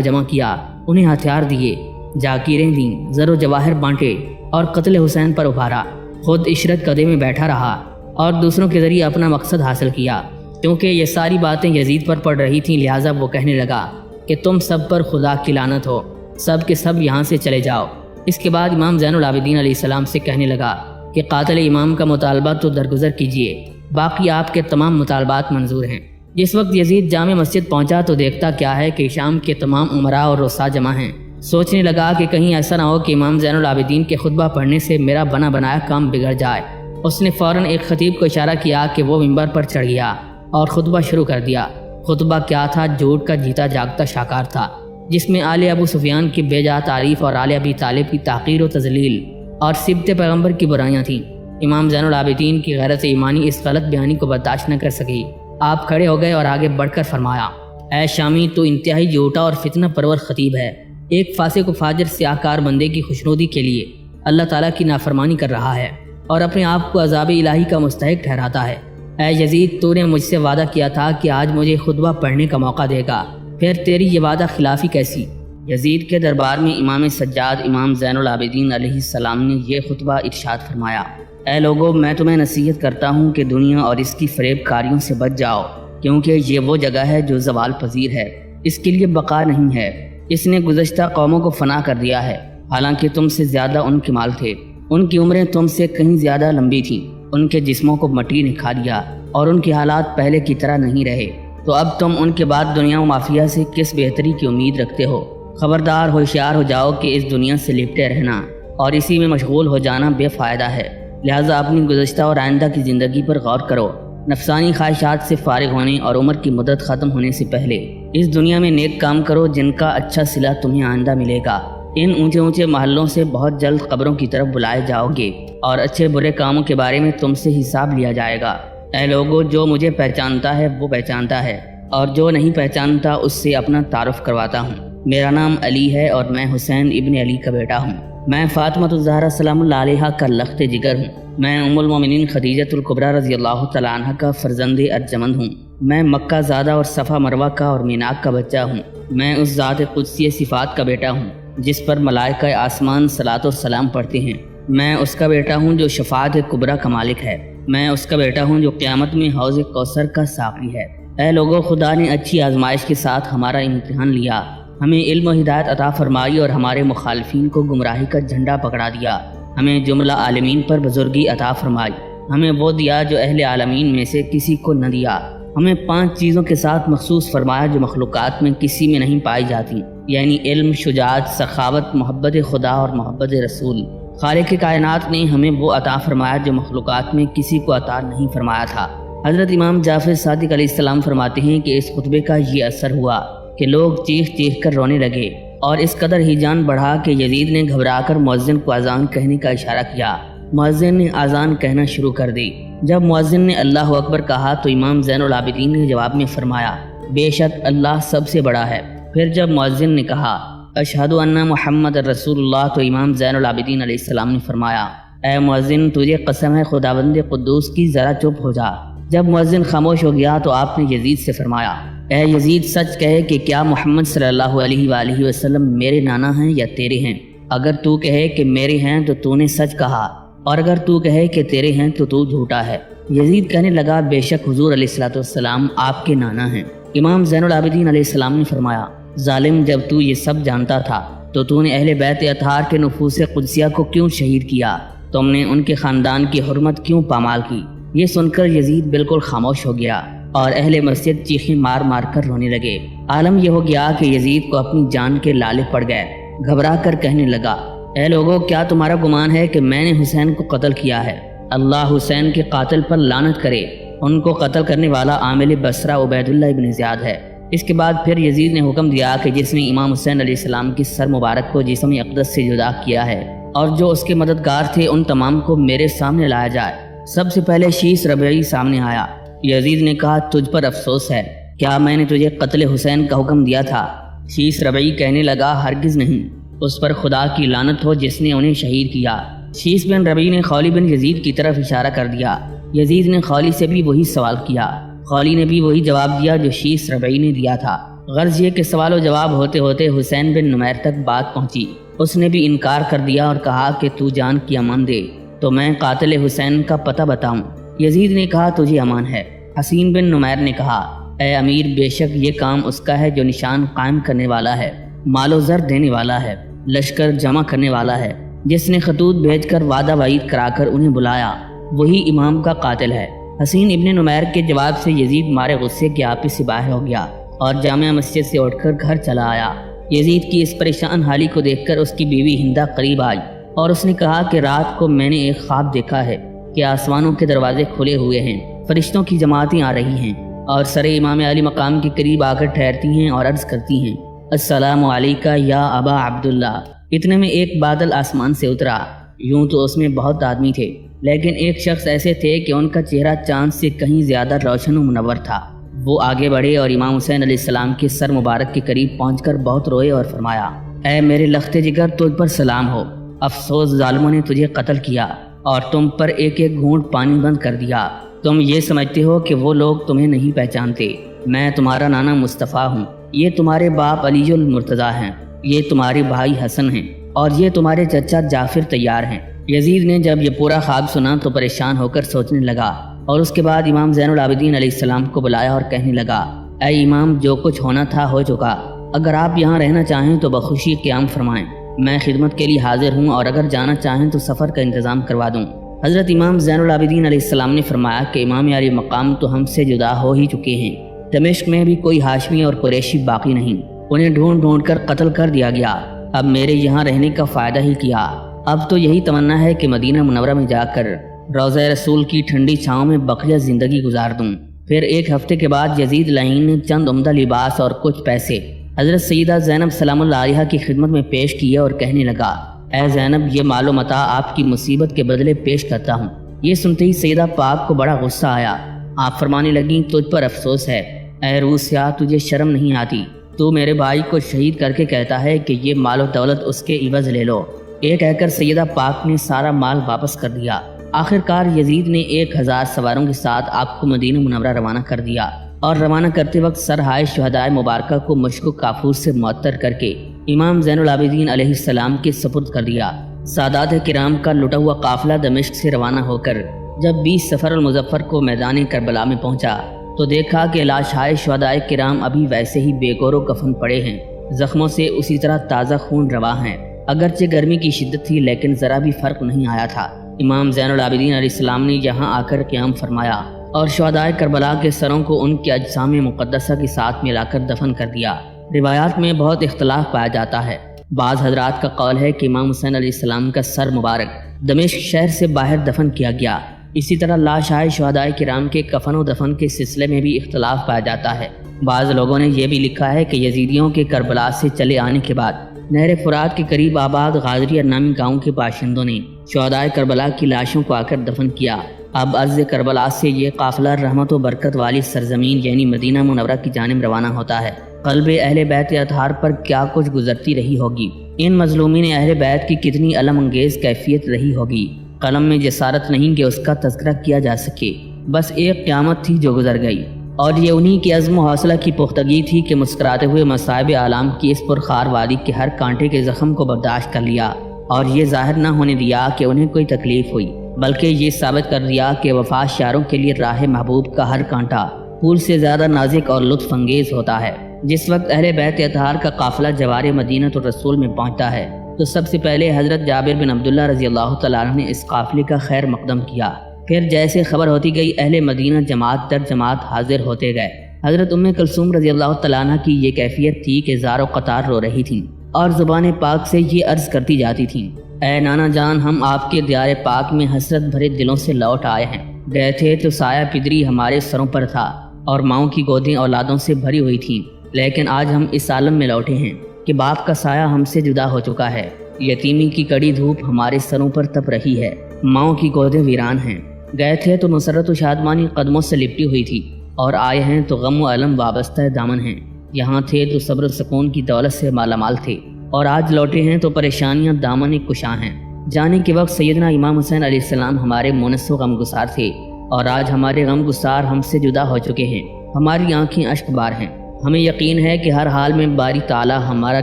Speaker 1: جمع کیا، انہیں ہتھیار دیے، جاکیریں دیں، زر و جواہر بانٹے اور قتل حسین پر ابھارا، خود عشرت قدے میں بیٹھا رہا اور دوسروں کے ذریعے اپنا مقصد حاصل کیا۔ کیونکہ یہ ساری باتیں یزید پر پڑ رہی تھیں، لہٰذا وہ کہنے لگا کہ تم سب پر خدا کی لعنت ہو، سب کے سب یہاں سے چلے جاؤ۔ اس کے بعد امام زین العابدین علیہ السلام سے کہنے لگا کہ قاتل امام کا مطالبہ تو درگزر کیجیے، باقی آپ کے تمام مطالبات منظور ہیں۔ جس وقت یزید جامع مسجد پہنچا تو دیکھتا کیا ہے کہ شام کے تمام امراء اور رؤساء جمع ہیں۔ سوچنے لگا کہ کہیں ایسا نہ ہو کہ امام زین العابدین کے خطبہ پڑھنے سے میرا بنا بنایا کام بگڑ جائے۔ اس نے فوراً ایک خطیب کو اشارہ کیا کہ وہ ممبر پر چڑھ گیا اور خطبہ شروع کر دیا۔ خطبہ کیا تھا؟ جھوٹ کا جیتا جاگتا شاکار تھا، جس میں آل ابو سفیان کی بے جا تعریف اور آل ابی طالب کی تحقیر و تذلیل اور سبط پیغمبر کی برائیاں تھیں۔ امام زین العابدین کی غیرت ایمانی اس غلط بیانی کو برداشت نہ کر سکی۔ آپ کھڑے ہو گئے اور آگے بڑھ کر فرمایا، اے شامی، تو انتہائی جھوٹا اور فتنہ پرور خطیب ہے، ایک فاسق و فاجر سیاہ کار بندے کی خوشنودی کے لیے اللہ تعالیٰ کی نافرمانی کر رہا ہے اور اپنے آپ کو عذاب الہی کا مستحق ٹھہراتا ہے۔ اے یزید، تو نے مجھ سے وعدہ کیا تھا کہ آج مجھے خطبہ پڑھنے کا موقع دے گا، پھر تیری یہ وعدہ خلافی کیسی؟ یزید کے دربار میں امام سجاد امام زین العابدین علیہ السلام نے یہ خطبہ ارشاد فرمایا، اے لوگو، میں تمہیں نصیحت کرتا ہوں کہ دنیا اور اس کی فریب کاریوں سے بچ جاؤ، کیونکہ یہ وہ جگہ ہے جو زوال پذیر ہے، اس کے لیے بقا نہیں ہے۔ اس نے گزشتہ قوموں کو فنا کر دیا ہے، حالانکہ تم سے زیادہ ان کے مال تھے، ان کی عمریں تم سے کہیں زیادہ لمبی تھیں، ان کے جسموں کو مٹی نے کھا لیا اور ان کے حالات پہلے کی طرح نہیں رہے۔ تو اب تم ان کے بعد دنیا و مافیہ سے کس بہتری کی امید رکھتے ہو؟ خبردار ہوشیار ہو جاؤ کہ اس دنیا سے لپٹے رہنا اور اسی میں مشغول ہو جانا بے فائدہ ہے۔ لہٰذا اپنی گزشتہ اور آئندہ کی زندگی پر غور کرو۔ نفسانی خواہشات سے فارغ ہونے اور عمر کی مدت ختم ہونے سے پہلے اس دنیا میں نیک کام کرو جن کا اچھا صلہ تمہیں آئندہ ملے گا۔ ان اونچے اونچے محلوں سے بہت جلد قبروں کی طرف بلائے جاؤ گے اور اچھے برے کاموں کے بارے میں تم سے حساب لیا جائے گا۔ اے لوگو، جو مجھے پہچانتا ہے وہ پہچانتا ہے، اور جو نہیں پہچانتا اس سے اپنا تعارف کرواتا ہوں۔ میرا نام علی ہے اور میں حسین ابن علی کا بیٹا ہوں۔ میں فاطمہ الزہرا سلام اللہ علیہا کا لخت جگر ہوں۔ میں ام المومنین خدیجہ الکبریٰ رضی اللہ تعالیٰ عنہ کا فرزند ارجمند ہوں۔ میں مکہ زادہ اور صفا مروہ کا اور میناک کا بچہ ہوں۔ میں اس ذات قدسی صفات کا بیٹا ہوں جس پر ملائکہ آسمان صلاۃ و سلام پڑھتے ہیں۔ میں اس کا بیٹا ہوں جو شفاعت کبریٰ کا مالک ہے۔ میں اس کا بیٹا ہوں جو قیامت میں حوض کوثر کا ساقی ہے۔ اے لوگو، خدا نے اچھی آزمائش کے ساتھ ہمارا امتحان لیا، ہمیں علم و ہدایت عطا فرمائی اور ہمارے مخالفین کو گمراہی کا جھنڈا پکڑا دیا۔ ہمیں جملہ عالمین پر بزرگی عطا فرمائی۔ ہمیں وہ دیا جو اہل عالمین میں سے کسی کو نہ دیا۔ ہمیں 5 چیزوں کے ساتھ مخصوص فرمایا جو مخلوقات میں کسی میں نہیں پائی جاتی، یعنی علم، شجاعت، سخاوت، محبت خدا اور محبت رسول۔ خالق کائنات نے ہمیں وہ عطا فرمایا جو مخلوقات میں کسی کو عطا نہیں فرمایا تھا۔ حضرت امام جعفر صادق علیہ السلام فرماتے ہیں کہ اس خطبے کا یہ اثر ہوا کہ لوگ چیخ چیخ کر رونے لگے، اور اس قدر ہی جان بڑھا کہ یزید نے گھبرا کر مؤذن کو اذان کہنے کا اشارہ کیا۔ مؤذن نے اذان کہنا شروع کر دی۔ جب مؤذن نے اللہ اکبر کہا تو امام زین العابدین نے جواب میں فرمایا، بے شک اللہ سب سے بڑا ہے۔ پھر جب مؤذن نے کہا اشہد ان محمد رسول اللہ تو امام زین العابدین علیہ السلام نے فرمایا، اے مؤذن، تجھے قسم ہے خداوند قدوس کی، ذرا چپ ہو جا۔ جب مؤذن خاموش ہو گیا تو آپ نے یزید سے فرمایا، اے یزید، سچ کہے کہ کیا محمد صلی اللہ علیہ وآلہ وسلم میرے نانا ہیں یا تیرے ہیں؟ اگر تو کہے کہ میرے ہیں تو تو نے سچ کہا، اور اگر تو کہے کہ تیرے ہیں تو تو جھوٹا ہے۔ یزید کہنے لگا، بے شک حضور علیہ الصلوۃ والسلام آپ کے نانا ہیں۔ امام زین العابدین علیہ السلام نے فرمایا، ظالم، جب تو یہ سب جانتا تھا تو نے اہل بیت اطہار کے نفوس قدسیہ کو کیوں شہید کیا؟ تم نے ان کے خاندان کی حرمت کیوں پامال کی؟ یہ سن کر یزید بالکل خاموش ہو گیا اور اہل مسجد چیخیں مار مار کر رونے لگے۔ عالم یہ ہو گیا کہ یزید کو اپنی جان کے لالے پڑ گئے۔ گھبرا کر کہنے لگا، اے لوگو، کیا تمہارا گمان ہے کہ میں نے حسین کو قتل کیا ہے؟ اللہ حسین کے قاتل پر لعنت کرے۔ ان کو قتل کرنے والا عامل بصرہ عبید اللہ ابن زیاد ہے۔ اس کے بعد پھر یزید نے حکم دیا کہ جس نے امام حسین علیہ السلام کی سر مبارک کو جسم اقدس سے جدا کیا ہے اور جو اس کے مددگار تھے، ان تمام کو میرے سامنے لایا جائے۔ سب سے پہلے شیش ربیعی سامنے آیا۔ یزید نے کہا، تجھ پر افسوس ہے، کیا میں نے تجھے قتل حسین کا حکم دیا تھا؟ شیش ربیعی کہنے لگا، ہرگز نہیں، اس پر خدا کی لعنت ہو جس نے انہیں شہید کیا۔ شیش بن ربیعی نے خولی بن یزید کی طرف اشارہ کر دیا۔ یزید نے خولی سے بھی وہی سوال کیا۔ خولی نے بھی وہی جواب دیا جو شیش ربیعی نے دیا تھا۔ غرض یہ کہ سوال و جواب ہوتے ہوتے حسین بن نمیر تک بات پہنچی۔ اس نے بھی انکار کر دیا اور کہا کہ تو جان کی امان دے تو میں قاتل حسین کا پتہ بتاؤں۔ یزید نے کہا، تجھے امان ہے۔ حسین بن نمیر نے کہا، اے امیر، بے شک یہ کام اس کا ہے جو نشان قائم کرنے والا ہے، مال و زر دینے والا ہے، لشکر جمع کرنے والا ہے، جس نے خطوط بھیج کر وعدہ وعید کرا کر انہیں بلایا، وہی امام کا قاتل ہے۔ حسین ابن نمیر کے جواب سے یزید مارے غصے کے آپے سے باہر ہو گیا اور جامع مسجد سے اٹھ کر گھر چلا آیا۔ یزید کی اس پریشان حالی کو دیکھ کر اس کی بیوی ہندہ قریب آئی اور اس نے کہا کہ رات کو میں نے ایک خواب دیکھا ہے کہ آسمانوں کے دروازے کھلے ہوئے ہیں، فرشتوں کی جماعتیں آ رہی ہیں اور سر امام علی مقام کے قریب آ کر ٹھہرتی ہیں اور عرض کرتی ہیں، السلام علیکہ یا ابا عبداللہ۔ اتنے میں ایک بادل آسمان سے اترا۔ یوں تو اس میں بہت آدمی تھے، لیکن ایک شخص ایسے تھے کہ ان کا چہرہ چاند سے کہیں زیادہ روشن و منور تھا۔ وہ آگے بڑھے اور امام حسین علیہ السلام کے سر مبارک کے قریب پہنچ کر بہت روئے اور فرمایا، اے میرے لخت جگر، تجھ پر سلام ہو۔ افسوس، ظالموں نے تجھے قتل کیا اور تم پر ایک ایک گھونٹ پانی بند کر دیا۔ تم یہ سمجھتے ہو کہ وہ لوگ تمہیں نہیں پہچانتے۔ میں تمہارا نانا مصطفیٰ ہوں، یہ تمہارے باپ علی المرتضیٰ ہیں، یہ تمہارے بھائی حسن ہیں اور یہ تمہارے چچا جعفر تیار ہیں۔ یزید نے جب یہ پورا خواب سنا تو پریشان ہو کر سوچنے لگا اور اس کے بعد امام زین العابدین علیہ السلام کو بلایا اور کہنے لگا، اے امام، جو کچھ ہونا تھا ہو چکا، اگر آپ یہاں رہنا چاہیں تو بخوشی قیام فرمائیں، میں خدمت کے لیے حاضر ہوں، اور اگر جانا چاہیں تو سفر کا انتظام کروا دوں۔ حضرت امام زین العابدین علیہ السلام نے فرمایا کہ امام علی مقام تو ہم سے جدا ہو ہی چکے ہیں، دمشق میں بھی کوئی ہاشمی اور قریشی باقی نہیں، انہیں ڈھونڈ ڈھونڈ کر قتل کر دیا گیا۔ اب میرے یہاں رہنے کا فائدہ ہی کیا، اب تو یہی تمنا ہے کہ مدینہ منورہ میں جا کر روضہ رسول کی ٹھنڈی چھاؤں میں بقیہ زندگی گزار دوں۔ پھر ایک ہفتے کے بعد یزید لعین نے چند عمدہ لباس اور کچھ پیسے حضرت سیدہ زینب سلام اللہ علیہا کی خدمت میں پیش کیے اور کہنے لگا، اے زینب، یہ مال و متاع آپ کی مصیبت کے بدلے پیش کرتا ہوں۔ یہ سنتے ہی سیدہ پاک کو بڑا غصہ آیا۔ آپ فرمانے لگیں، تجھ پر افسوس ہے، اے روح سیاہ، تجھے شرم نہیں آتی؟ تو میرے بھائی کو شہید کر کے کہتا ہے کہ یہ مال و دولت اس کے عوض لے لو۔ یہ کہہ کر سیدہ پاک نے سارا مال واپس کر دیا۔ آخر کار یزید نے 1000 سواروں کے ساتھ آپ کو مدینہ منورہ روانہ کر دیا، اور روانہ کرتے وقت سرہائے شہدائے مبارکہ کو مشک و کافور سے معطر کر کے امام زین العابدین علیہ السلام کے سپرد کر دیا۔ سادات کرام کا لٹا ہوا قافلہ دمشق سے روانہ ہو کر جب 20 صفر المظفر کو میدان کربلا میں پہنچا تو دیکھا کہ لاشائے شہدائے کرام ابھی ویسے ہی بے گور و کفن پڑے ہیں، زخموں سے اسی طرح تازہ خون رواں ہیں۔ اگرچہ گرمی کی شدت تھی لیکن ذرا بھی فرق نہیں آیا تھا۔ امام زین العابدین علیہ السلام نے یہاں آ کر قیام فرمایا اور شہدائے کربلا کے سروں کو ان کے اجسام مقدسہ کے ساتھ ملا کر دفن کر دیا۔ روایات میں بہت اختلاف پایا جاتا ہے۔ بعض حضرات کا قول ہے کہ امام حسین علیہ السلام کا سر مبارک دمشق شہر سے باہر دفن کیا گیا۔ اسی طرح لاشائے شہدائے کرام کے کفن و دفن کے سلسلے میں بھی اختلاف پایا جاتا ہے۔ بعض لوگوں نے یہ بھی لکھا ہے کہ یزیدیوں کے کربلا سے چلے آنے کے بعد نہر فرات کے قریب آباد غازریہ نامی گاؤں کے باشندوں نے شہدائے کربلا کی لاشوں کو آ کر دفن کیا۔ اب از کربلا سے یہ قافلہ رحمت و برکت والی سرزمین یعنی مدینہ منورہ کی جانب روانہ ہوتا ہے۔ قلب اہل بیت اطہار پر کیا کچھ گزرتی رہی ہوگی، ان مظلومین اہل بیت کی کتنی علم انگیز کیفیت رہی ہوگی، قلم میں جسارت نہیں کہ اس کا تذکرہ کیا جا سکے۔ بس ایک قیامت تھی جو گزر گئی، اور یہ انہی کی عزم و حوصلہ کی پختگی تھی کہ مسکراتے ہوئے مصائب عالم کی اس پرخار وادی کے ہر کانٹے کے زخم کو برداشت کر لیا، اور یہ ظاہر نہ ہونے دیا کہ انہیں کوئی تکلیف ہوئی، بلکہ یہ ثابت کر دیا کہ وفا شاروں کے لیے راہ محبوب کا ہر کانٹا پھول سے زیادہ نازک اور لطف انگیز ہوتا ہے۔ جس وقت اہل بیت اطہار کا قافلہ جوار مدینہ الرسول میں پہنچتا ہے تو سب سے پہلے حضرت جابر بن عبداللہ رضی اللہ تعالیٰ عنہ نے اس قافلے کا خیر مقدم کیا۔ پھر جیسے خبر ہوتی گئی اہل مدینہ جماعت در جماعت حاضر ہوتے گئے۔ حضرت ام کلثوم رضی اللہ تعالیٰ عنہ کی یہ کیفیت تھی کہ زار و قطار رو رہی تھیں اور زبان پاک سے یہ عرض کرتی جاتی تھیں، اے نانا جان، ہم آپ کے دیار پاک میں حسرت بھرے دلوں سے لوٹ آئے ہیں۔ گئے تھے تو سایہ پدری ہمارے سروں پر تھا اور ماؤں کی گودیں اولادوں سے بھری ہوئی تھیں، لیکن آج ہم اس عالم میں لوٹے ہیں کہ باپ کا سایہ ہم سے جدا ہو چکا ہے، یتیمی کی کڑی دھوپ ہمارے سروں پر تپ رہی ہے، ماؤں کی گودیں ویران ہیں۔ گئے تھے تو مسرت و شادمانی قدموں سے لپٹی ہوئی تھی، اور آئے ہیں تو غم و علم وابستہ دامن ہیں۔ یہاں تھے تو صبر و سکون کی دولت سے مالا مال تھے، اور آج لوٹے ہیں تو پریشانیاں دامن کشاں ہیں۔ جانے کے وقت سیدنا امام حسین علیہ السلام ہمارے مونس و غم گسار تھے، اور آج ہمارے غم گسار ہم سے جدا ہو چکے ہیں، ہماری آنکھیں اشک بار ہیں۔ ہمیں یقین ہے کہ ہر حال میں باری تعالیٰ ہمارا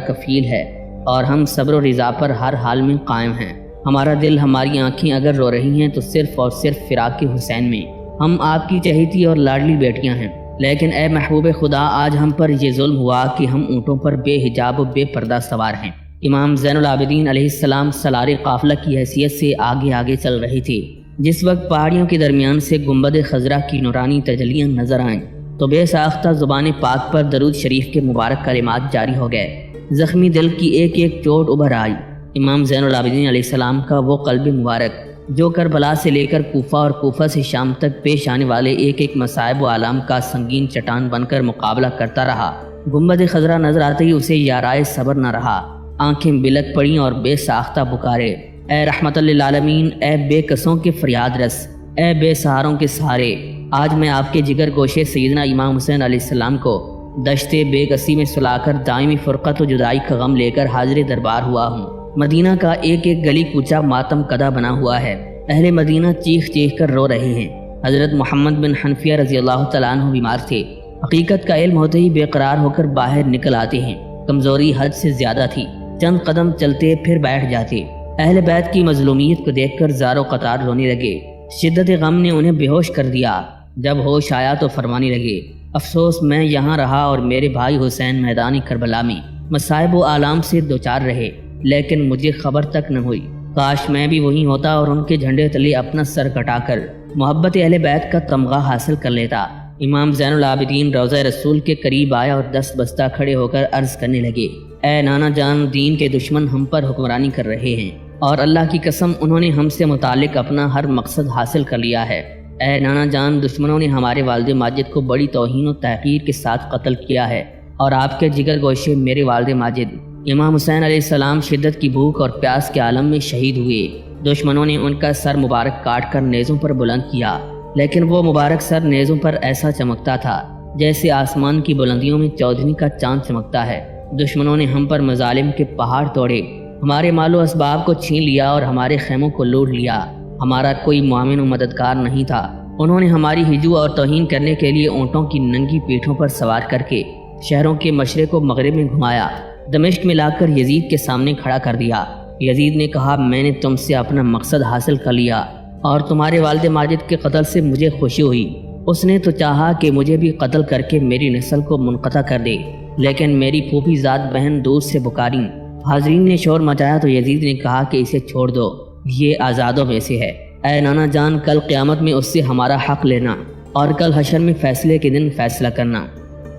Speaker 1: کفیل ہے، اور ہم صبر و رضا پر ہر حال میں قائم ہیں۔ ہمارا دل، ہماری آنکھیں اگر رو رہی ہیں تو صرف اور صرف فراق حسین میں۔ ہم آپ کی چہیتی اور لاڈلی بیٹیاں ہیں، لیکن اے محبوب خدا، آج ہم پر یہ ظلم ہوا کہ ہم اونٹوں پر بے حجاب و بے پردہ سوار ہیں۔ امام زین العابدین علیہ السلام سالار قافلہ کی حیثیت سے آگے آگے چل رہی تھی۔ جس وقت پہاڑیوں کے درمیان سے گنبد خضرا کی نورانی تجلیاں نظر آئیں تو بے ساختہ زبان پاک پر درود شریف کے مبارک کلمات جاری ہو گئے۔ زخمی دل کی ایک ایک چوٹ ابھر آئی۔ امام زین العابدین علیہ السلام کا وہ قلب مبارک جو کربلا سے لے کر کوفہ اور کوفہ سے شام تک پیش آنے والے ایک ایک مصائب و آلام کا سنگین چٹان بن کر مقابلہ کرتا رہا، گنبد خضرا نظر آتے ہی اسے یارائے صبر نہ رہا، آنکھیں بلک پڑیں اور بے ساختہ پکارے، اے رحمت للعالمین، اے بے کسوں کے فریاد رس، اے بے سہاروں کے سہارے، آج میں آپ کے جگر گوشے سیدنا امام حسین علیہ السلام کو دشت بے کسی میں سلا کر دائمی فرقت و جدائی کا غم لے کر حاضر دربار ہوا ہوں۔ مدینہ کا ایک ایک گلی کوچہ ماتم کدا بنا ہوا ہے، اہل مدینہ چیخ چیخ کر رو رہے ہیں۔ حضرت محمد بن حنفیہ رضی اللہ تعالیٰ عنہ بیمار تھے، حقیقت کا علم ہوتے ہی بے قرار ہو کر باہر نکل آتے ہیں، کمزوری حد سے زیادہ تھی، چند قدم چلتے پھر بیٹھ جاتے۔ اہل بیت کی مظلومیت کو دیکھ کر زار و قطار رونے لگے، شدت غم نے انہیں بے ہوش کر دیا۔ جب ہوش آیا تو فرمانے لگے، افسوس میں یہاں رہا اور میرے بھائی حسین میدان کربلا میں مصائب و آلام سے دوچار رہے، لیکن مجھے خبر تک نہ ہوئی۔ کاش میں بھی وہیں ہوتا اور ان کے جھنڈے تلے اپنا سر کٹا کر محبت اہل بیت کا تمغہ حاصل کر لیتا۔ امام زین العابدین روضہ رسول کے قریب آیا اور دست بستہ کھڑے ہو کر عرض کرنے لگے، اے نانا جان، دین کے دشمن ہم پر حکمرانی کر رہے ہیں اور اللہ کی قسم انہوں نے ہم سے متعلق اپنا ہر مقصد حاصل کر لیا ہے۔ اے نانا جان، دشمنوں نے ہمارے والد ماجد کو بڑی توہین و تحقیر کے ساتھ قتل کیا ہے اور آپ کے جگر گوشے میرے والد ماجد امام حسین علیہ السلام شدت کی بھوک اور پیاس کے عالم میں شہید ہوئے۔ دشمنوں نے ان کا سر مبارک کاٹ کر نیزوں پر بلند کیا، لیکن وہ مبارک سر نیزوں پر ایسا چمکتا تھا جیسے آسمان کی بلندیوں میں چودھویں کا چاند چمکتا ہے۔ دشمنوں نے ہم پر مظالم کے پہاڑ توڑے، ہمارے مال و اسباب کو چھین لیا اور ہمارے خیموں کو لوٹ لیا۔ ہمارا کوئی معاون و مددگار نہیں تھا۔ انہوں نے ہماری ہجو اور توہین کرنے کے لیے اونٹوں کی ننگی پیٹھوں پر سوار کر کے شہروں کے مشرق و مغرب میں گھمایا، دمشق میں لا کر یزید کے سامنے کھڑا کر دیا۔ یزید نے کہا، میں نے تم سے اپنا مقصد حاصل کر لیا اور تمہارے والد ماجد کے قتل سے مجھے خوشی ہوئی۔ اس نے تو چاہا کہ مجھے بھی قتل کر کے میری نسل کو منقطع کر دے، لیکن میری پھوپھی ذات بہن دودھ سے بکاری۔ حاضرین نے شور مچایا تو یزید نے کہا کہ اسے چھوڑ دو، یہ آزادوں میں سے ہے۔ اے نانا جان، کل قیامت میں اس سے ہمارا حق لینا اور کل حشر میں فیصلے کے دن فیصلہ کرنا۔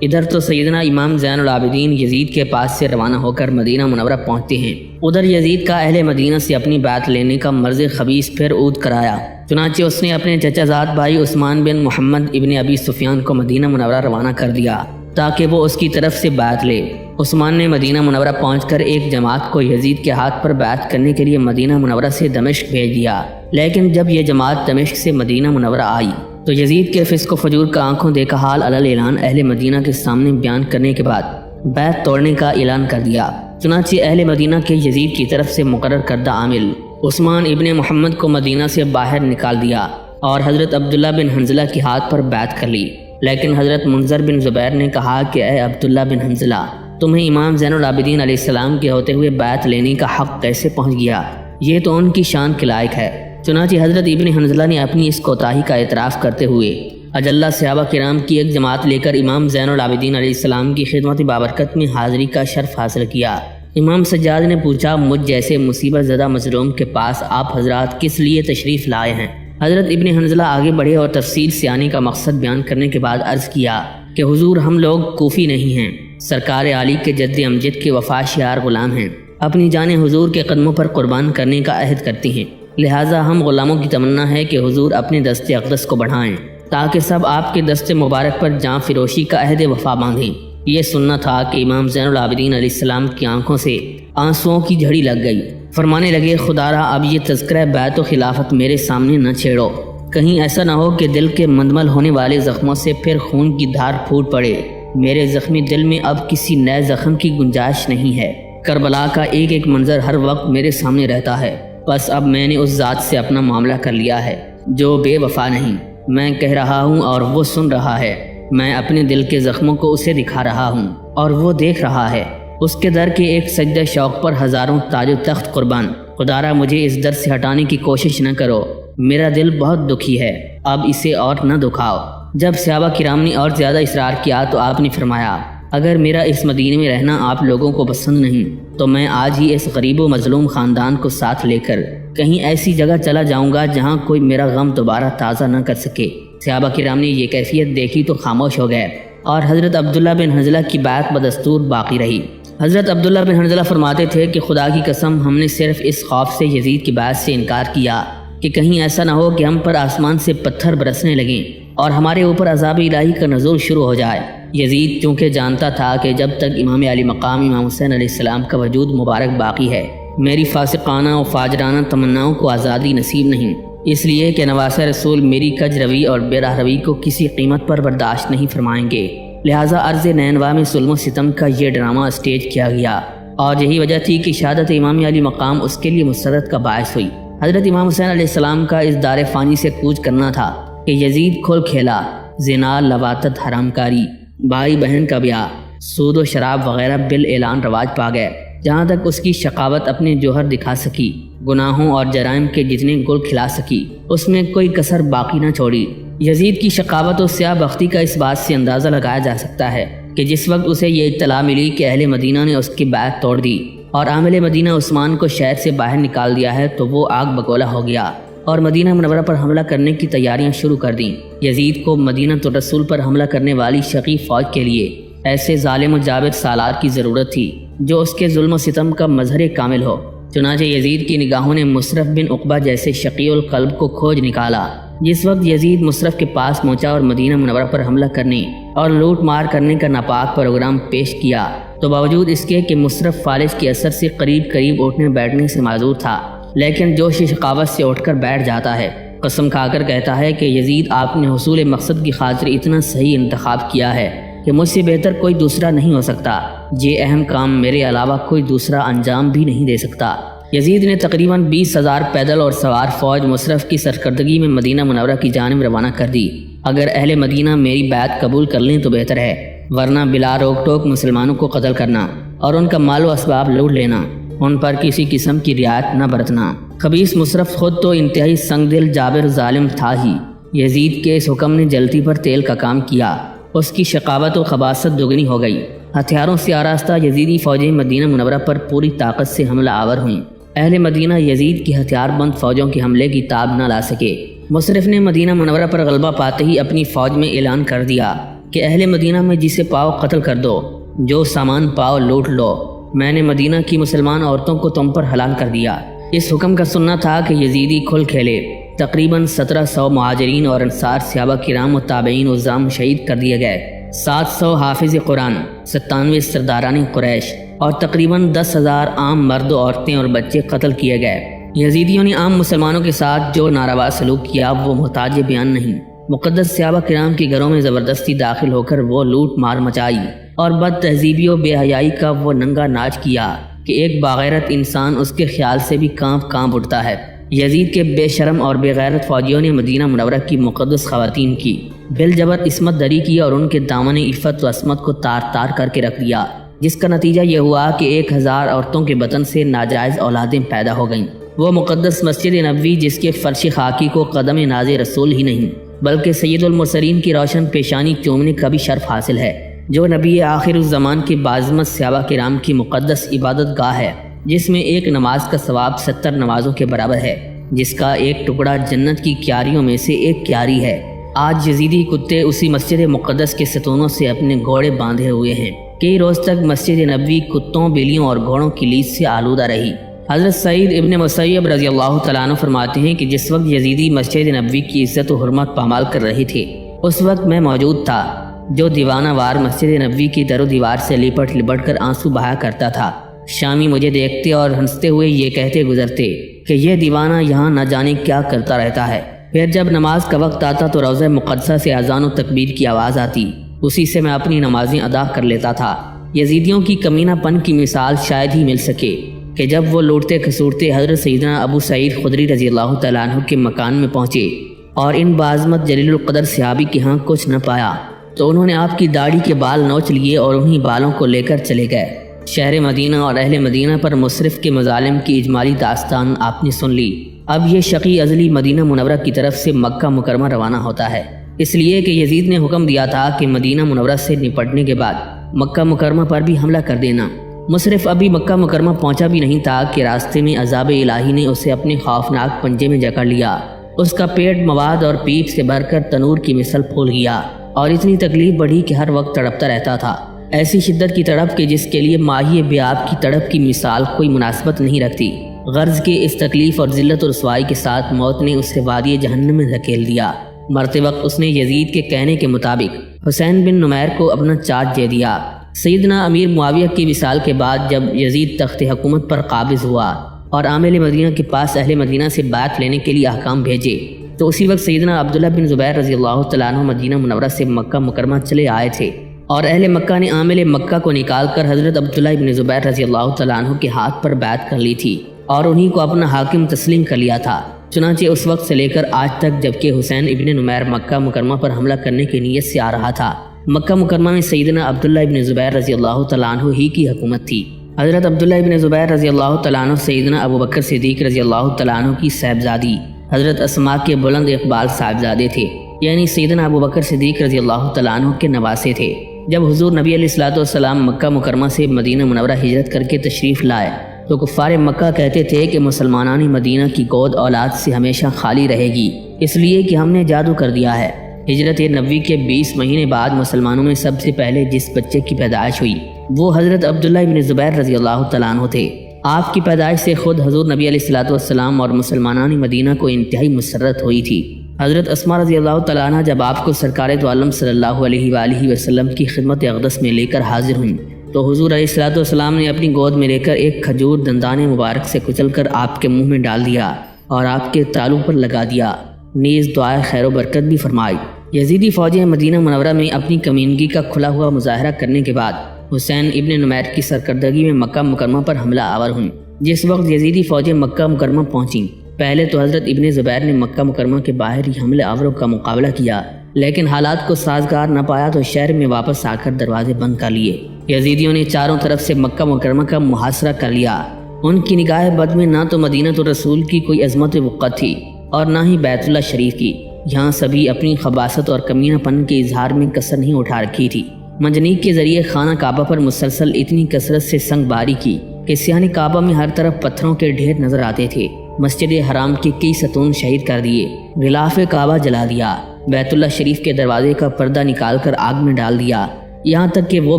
Speaker 1: ادھر تو سیدنا امام زین العابدین یزید کے پاس سے روانہ ہو کر مدینہ منورہ پہنچتے ہیں۔ ادھر یزید کا اہل مدینہ سے اپنی بیعت لینے کا مرض خبیث پھر عود کرایا۔ چنانچہ اس نے اپنے چچا زاد بھائی عثمان بن محمد ابن ابی سفیان کو مدینہ منورہ روانہ کر دیا تاکہ وہ اس کی طرف سے بیعت لے۔ عثمان نے مدینہ منورہ پہنچ کر ایک جماعت کو یزید کے ہاتھ پر بیعت کرنے کے لیے مدینہ منورہ سے دمشق بھیج دیا، لیکن جب یہ جماعت دمشق سے مدینہ منورہ آئی تو یزید کے فسق و فجور کا آنکھوں دیکھا حال علل اعلان اہل مدینہ کے سامنے بیان کرنے کے بعد بیعت توڑنے کا اعلان کر دیا۔ چنانچہ اہل مدینہ کے یزید کی طرف سے مقرر کردہ عامل عثمان ابن محمد کو مدینہ سے باہر نکال دیا اور حضرت عبداللہ بن حنظلہ کے ہاتھ پر بیعت کر لی۔ لیکن حضرت منذر بن زبیر نے کہا کہ اے عبداللہ بن حنظلہ، تمہیں امام زین العابدین علیہ السلام کے ہوتے ہوئے بیعت لینے کا حق کیسے پہنچ گیا؟ یہ تو ان کی شان کے لائق ہے۔ چنانچہ حضرت ابن حنظلہ نے اپنی اس کوتاہی کا اعتراف کرتے ہوئے اجلہ صحابہ کرام کی ایک جماعت لے کر امام زین العابدین علیہ السلام کی خدمت بابرکت میں حاضری کا شرف حاصل کیا۔ امام سجاد نے پوچھا، مجھ جیسے مصیبت زدہ مظلوم کے پاس آپ حضرات کس لیے تشریف لائے ہیں؟ حضرت ابن حنظلہ آگے بڑھے اور تفصیل سے آنے کا مقصد بیان کرنے کے بعد عرض کیا کہ حضور، ہم لوگ کوفی نہیں ہیں، سرکار عالی کے جد امجد کے وفا شعار غلام ہیں، اپنی جانیں حضور کے قدموں پر قربان کرنے کا عہد کرتے ہیں، لہٰذا ہم غلاموں کی تمنا ہے کہ حضور اپنے دست اقدس کو بڑھائیں تاکہ سب آپ کے دست مبارک پر جاں فروشی کا عہد وفا باندھیں۔ یہ سننا تھا کہ امام زین العابدین علیہ السلام کی آنکھوں سے آنسوؤں کی جھڑی لگ گئی۔ فرمانے لگے، خدا را اب یہ تذکرہ بیعت و خلافت میرے سامنے نہ چھیڑو، کہیں ایسا نہ ہو کہ دل کے مندمل ہونے والے زخموں سے پھر خون کی دھار پھوٹ پڑے۔ میرے زخمی دل میں اب کسی نئے زخم کی گنجائش نہیں ہے۔ کربلا کا ایک ایک منظر ہر وقت میرے سامنے رہتا ہے۔ بس اب میں نے اس ذات سے اپنا معاملہ کر لیا ہے جو بے وفا نہیں۔ میں کہہ رہا ہوں اور وہ سن رہا ہے، میں اپنے دل کے زخموں کو اسے دکھا رہا ہوں اور وہ دیکھ رہا ہے۔ اس کے در کے ایک سجدہ شوق پر ہزاروں تاج و تخت قربان۔ خدارا مجھے اس در سے ہٹانے کی کوشش نہ کرو، میرا دل بہت دکھی ہے، اب اسے اور نہ دکھاؤ۔ جب صحابہ کرام نے اور زیادہ اصرار کیا تو آپ نے فرمایا، اگر میرا اس مدینے میں رہنا آپ لوگوں کو پسند نہیں تو میں آج ہی اس غریب و مظلوم خاندان کو ساتھ لے کر کہیں ایسی جگہ چلا جاؤں گا جہاں کوئی میرا غم دوبارہ تازہ نہ کر سکے۔ صحابہ کرام نے یہ کیفیت دیکھی تو خاموش ہو گئے اور حضرت عبداللہ بن حنظلہ کی بیعت بدستور باقی رہی۔ حضرت عبداللہ بن حنظلہ فرماتے تھے کہ خدا کی قسم، ہم نے صرف اس خوف سے یزید کی بیعت سے انکار کیا کہ کہیں ایسا نہ ہو کہ ہم پر آسمان سے پتھر برسنے لگیں اور ہمارے اوپر عذاب الہی کا نزول شروع ہو جائے۔ یزید چونکہ جانتا تھا کہ جب تک امام علی مقام امام حسین علیہ السلام کا وجود مبارک باقی ہے، میری فاسقانہ و فاجرانہ تمناؤں کو آزادی نصیب نہیں، اس لیے کہ نواسہ رسول میری کج روی اور بے راہ روی کو کسی قیمت پر برداشت نہیں فرمائیں گے۔ لہٰذا عرض نینوا میں ظلم و ستم کا یہ ڈرامہ اسٹیج کیا گیا اور یہی وجہ تھی کہ شہادت امام علی مقام اس کے لیے مسرت کا باعث ہوئی۔ حضرت امام حسین علیہ السلام کا اس دار فانی سے کوچ کرنا تھا کہ یزید کھول کھیلا، زنا، لواطت، حرام کاری، بھائی بہن کا بیاہ، سود و شراب وغیرہ بالاعلان رواج پا گئے۔ جہاں تک اس کی شقاوت اپنے جوہر دکھا سکی، گناہوں اور جرائم کے جتنے گل کھلا سکی، اس میں کوئی کسر باقی نہ چھوڑی۔ یزید کی شقاوت و سیاہ بختی کا اس بات سے اندازہ لگایا جا سکتا ہے کہ جس وقت اسے یہ اطلاع ملی کہ اہل مدینہ نے اس کی بیعت توڑ دی اور عامل مدینہ عثمان کو شہر سے باہر نکال دیا ہے تو وہ آگ بگولا ہو گیا اور مدینہ منورہ پر حملہ کرنے کی تیاریاں شروع کر دیں۔ یزید کو مدینہ الرسول پر حملہ کرنے والی شقی فوج کے لیے ایسے ظالم و جابر سالار کی ضرورت تھی جو اس کے ظلم و ستم کا مظہر کامل ہو۔ چنانچہ یزید کی نگاہوں نے مصرف بن عقبہ جیسے شقی القلب کو کھوج نکالا۔ جس وقت یزید مصرف کے پاس پہنچا اور مدینہ منورہ پر حملہ کرنے اور لوٹ مار کرنے کا ناپاک پروگرام پیش کیا تو باوجود اس کے کہ مصرف فالج کے اثر سے قریب اٹھنے بیٹھنے سے معذور تھا، لیکن جوش شقاوت سے اٹھ کر بیٹھ جاتا ہے۔ قسم کھا کر کہتا ہے کہ یزید آپ نے حصول مقصد کی خاطر اتنا صحیح انتخاب کیا ہے کہ مجھ سے بہتر کوئی دوسرا نہیں ہو سکتا۔ یہ اہم کام میرے علاوہ کوئی دوسرا انجام بھی نہیں دے سکتا۔ یزید نے تقریباً 20,000 پیدل اور سوار فوج مصرف کی سرکردگی میں مدینہ منورہ کی جانب روانہ کر دی۔ اگر اہل مدینہ میری بیعت قبول کر لیں تو بہتر ہے، ورنہ بلا روک ٹوک مسلمانوں کو قتل کرنا اور ان کا مال و اسباب لوٹ لینا، ان پر کسی قسم کی رعایت نہ برتنا۔ خبیث مصرف خود تو انتہائی سنگ دل جابر ظالم تھا ہی، یزید کے اس حکم نے جلتی پر تیل کا کام کیا، اس کی شقاوت و خباثت دگنی ہو گئی۔ ہتھیاروں سے آراستہ یزیدی فوجیں مدینہ منورہ پر پوری طاقت سے حملہ آور ہوئیں۔ اہل مدینہ یزید کی ہتھیار بند فوجوں کے حملے کی تاب نہ لا سکے۔ مصرف نے مدینہ منورہ پر غلبہ پاتے ہی اپنی فوج میں اعلان کر دیا کہ اہل مدینہ میں جسے پاؤ قتل کر دو، جو سامان پاؤ لوٹ لو، میں نے مدینہ کی مسلمان عورتوں کو تم پر حلال کر دیا۔ اس حکم کا سننا تھا کہ یزیدی کھل کھیلے۔ تقریباً 1700 مہاجرین اور انصار صحابہ کرام و تابعین عظام شہید کر دیے گئے، 700 حافظ قرآن، 97 سرداران قریش اور تقریباً 10,000 عام مرد و عورتیں اور بچے قتل کیے گئے۔ یزیدیوں نے عام مسلمانوں کے ساتھ جو ناروا سلوک کیا وہ محتاج بیان نہیں۔ مقدس صحابہ کرام کے گھروں میں زبردستی داخل ہو کر وہ لوٹ مار مچائی اور بد تہذیبی و بے حیائی کا وہ ننگا ناچ کیا کہ ایک باغیرت انسان اس کے خیال سے بھی کانپ اٹھتا ہے۔ یزید کے بے شرم اور بے غیرت فوجیوں نے مدینہ منورہ کی مقدس خواتین کی بالجبر عصمت دری کی اور ان کے دامن عفت و عصمت کو تار کر کے رکھ دیا، جس کا نتیجہ یہ ہوا کہ 1000 عورتوں کے بطن سے ناجائز اولادیں پیدا ہو گئیں۔ وہ مقدس مسجد نبوی جس کے فرش خاکی کو قدم ناز رسول ہی نہیں بلکہ سید المرسلین کی روشن پیشانی چومنے کا بھی شرف حاصل ہے، جو نبی آخر الزمان کے باعظمت صحابہ کرام کی مقدس عبادت گاہ ہے، جس میں ایک نماز کا ثواب 70 نمازوں کے برابر ہے، جس کا ایک ٹکڑا جنت کی کیاریوں میں سے ایک کیاری ہے۔ آج یزیدی کتے اسی مسجد مقدس کے ستونوں سے اپنے گھوڑے باندھے ہوئے ہیں۔ کئی روز تک مسجد نبوی کتوں، بلیوں اور گھوڑوں کی لیس سے آلودہ رہی۔ حضرت سعید ابن مسیب رضی اللہ تعالیٰ عنہ فرماتے ہیں کہ جس وقت یزیدی مسجد نبوی کی عزت و حرمت پامال کر رہے تھے اس وقت میں موجود تھا، جو دیوانہ وار مسجد نبوی کی در و دیوار سے لپٹ کر آنسو بہایا کرتا تھا۔ شامی مجھے دیکھتے اور ہنستے ہوئے یہ کہتے گزرتے کہ یہ دیوانہ یہاں نہ جانے کیا کرتا رہتا ہے۔ پھر جب نماز کا وقت آتا تو روضہ مقدسہ سے اذان و تکبیر کی آواز آتی، اسی سے میں اپنی نمازیں ادا کر لیتا تھا۔ یزیدیوں کی کمینہ پن کی مثال شاید ہی مل سکے کہ جب وہ لوٹتے کھسوٹتے حضرت سیدنا ابو سعید خدری رضی اللہ تعالیٰ عنہ کے مکان میں پہنچے اور ان بعظمت جلیل القدر صحابی کے ہاں کچھ نہ پایا تو انہوں نے آپ کی داڑھی کے بال نوچ لیے اور انہی بالوں کو لے کر چلے گئے۔ شہر مدینہ اور اہل مدینہ پر مصرف کے مظالم کی اجمالی داستان آپ نے سن لی۔ اب یہ شقی ازلی مدینہ منورہ کی طرف سے مکہ مکرمہ روانہ ہوتا ہے، اس لیے کہ یزید نے حکم دیا تھا کہ مدینہ منورہ سے نپٹنے کے بعد مکہ مکرمہ پر بھی حملہ کر دینا۔ مصرف ابھی مکہ مکرمہ پہنچا بھی نہیں تھا کہ راستے میں عذاب الہی نے اسے اپنے خوفناک پنجے میں جکڑ لیا۔ اس کا پیٹ مواد اور پیپ سے بھر کر تنور کی مثل پھول گیا اور اتنی تکلیف بڑھی کہ ہر وقت تڑپتا رہتا تھا، ایسی شدت کی تڑپ کہ جس کے لیے ماہی بے آب کی تڑپ کی مثال کوئی مناسبت نہیں رکھتی۔ غرض کے اس تکلیف اور ذلت و رسوائی کے ساتھ موت نے اسے وادی جہنم میں دھکیل دیا۔ مرتے وقت اس نے یزید کے کہنے کے مطابق حسین بن نمیر کو اپنا چارج دے دیا۔ سیدنا امیر معاویہ کی وصال کے بعد جب یزید تخت حکومت پر قابض ہوا اور عامل مدینہ کے پاس اہل مدینہ سے بیعت لینے کے لیے احکام بھیجے تو اسی وقت سیدنا عبداللہ بن زبیر رضی اللہ تعالیٰ عنہ مدینہ منورہ سے مکہ مکرمہ چلے آئے تھے اور اہل مکہ نے عامل مکہ کو نکال کر حضرت عبداللہ بن زبیر رضی اللہ تعالیٰ عنہ کے ہاتھ پر بیعت کر لی تھی اور انہی کو اپنا حاکم تسلیم کر لیا تھا۔ چنانچہ اس وقت سے لے کر آج تک جبکہ حسین ابن نمیر مکہ مکرمہ پر حملہ کرنے کی نیت سے آ رہا تھا، مکہ مکرمہ میں سیدنا عبداللہ ابن زبیر رضی اللہ تعالیٰ عنہ ہی کی حکومت تھی۔ حضرت عبداللہ ابن زبیر رضی اللہ تعالیٰ عنہ سیدنا ابو بکر صدیق رضی اللہ تعالیٰ عنہ کی صاحبزادی حضرت اسماء کے بلند اقبال صاحبزادے تھے، یعنی سیدنا ابو بکر صدیق رضی اللہ تعالیٰ عنہ کے نواسے تھے۔ جب حضور نبی علیہ الصلوۃ والسلام مکہ مکرمہ سے مدینہ منورہ ہجرت کر کے تشریف لائے تو کفار مکہ کہتے تھے کہ مسلمانان مدینہ کی گود اولاد سے ہمیشہ خالی رہے گی، اس لیے کہ ہم نے جادو کر دیا ہے۔ ہجرت نبوی کے 20 مہینے بعد مسلمانوں میں سب سے پہلے جس بچے کی پیدائش ہوئی وہ حضرت عبداللہ ابن زبیر رضی اللہ تعالیٰ عنہ تھے۔ آپ کی پیدائش سے خود حضور نبی علیہ الصلوۃ والسلام اور مسلمانان مدینہ کو انتہائی مسرت ہوئی تھی۔ حضرت اسماء رضی اللہ تعالیٰ عنہ جب آپ کو سرکار دو عالم صلی اللہ علیہ وآلہ وسلم کی خدمت اقدس میں لے کر حاضر ہوئیں تو حضور علیہ الصلوۃ والسلام نے اپنی گود میں لے کر ایک کھجور دندان مبارک سے کچل کر آپ کے منہ میں ڈال دیا اور آپ کے تالو پر لگا دیا، نیز دعائے خیر و برکت بھی فرمائی۔ یزیدی فوجیں مدینہ منورہ میں اپنی کمینگی کا کھلا ہوا مظاہرہ کرنے کے بعد حسین ابن نمیر کی سرکردگی میں مکہ مکرمہ پر حملہ آور ہوئیں۔ جس وقت یزیدی فوجیں مکہ مکرمہ پہنچیں، پہلے تو حضرت ابن زبیر نے مکہ مکرمہ کے باہر ہی حملے آوروں کا مقابلہ کیا، لیکن حالات کو سازگار نہ پایا تو شہر میں واپس آ کر دروازے بند کر لیے۔ یزیدیوں نے چاروں طرف سے مکہ مکرمہ کا محاصرہ کر لیا۔ ان کی نگاہ بد میں نہ تو مدینہ تو رسول کی کوئی عظمت و وقت تھی اور نہ ہی بیت اللہ شریف کی۔ یہاں سبھی اپنی خباثت اور کمینہ پن کے اظہار میں کسر نہیں اٹھا رکھی تھی۔ منجنیق کے ذریعے خانہ کعبہ پر مسلسل اتنی کثرت سے سنگ باری کی کہ سیاہ کعبہ میں ہر طرف پتھروں کے ڈھیر نظر آتے تھے۔ مسجد حرام کے کئی ستون شہید کر دیے، غلاف کعبہ جلا دیا، بیت اللہ شریف کے دروازے کا پردہ نکال کر آگ میں ڈال دیا، یہاں تک کہ وہ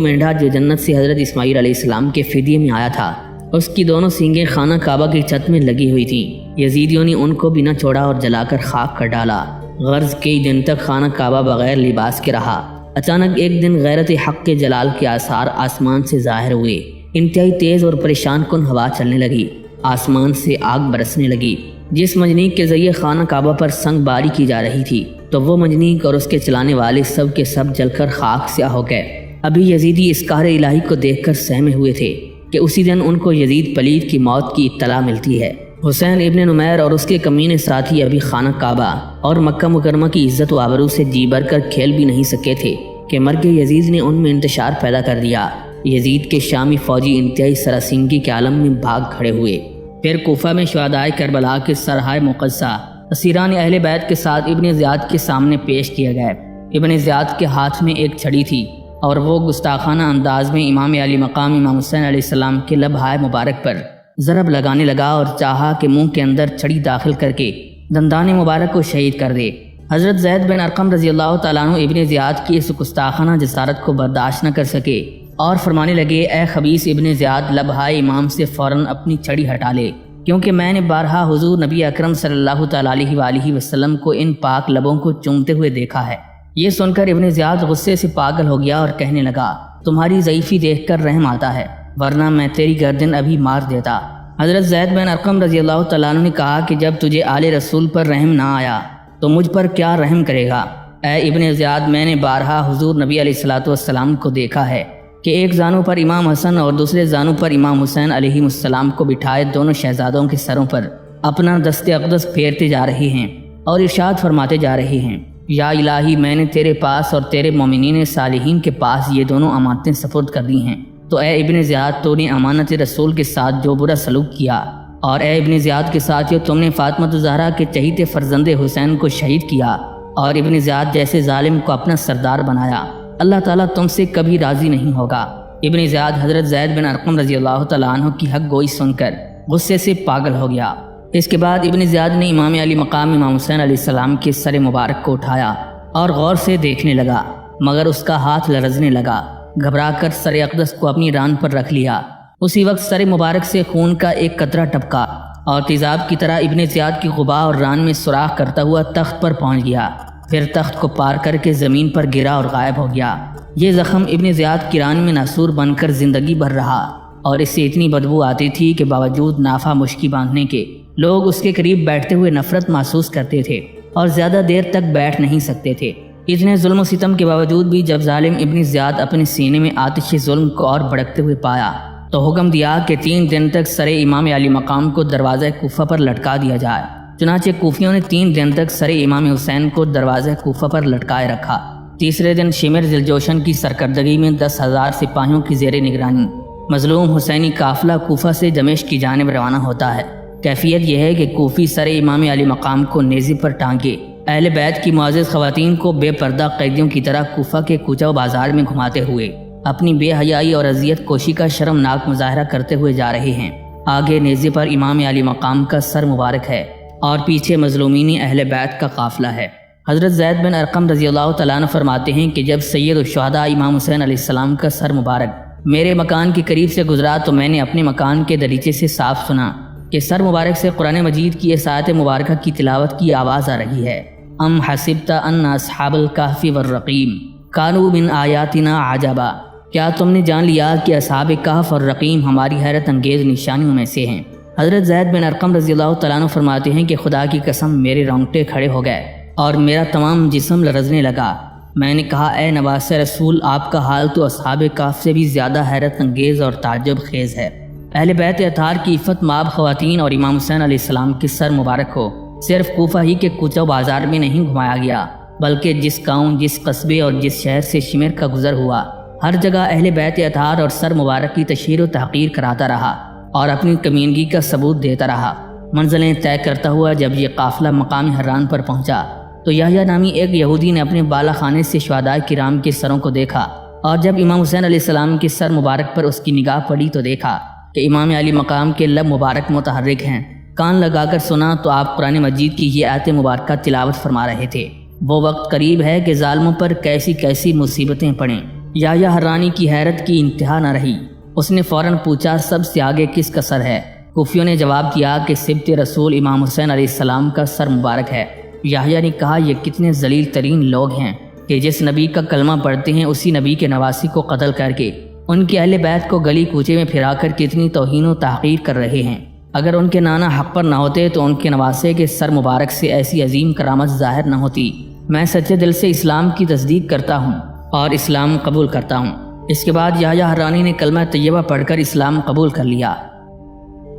Speaker 1: مینڈھا جو جنت سے حضرت اسماعیل علیہ السلام کے فدیے میں آیا تھا، اس کی دونوں سینگیں خانہ کعبہ کی چھت میں لگی ہوئی تھیں۔ یزیدیوں نے ان کو بھی نہ چھوڑا اور جلا کر خاک کر ڈالا۔ غرض کئی دن تک خانہ کعبہ بغیر لباس کے رہا۔ اچانک ایک دن غیرت حق کے جلال کے آثار آسمان سے ظاہر ہوئے۔ انتہائی تیز اور پریشان کن ہوا چلنے لگی، آسمان سے آگ برسنے لگی۔ جس منجنیق کے ذریعے خانہ کعبہ پر سنگ باری کی جا رہی تھی تو وہ منجنیق اور اس کے چلانے والے سب کے سب جل کر خاک سیاہ ہو گئے۔ ابھی یزیدی اس قہر الہی کو دیکھ کر سہمے ہوئے تھے کہ اسی دن ان کو یزید پلید کی موت کی اطلاع ملتی ہے۔ حسین ابن نمیر اور اس کے کمینے ساتھی ابھی خانہ کعبہ اور مکہ مکرمہ کی عزت و آبرو سے جی بھر کر کھیل بھی نہیں سکے تھے کہ مرگ یزید نے ان میں انتشار پیدا کر دیا۔ یزید کے شامی فوجی انتہائی سراسنگی کے عالم میں بھاگ کھڑے ہوئے۔ پھر کوفہ میں شہدائے کربلا کے سرحائے مقدسہ اسیران اہل بیت کے ساتھ ابن زیاد کے سامنے پیش کیے گئے۔ ابن زیاد کے ہاتھ میں ایک چھڑی تھی اور وہ گستاخانہ انداز میں امام علی مقام امام حسین علیہ السلام کے لبہائے مبارک پر ضرب لگانے لگا اور چاہا کہ منہ کے اندر چھڑی داخل کر کے دندان مبارک کو شہید کر دے۔ حضرت زید بن ارقم رضی اللہ تعالیٰ عنہ ابن زیاد کی اس گستاخانہ جسارت کو برداشت نہ کر سکے اور فرمانے لگے، اے خبیث ابن زیاد، لبہائے امام سے فوراً اپنی چھڑی ہٹا لے، کیونکہ میں نے بارہا حضور نبی اکرم صلی اللہ تعالیٰ علیہ وآلہ وسلم کو ان پاک لبوں کو چومتے ہوئے دیکھا ہے۔ یہ سن کر ابن زیاد غصے سے پاگل ہو گیا اور کہنے لگا، تمہاری ضعیفی دیکھ کر رحم آتا ہے، ورنہ میں تیری گردن ابھی مار دیتا۔ حضرت زید بن ارقم رضی اللہ تعالیٰ عنہ نے کہا کہ جب تجھے آل رسول پر رحم نہ آیا تو مجھ پر کیا رحم کرے گا؟ اے ابن زیاد، میں نے بارہا حضور نبی علیہ الصلوۃ والسلام کو دیکھا ہے کہ ایک زانو پر امام حسن اور دوسرے زانو پر امام حسین علیہ السلام کو بٹھائے دونوں شہزادوں کے سروں پر اپنا دست اقدس پھیرتے جا رہے ہیں اور ارشاد فرماتے جا رہے ہیں، یا الہی، میں نے تیرے پاس اور تیرے مومنین صالحین کے پاس یہ دونوں امانتیں سپرد کر دی ہیں۔ تو اے ابن زیاد، تو نے امانت رسول کے ساتھ جو برا سلوک کیا، اور اے ابن زیاد کے ساتھ تم نے فاطمہ زہرا کے چہیتے فرزند حسین کو شہید کیا اور ابن زیاد جیسے ظالم کو اپنا سردار بنایا، اللہ تعالیٰ تم سے کبھی راضی نہیں ہوگا۔ ابن زیاد حضرت زید بن ارقم رضی اللہ تعالیٰ عنہ کی حق گوئی سن کر غصے سے پاگل ہو گیا۔ اس کے بعد ابن زیاد نے امام علی مقام امام حسین علیہ السلام کے سر مبارک کو اٹھایا اور غور سے دیکھنے لگا، مگر اس کا ہاتھ لرزنے لگا۔ گھبرا کر سر اقدس کو اپنی ران پر رکھ لیا۔ اسی وقت سر مبارک سے خون کا ایک قطرہ ٹپکا اور تیزاب کی طرح ابن زیاد کی غبا اور ران میں سوراخ کرتا ہوا تخت پر پہنچ گیا، پھر تخت کو پار کر کے زمین پر گرا اور غائب ہو گیا۔ یہ زخم ابن زیاد کی ران میں ناسور بن کر زندگی بھر رہا اور اس سے اتنی بدبو آتی تھی کہ باوجود نافہ مشکی باندھنے کے لوگ اس کے قریب بیٹھتے ہوئے نفرت محسوس کرتے تھے اور زیادہ دیر تک بیٹھ نہیں سکتے تھے۔ اتنے ظلم و ستم کے باوجود بھی جب ظالم ابن زیاد اپنے سینے میں آتش ظلم کو اور بھڑکتے ہوئے پایا تو حکم دیا کہ 3 دن تک سر امام علی مقام کو دروازہ کوفہ پر لٹکا دیا جائے۔ چنانچہ کوفیوں نے 3 دن تک سر امام حسین کو دروازہ کوفہ پر لٹکائے رکھا۔ تیسرے دن شمر ذوالجوشن کی سرکردگی میں 10,000 سپاہیوں کی زیر نگرانی مظلوم حسینی قافلہ کوفہ سے دمشق کی جانب روانہ ہوتا ہے۔ کیفیت یہ ہے کہ کوفی سر امام علی مقام کو نیزے پر ٹانگے اہل بیت کی معزز خواتین کو بے پردہ قیدیوں کی طرح کوفہ کے کوچہ و بازار میں گھماتے ہوئے اپنی بے حیائی اور اذیت کوشی کا شرمناک مظاہرہ کرتے ہوئے جا رہے ہیں۔ آگے نیزے پر امام علی مقام کا سر مبارک ہے اور پیچھے مظلومین اہل بیت کا قافلہ ہے۔ حضرت زید بن ارقم رضی اللہ تعالیٰ عنہ فرماتے ہیں کہ جب سید الشہداء امام حسین علیہ السلام کا سر مبارک میرے مکان کے قریب سے گزرا تو میں نے اپنے مکان کے دریچے سے صاف سنا کہ سر مبارک سے قرآن مجید کی اس آیت مبارکہ کی تلاوت کی آواز آ رہی ہے، ام حسبت ان اصحاب الکہف والرقیم کانوا من آیاتنا عجبا، کیا تم نے جان لیا کہ اصحاب کہف اور رقیم ہماری حیرت انگیز نشانیوں میں سے ہیں۔ حضرت زید بن ارقم رضی اللہ تعالیٰ عنہ فرماتے ہیں کہ خدا کی قسم میرے رونگٹے کھڑے ہو گئے اور میرا تمام جسم لرزنے لگا۔ میں نے کہا اے نواسہ رسول، آپ کا حال تو اصحاب کہف سے بھی زیادہ حیرت انگیز اور تعجب خیز ہے۔ اہل بیت اطہار کی عفت مآب خواتین اور امام حسین علیہ السلام کے سر مبارک کو صرف کوفہ ہی کے کوچہ بازار میں نہیں گھمایا گیا، بلکہ جس گاؤں، جس قصبے اور جس شہر سے شمر کا گزر ہوا، ہر جگہ اہل بیت اطہار اور سر مبارک کی تشہیر و تحقیر کراتا رہا اور اپنی کمینگی کا ثبوت دیتا رہا۔ منزلیں طے کرتا ہوا جب یہ قافلہ مقام حران پر پہنچا تو یحییٰ نامی ایک یہودی نے اپنے بالا خانے سے شہداء کرام کے سروں کو دیکھا، اور جب امام حسین علیہ السلام کے سر مبارک پر اس کی نگاہ پڑی تو دیکھا کہ امام علی مقام کے لب مبارک متحرک ہیں۔ کان لگا کر سنا تو آپ قرآن مجید کی یہ آیت مبارکہ تلاوت فرما رہے تھے، وہ وقت قریب ہے کہ ظالموں پر کیسی کیسی مصیبتیں پڑیں۔ یحییٰ حرانی کی حیرت کی انتہا نہ رہی، اس نے فوراً پوچھا سب سے آگے کس کا سر ہے؟ کوفیوں نے جواب دیا کہ سبط رسول امام حسین علیہ السلام کا سر مبارک ہے۔ یحییٰ نے کہا یہ کتنے ذلیل ترین لوگ ہیں کہ جس نبی کا کلمہ پڑھتے ہیں اسی نبی کے نواسی کو قتل کر کے ان کے اہل بیت کو گلی کوچے میں پھرا کر کتنی توہین و تحقیر کر رہے ہیں۔ اگر ان کے نانا حق پر نہ ہوتے تو ان کے نواسے کے سر مبارک سے ایسی عظیم کرامت ظاہر نہ ہوتی۔ میں سچے دل سے اسلام کی تصدیق کرتا ہوں اور اسلام قبول کرتا ہوں۔ اس کے بعد یحییٰ حرانی نے کلمہ طیبہ پڑھ کر اسلام قبول کر لیا۔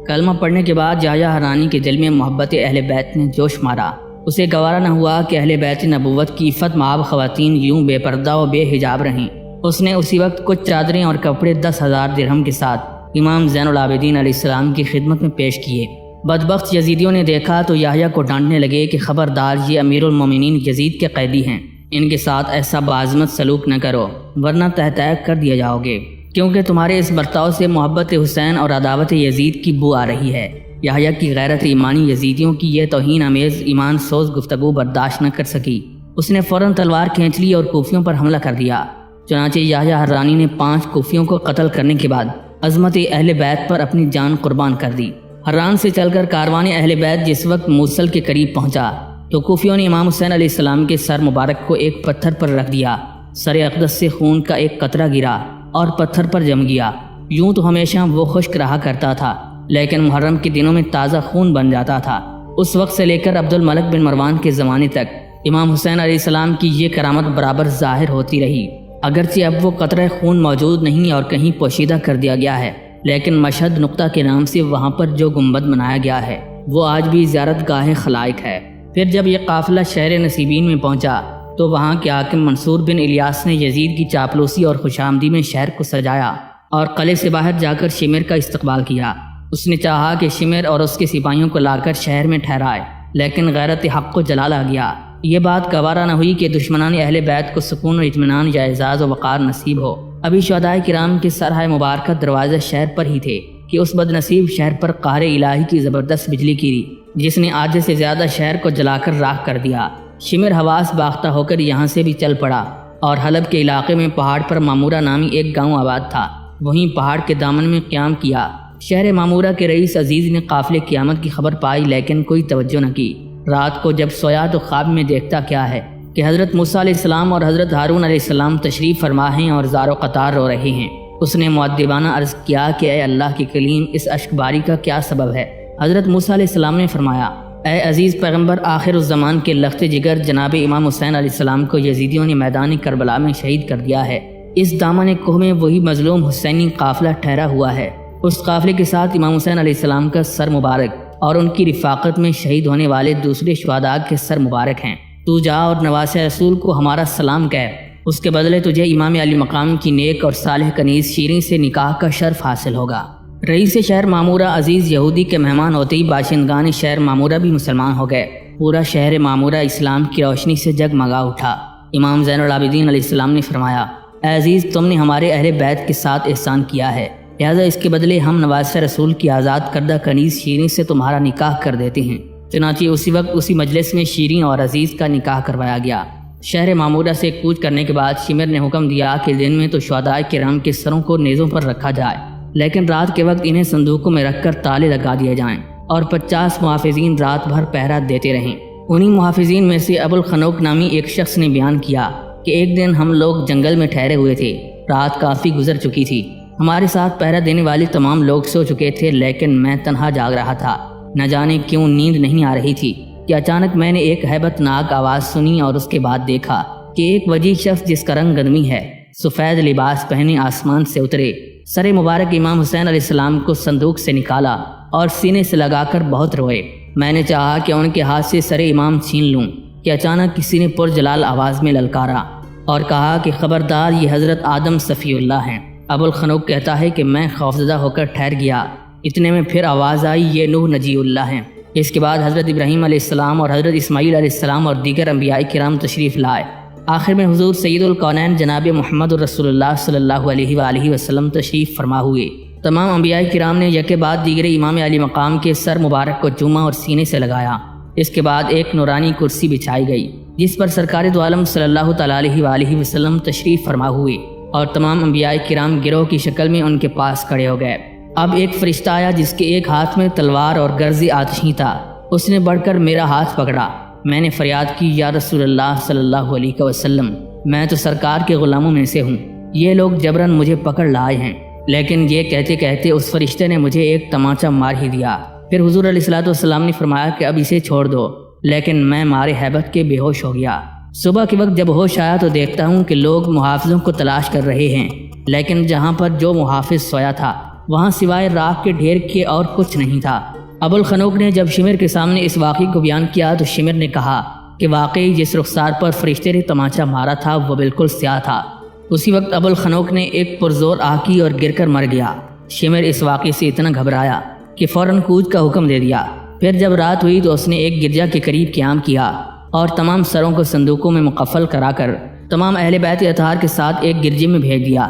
Speaker 1: کلمہ پڑھنے کے بعد یحییٰ حرانی کے دل میں محبت اہل بیت نے جوش مارا۔ اسے گوارا نہ ہوا کہ اہل بیت نبوت کی عفت مآب خواتین یوں بے پردہ و بے حجاب رہیں۔ اس نے اسی وقت کچھ چادریں اور کپڑے 10,000 درہم کے ساتھ امام زین العابدین علیہ السلام کی خدمت میں پیش کیے۔ بدبخت یزیدیوں نے دیکھا تو یحییٰ کو ڈانٹنے لگے کہ خبردار، یہ امیر المومنین یزید کے قیدی ہیں، ان کے ساتھ ایسا بعظمت سلوک نہ کرو ورنہ تہتیک کر دیا جاؤ گے، کیونکہ تمہارے اس برتاؤ سے محبت حسین اور عداوت یزید کی بو آ رہی ہے۔ یحییٰ کی غیرت ایمانی یزیدیوں کی یہ توہین آمیز ایمان سوز گفتگو برداشت نہ کر سکی۔ اس نے فوراً تلوار کھینچ لی اور کوفیوں پر حملہ کر دیا۔ چنانچہ یحییٰ حرانی نے 5 کوفیوں کو قتل کرنے کے بعد عظمت اہل بیت پر اپنی جان قربان کر دی۔ حران سے چل کر کاروان اہل بیت جس وقت موصل کے قریب پہنچا تو کوفیوں نے امام حسین علیہ السلام کے سر مبارک کو ایک پتھر پر رکھ دیا۔ سر اقدس سے خون کا ایک قطرہ گرا اور پتھر پر جم گیا۔ یوں تو ہمیشہ وہ خشک رہا کرتا تھا، لیکن محرم کے دنوں میں تازہ خون بن جاتا تھا۔ اس وقت سے لے کر عبد الملک بن مروان کے زمانے تک امام حسین علیہ السلام کی یہ کرامت برابر ظاہر ہوتی رہی۔ اگرچہ اب وہ قطرہ خون موجود نہیں اور کہیں پوشیدہ کر دیا گیا ہے، لیکن مشہد نقطہ کے نام سے وہاں پر جو گنبد بنایا گیا ہے وہ آج بھی زیارت گاہ خلائق ہے۔ پھر جب یہ قافلہ شہر نصیبین میں پہنچا تو وہاں کے حاکم منصور بن الیاس نے یزید کی چاپلوسی اور خوشامدی میں شہر کو سجایا اور قلعے سے باہر جا کر شمر کا استقبال کیا۔ اس نے چاہا کہ شمر اور اس کے سپاہیوں کو لا کر شہر میں ٹھہرائے، لیکن غیرت حق کو جلا لا گیا۔ یہ بات گوارا نہ ہوئی کہ دشمنان اہل بیت کو سکون و اطمینان یا اعزاز و وقار نصیب ہو۔ ابھی شہداء کرام کے سرحۂ مبارکہ دروازے شہر پر ہی تھے کہ اس بد نصیب شہر پر قہر الہی کی زبردست بجلی گری، جس نے آدھے سے زیادہ شہر کو جلا کر راکھ کر دیا۔ شمر حواس باختہ ہو کر یہاں سے بھی چل پڑا اور حلب کے علاقے میں پہاڑ پر مامورہ نامی ایک گاؤں آباد تھا، وہیں پہاڑ کے دامن میں قیام کیا۔ شہر مامورہ کے رئیس عزیز نے قافلے قیامت کی خبر پائی لیکن کوئی توجہ نہ کی۔ رات کو جب سویا تو خواب میں دیکھتا کیا ہے کہ حضرت موسیٰ علیہ السلام اور حضرت ہارون علیہ السلام تشریف فرما ہیں اور زار و قطار رو رہے ہیں۔ اس نے مؤدبانہ عرض کیا کہ اے اللہ کی کلیم، اس اشک باری کا کیا سبب ہے؟ حضرت موسیٰ علیہ السلام نے فرمایا، اے عزیز پیغمبر، آخر الزمان کے لخت جگر جناب امام حسین علیہ السلام کو یزیدیوں نے میدان کربلا میں شہید کر دیا ہے۔ اس دامن کوہ میں وہی مظلوم حسینی قافلہ ٹھہرا ہوا ہے۔ اس قافلے کے ساتھ امام حسین علیہ السلام کا سر مبارک اور ان کی رفاقت میں شہید ہونے والے دوسرے شہداء کے سر مبارک ہیں۔ تو جا اور نواسہ رسول کو ہمارا سلام کہہ، اس کے بدلے تجھے امام علی مقام کی نیک اور صالح کنیز شیریں سے نکاح کا شرف حاصل ہوگا۔ رئیس شہر مامورہ عزیز یہودی کے مہمان ہوتے ہی باشندگان شہر مامورہ بھی مسلمان ہو گئے۔ پورا شہر مامورہ اسلام کی روشنی سے جگمگا اٹھا۔ امام زین العابدین علیہ السلام نے فرمایا، اے عزیز، تم نے ہمارے اہل بیت کے ساتھ احسان کیا ہے، لہذا اس کے بدلے ہم نواسہ رسول کی آزاد کردہ کنیز شیریں سے تمہارا نکاح کر دیتے ہیں۔ چنانچہ اسی وقت اسی مجلس میں شیریں اور عزیز کا نکاح کروایا گیا۔ شہر معمورہ سے کوچ کرنے کے بعد شمر نے حکم دیا کہ دن میں تو شہداء کرام کے سروں کو نیزوں پر رکھا جائے، لیکن رات کے وقت انہیں صندوقوں میں رکھ کر تالے لگا دیے جائیں اور 50 محافظین رات بھر پہرا دیتے رہیں۔ انہی محافظین میں سے ابو الخنوق نامی ایک شخص نے بیان کیا کہ ایک دن ہم لوگ جنگل میں ٹھہرے ہوئے تھے، رات کافی گزر چکی تھی، ہمارے ساتھ پہرا دینے والے تمام لوگ سو چکے تھے، لیکن میں تنہا جاگ رہا تھا۔ نہ جانے کیوں نیند نہیں آ رہی تھی کہ اچانک میں نے ایک ہیبت ناک آواز سنی اور اس کے بعد دیکھا کہ ایک وجیح شخص جس کا رنگ گندمی ہے، سفید لباس پہنے آسمان سے اترے، سر مبارک امام حسین علیہ السلام کو صندوق سے نکالا اور سینے سے لگا کر بہت روئے۔ میں نے چاہا کہ ان کے ہاتھ سے سر امام چھین لوں کہ اچانک کسی نے پرجلال آواز میں للکارا اور کہا کہ خبردار، یہ حضرت آدم صفی اللہ ہیں۔ ابو الخنوق کہتا ہے کہ میں خوفزدہ ہو کر ٹھہر گیا، اتنے میں پھر آواز آئی، یہ نوح نجی اللہ ہیں۔ اس کے بعد حضرت ابراہیم علیہ السلام اور حضرت اسماعیل علیہ السلام اور دیگر انبیاء کرام تشریف لائے۔ آخر میں حضور سید الکونین جناب محمد رسول اللہ صلی اللہ علیہ وآلہ وسلم تشریف فرما ہوئے۔ تمام انبیاء کرام نے یکے بعد دیگر امام علی مقام کے سر مبارک کو چوما اور سینے سے لگایا۔ اس کے بعد ایک نورانی کرسی بچھائی گئی جس پر سرکار دو عالم صلی اللہ تعالیٰ علیہ وآلہ وسلم تشریف فرما ہوئے اور تمام انبیاء کرام گروہ کی شکل میں ان کے پاس کھڑے ہو گئے۔ اب ایک فرشتہ آیا جس کے ایک ہاتھ میں تلوار اور گرز آتشی تھا، اس نے بڑھ کر میرا ہاتھ پکڑا۔ میں نے فریاد کی، یا رسول اللہ صلی اللہ علیہ وسلم، میں تو سرکار کے غلاموں میں سے ہوں، یہ لوگ جبراً مجھے پکڑ لائے ہیں۔ لیکن یہ کہتے کہتے اس فرشتے نے مجھے ایک تماچا مار ہی دیا۔ پھر حضور علیہ الصلوۃ والسلام نے فرمایا کہ اب اسے چھوڑ دو، لیکن میں مارے ہیبت کے بے ہوش ہو گیا۔ صبح کے وقت جب ہوش آیا تو دیکھتا ہوں کہ لوگ محافظوں کو تلاش کر رہے ہیں، لیکن جہاں پر جو محافظ سویا تھا وہاں سوائے راکھ کے ڈھیر کے اور کچھ نہیں تھا۔ ابو الخنوق نے جب شمر کے سامنے اس واقعے کو بیان کیا تو شمر نے کہا کہ واقعی جس رخسار پر فرشتے نے تماچا مارا تھا وہ بالکل سیاہ تھا۔ اسی وقت ابو الخنوق نے ایک پرزور آہ کی اور گر کر مر گیا۔ شمر اس واقعے سے اتنا گھبرایا کہ فوراً کوچ کا حکم دے دیا۔ پھر جب رات ہوئی تو اس نے ایک گرجا کے قریب قیام کیا اور تمام سروں کو صندوقوں میں مقفل کرا کر تمام اہل بیت اطہار کے ساتھ ایک گرجے میں بھیج دیا۔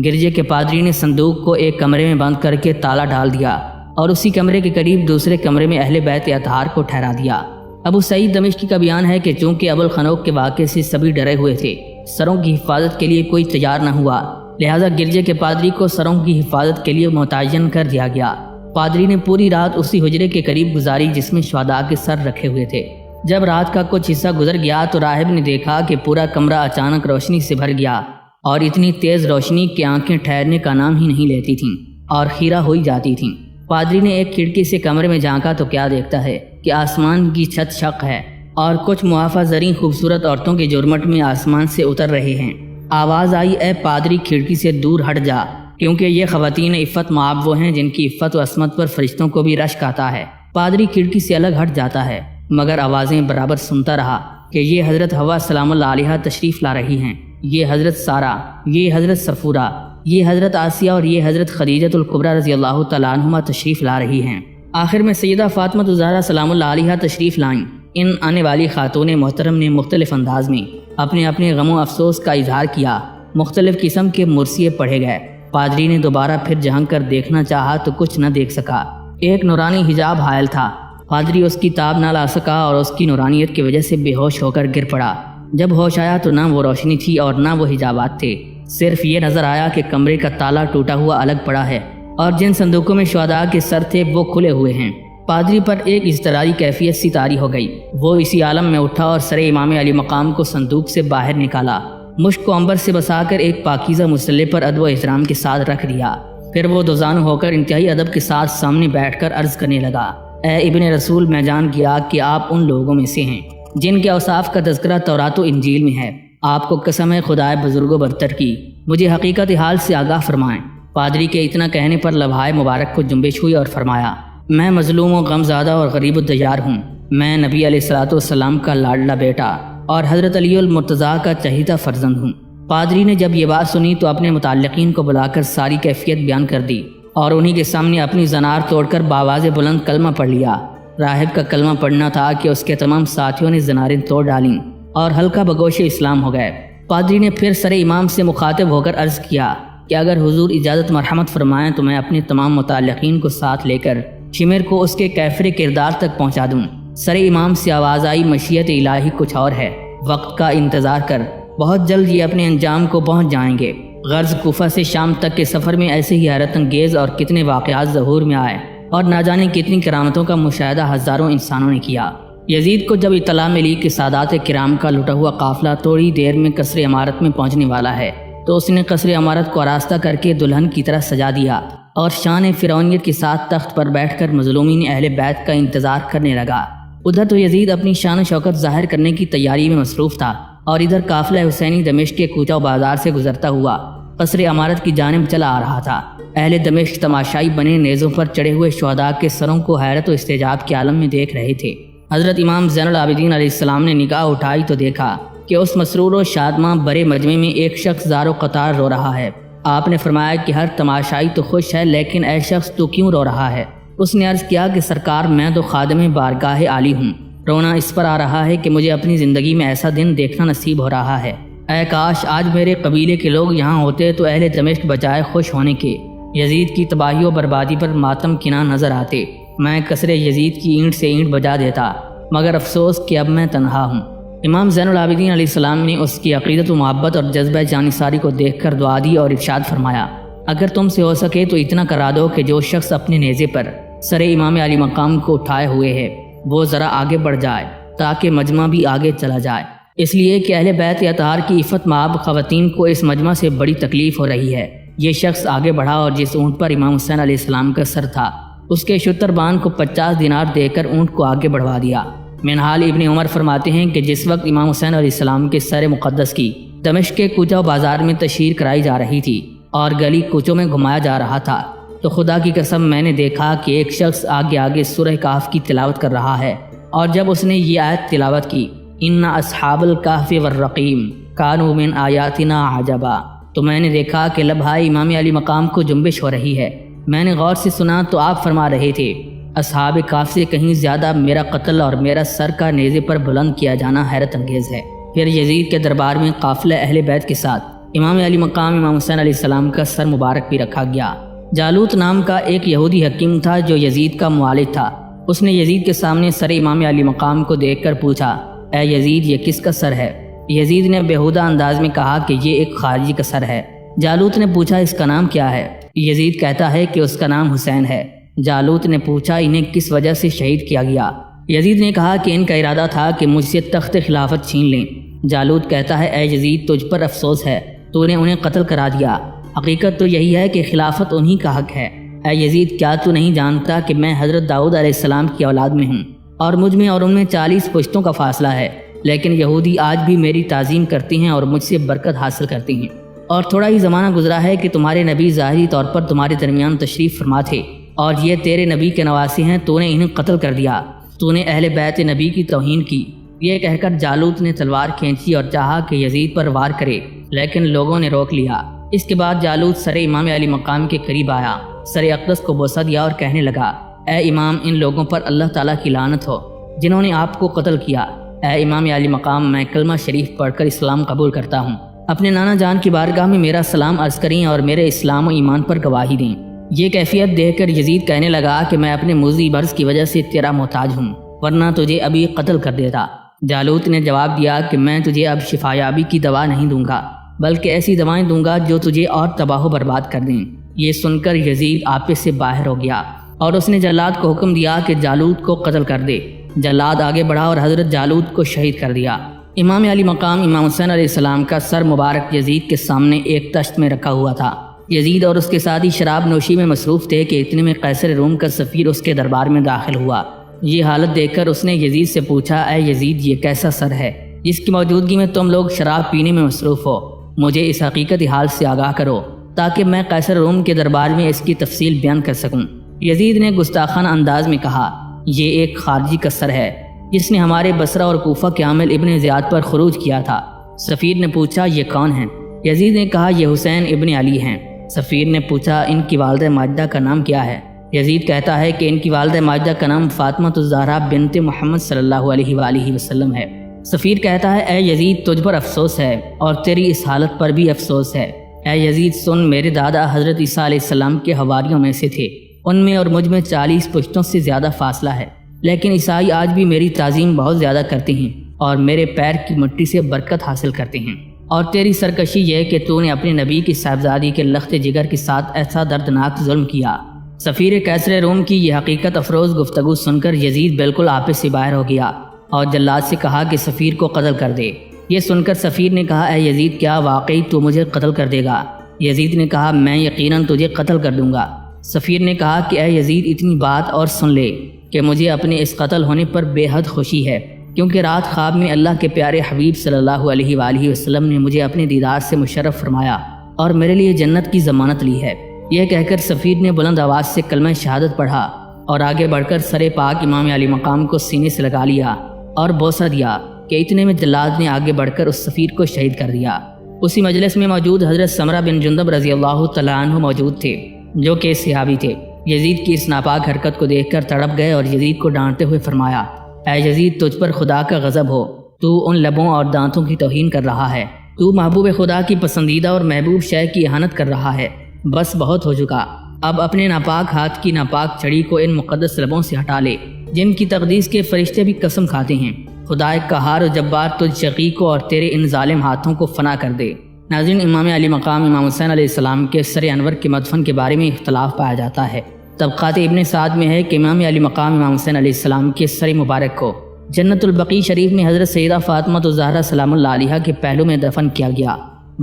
Speaker 1: گرجے کے پادری نے صندوق کو ایک کمرے میں بند کر کے تالا ڈال دیا اور اسی کمرے کے قریب دوسرے کمرے میں اہل بیت اطہار کو ٹھہرا دیا۔ ابو سعید دمشقی کا بیان ہے کہ چونکہ ابو الخنوق کے واقعے سے سبھی ڈرے ہوئے تھے، سروں کی حفاظت کے لیے کوئی تیار نہ ہوا، لہذا گرجے کے پادری کو سروں کی حفاظت کے لیے متعین کر دیا گیا۔ پادری نے پوری رات اسی حجرے کے قریب گزاری جس میں شہداء کے سر رکھے ہوئے تھے۔ جب رات کا کچھ حصہ گزر گیا تو راہب نے دیکھا کہ پورا کمرہ اچانک روشنی سے بھر گیا اور اتنی تیز روشنی کہ آنکھیں ٹھہرنے کا نام ہی نہیں لیتی تھیں اور خیرہ ہوئی جاتی تھیں۔ پادری نے ایک کھڑکی سے کمرے میں جھانکا تو کیا دیکھتا ہے کہ آسمان کی چھت شق ہے اور کچھ معافی زریں خوبصورت عورتوں کے جرمٹ میں آسمان سے اتر رہے ہیں۔ آواز آئی، اے پادری کھڑکی سے دور ہٹ جا، کیونکہ یہ خواتین عفت مآب وہ ہیں جن کی عفت و عصمت پر فرشتوں کو بھی رشک آتا ہے۔ پادری کھڑکی سے الگ ہٹ جاتا ہے مگر آوازیں برابر سنتا رہا کہ یہ حضرت حوا سلام اللہ علیہا تشریف لا رہی ہیں، یہ حضرت سارہ، یہ حضرت صفورہ، یہ حضرت آسیہ اور یہ حضرت خدیجہ الکبریٰ رضی اللہ تعالیٰ عنہما تشریف لا رہی ہیں۔ آخر میں سیدہ فاطمہ الزہرا سلام اللہ علیہا تشریف لائیں۔ ان آنے والی خاتون محترم نے مختلف انداز میں اپنے اپنے غم و افسوس کا اظہار کیا، مختلف قسم کے مرثیے پڑھے گئے۔ پادری نے دوبارہ پھر جھانک کر دیکھنا چاہا تو کچھ نہ دیکھ سکا۔ ایک نورانی حجاب حائل تھا، پادری اس کی تاب نہ لا سکا اور اس کی نورانیت کی وجہ سے بے ہوش ہو کر گر پڑا۔ جب ہوش آیا تو نہ وہ روشنی تھی اور نہ وہ حجابات تھے، صرف یہ نظر آیا کہ کمرے کا تالا ٹوٹا ہوا الگ پڑا ہے اور جن صندوقوں میں شہداء کے سر تھے وہ کھلے ہوئے ہیں۔ پادری پر ایک اضطراری کیفیت سی طاری ہو گئی، وہ اسی عالم میں اٹھا اور سر امام علی مقام کو صندوق سے باہر نکالا، مشک کو عنبر سے بسا کر ایک پاکیزہ مصلی پر ادب و احترام کے ساتھ رکھ دیا۔ پھر وہ دوزانو ہو کر انتہائی ادب کے ساتھ سامنے بیٹھ کر عرض کرنے لگا، اے ابن رسول، میں جان گیا کہ آپ ان لوگوں میں سے ہیں جن کے اوصاف کا تذکرہ تورات و انجیل میں ہے۔ آپ کو قسم ہے خدائے بزرگ و برتر کی، مجھے حقیقت حال سے آگاہ فرمائیں۔ پادری کے اتنا کہنے پر لبھائے مبارک کو جنبش ہوئی اور فرمایا، میں مظلوم و غم زادہ اور غریب الدیار ہوں، میں نبی علیہ الصلوۃ والسلام کا لاڈلا بیٹا اور حضرت علی المرتضیٰ کا چہیتا فرزند ہوں۔ پادری نے جب یہ بات سنی تو اپنے متعلقین کو بلا کر ساری کیفیت بیان کر دی اور انہی کے سامنے اپنی زنار توڑ کر بآواز بلند کلمہ پڑھ لیا۔ راہب کا کلمہ پڑھنا تھا کہ اس کے تمام ساتھیوں نے زناریں توڑ ڈالیں اور ہلکا بگوش اسلام ہو گئے۔ پادری نے پھر سر امام سے مخاطب ہو کر عرض کیا، کہ اگر حضور اجازت مرحمت فرمائیں تو میں اپنے تمام متعلقین کو ساتھ لے کر شمر کو اس کے کیفر کردار تک پہنچا دوں۔ سر امام سے آواز آئی، مشیت الہی کچھ اور ہے، وقت کا انتظار کر، بہت جلد یہ اپنے انجام کو پہنچ جائیں گے۔ غرض کوفہ سے شام تک کے سفر میں ایسے ہی حیرت انگیز اور کتنے واقعات ظہور میں آئے اور نہ جانے کتنی کرامتوں کا مشاہدہ ہزاروں انسانوں نے کیا۔ یزید کو جب اطلاع ملی کہ سادات کرام کا لٹا ہوا قافلہ تھوڑی دیر میں قصر عمارت میں پہنچنے والا ہے تو اس نے قصر عمارت کو آراستہ کر کے دلہن کی طرح سجا دیا اور شان فرعونیت کے ساتھ تخت پر بیٹھ کر مظلومین اہل بیت کا انتظار کرنے لگا۔ ادھر تو یزید اپنی شان و شوکت ظاہر کرنے کی تیاری میں مصروف تھا اور ادھر قافلہ حسینی دمشق کے کوچہ و بازار سے گزرتا ہوا قصر عمارت کی جانب چلا آ رہا تھا۔ اہل دمشق تماشائی بنے نیزوں پر چڑھے ہوئے شہداء کے سروں کو حیرت و استعجاب کے عالم میں دیکھ رہے تھے۔ حضرت امام زین العابدین علیہ السلام نے نگاہ اٹھائی تو دیکھا کہ اس مسرور و شادماں برے مجمع میں ایک شخص زار و قطار رو رہا ہے۔ آپ نے فرمایا کہ ہر تماشائی تو خوش ہے، لیکن اے شخص تو کیوں رو رہا ہے؟ اس نے عرض کیا کہ سرکار میں تو خادم بارگاہ عالی ہوں، رونا اس پر آ رہا ہے کہ مجھے اپنی زندگی میں ایسا دن دیکھنا نصیب ہو رہا ہے۔ اے کاش آج میرے قبیلے کے لوگ یہاں ہوتے تو اہل دمشق بجائے خوش ہونے کے یزید کی تباہی و بربادی پر ماتم کنا نظر آتے۔ میں قصر یزید کی اینٹ سے اینٹ بجا دیتا، مگر افسوس کہ اب میں تنہا ہوں۔ امام زین العابدین علیہ السلام نے اس کی عقیدت و محبت اور جذبہ جانثاری کو دیکھ کر دعا دی اور ارشاد فرمایا، اگر تم سے ہو سکے تو اتنا کرا دو کہ جو شخص اپنے نیزے پر سر امام علی مقام کو اٹھائے ہوئے ہے وہ ذرا آگے بڑھ جائے تاکہ مجمع بھی آگے چلا جائے، اس لیے کہ اہل بیت اطہار کی عفت مآب خواتین کو اس مجمع سے بڑی تکلیف ہو رہی ہے۔ یہ شخص آگے بڑھا اور جس اونٹ پر امام حسین علیہ السلام کا سر تھا اس کے شتربان کو 50 دینار دے کر اونٹ کو آگے بڑھوا دیا۔ منہال ابن عمر فرماتے ہیں کہ جس وقت امام حسین علیہ السلام کے سر مقدس کی دمشق کے کوچہ و بازار میں تشہیر کرائی جا رہی تھی اور گلی کوچوں میں گھمایا جا رہا تھا تو خدا کی قسم میں نے دیکھا کہ ایک شخص آگے آگے سورہ کہف کی تلاوت کر رہا ہے، اور جب اس نے یہ آیت تلاوت کی، ان اصحاب الکہف والرقیم کانوا من آیاتنا عجبا، تو میں نے دیکھا کہ لبھائے امام علی مقام کو جنبش ہو رہی ہے۔ میں نے غور سے سنا تو آپ فرما رہے تھے، اصحاب کہف سے کہیں زیادہ میرا قتل اور میرا سر کا نیزے پر بلند کیا جانا حیرت انگیز ہے۔ پھر یزید کے دربار میں قافلہ اہل بیت کے ساتھ امام علی مقام امام حسین علیہ السلام کا سر مبارک بھی رکھا گیا۔ جالوت نام کا ایک یہودی حکیم تھا جو یزید کا موالد تھا۔ اس نے یزید کے سامنے سر امام علی مقام کو دیکھ کر پوچھا، اے یزید یہ کس کا سر ہے؟ یزید نے بےہودہ انداز میں کہا کہ یہ ایک خارجی کا سر ہے۔ جالوت نے پوچھا اس کا نام کیا ہے؟ یزید کہتا ہے کہ اس کا نام حسین ہے۔ جالوت نے پوچھا انہیں کس وجہ سے شہید کیا گیا؟ یزید نے کہا کہ ان کا ارادہ تھا کہ مجھ سے تخت خلافت چھین لیں۔ جالوت کہتا ہے، اے یزید تجھ پر افسوس ہے، تو نے انہیں قتل کرا دیا۔ حقیقت تو یہی ہے کہ خلافت انہی کا حق ہے۔ اے یزید کیا تو نہیں جانتا کہ میں حضرت داؤد علیہ السلام کی اولاد میں ہوں اور مجھ میں اور ان میں 40 پشتوں کا فاصلہ ہے، لیکن یہودی آج بھی میری تعظیم کرتی ہیں اور مجھ سے برکت حاصل کرتی ہیں، اور تھوڑا ہی زمانہ گزرا ہے کہ تمہارے نبی ظاہری طور پر تمہارے درمیان تشریف فرما تھے اور یہ تیرے نبی کے نواسی ہیں، تو نے انہیں قتل کر دیا، تو نے اہل بیت نبی کی توہین کی۔ یہ کہہ کر جالوت نے تلوار کھینچی اور چاہا کہ یزید پر وار کرے، لیکن لوگوں نے روک لیا۔ اس کے بعد جالوت سر امام علی مقام کے قریب آیا، سر اقدس کو بوسہ دیا اور کہنے لگا، اے امام ان لوگوں پر اللہ تعالیٰ کی لعنت ہو جنہوں نے آپ کو قتل کیا۔ اے امام علی مقام میں کلمہ شریف پڑھ کر اسلام قبول کرتا ہوں، اپنے نانا جان کی بارگاہ میں میرا سلام عرض کریں اور میرے اسلام و ایمان پر گواہی دیں۔ یہ کیفیت دیکھ کر یزید کہنے لگا کہ میں اپنے موذی برض کی وجہ سے تیرا محتاج ہوں، ورنہ تجھے ابھی قتل کر دیتا۔ جالوت نے جواب دیا کہ میں تجھے اب شفایابی کی دوا نہیں دوں گا، بلکہ ایسی دوائیں دوں گا جو تجھے اور تباہ و برباد کر دیں۔ یہ سن کر یزید آپے سے باہر ہو گیا اور اس نے جلاد کو حکم دیا کہ جالوت کو قتل کر دے۔ جلاد آگے بڑھا اور حضرت جالوت کو شہید کر دیا۔ امام علی مقام امام حسین علیہ السلام کا سر مبارک یزید کے سامنے ایک تشت میں رکھا ہوا تھا۔ یزید اور اس کے ساتھی شراب نوشی میں مصروف تھے کہ اتنے میں قیصر روم کا سفیر اس کے دربار میں داخل ہوا۔ یہ حالت دیکھ کر اس نے یزید سے پوچھا، اے یزید یہ کیسا سر ہے جس کی موجودگی میں تم لوگ شراب پینے میں مصروف ہو؟ مجھے اس حقیقت حال سے آگاہ کرو تاکہ میں قیصر روم کے دربار میں اس کی تفصیل بیان کر سکوں۔ یزید نے گستاخانہ انداز میں کہا، یہ ایک خارجی کا سر ہے جس نے ہمارے بصرہ اور کوفہ کے عامل ابن زیاد پر خروج کیا تھا۔ سفیر نے پوچھا، یہ کون ہیں؟ یزید نے کہا، یہ حسین ابن علی ہیں۔ سفیر نے پوچھا، ان کی والدہ ماجدہ کا نام کیا ہے؟ یزید کہتا ہے کہ ان کی والدہ ماجدہ کا نام فاطمہ الزہرا بنت محمد صلی اللہ علیہ وآلہ وسلم ہے۔ سفیر کہتا ہے، اے یزید تجھ پر افسوس ہے اور تیری اس حالت پر بھی افسوس ہے۔ اے یزید سن، میرے دادا حضرت عیسیٰ علیہ السلام کے حواریوں میں سے تھے، ان میں اور مجھ میں 40 پشتوں سے زیادہ فاصلہ ہے، لیکن عیسائی آج بھی میری تعظیم بہت زیادہ کرتے ہیں اور میرے پیر کی مٹی سے برکت حاصل کرتے ہیں۔ اور تیری سرکشی یہ کہ تو نے اپنے نبی کی صاحبزادی کے لخت جگر کے ساتھ ایسا دردناک ظلم کیا۔ سفیر کیسر روم کی یہ حقیقت افروز گفتگو سن کر یزید بالکل آپے سے باہر ہو گیا اور جلاد سے کہا کہ سفیر کو قتل کر دے۔ یہ سن کر سفیر نے کہا، اے یزید کیا واقعی تو مجھے قتل کر دے گا؟ یزید نے کہا، میں یقیناً تجھے قتل کر دوں گا۔ سفیر نے کہا کہ اے یزید اتنی بات اور سن لے کہ مجھے اپنے اس قتل ہونے پر بے حد خوشی ہے، کیونکہ رات خواب میں اللہ کے پیارے حبیب صلی اللہ علیہ وآلہ وسلم نے مجھے اپنے دیدار سے مشرف فرمایا اور میرے لیے جنت کی ضمانت لی ہے۔ یہ کہہ کر سفیر نے بلند آواز سے کلمہ شہادت پڑھا اور آگے بڑھ کر سر پاک امام علی مقام کو سینے سے لگا لیا اور بوسہ دیا کہ اتنے میں جلاد نے آگے بڑھ کر اس سفیر کو شہید کر دیا۔ اسی مجلس میں موجود حضرت سمرہ بن جندب رضی اللہ تعالیٰ عنہ موجود تھے، جو کہ صحابی تھے۔ یزید کی اس ناپاک حرکت کو دیکھ کر تڑپ گئے اور یزید کو ڈانٹتے ہوئے فرمایا، اے یزید تجھ پر خدا کا غضب ہو، تو ان لبوں اور دانتوں کی توہین کر رہا ہے، تو محبوب خدا کی پسندیدہ اور محبوب شے کی اہانت کر رہا ہے۔ بس بہت ہو چکا، اب اپنے ناپاک ہاتھ کی ناپاک چھڑی کو ان مقدس لبوں سے ہٹا لے جن کی تقدیس کے فرشتے بھی قسم کھاتے ہیں۔ خدا قہار و جبار تجھ شقی کو اور تیرے ان ظالم ہاتھوں کو فنا کر دے۔ ناظرین، امام علی مقام امام حسین علیہ السلام کے سر انور کے مدفن کے بارے میں اختلاف پایا جاتا ہے۔ طبقات ابن سعد میں ہے کہ امام علی مقام امام حسین علیہ السلام کے سر مبارک کو جنت البقیع شریف میں حضرت سیدہ فاطمہ الزہرا سلام اللہ علیہا کے پہلو میں دفن کیا گیا۔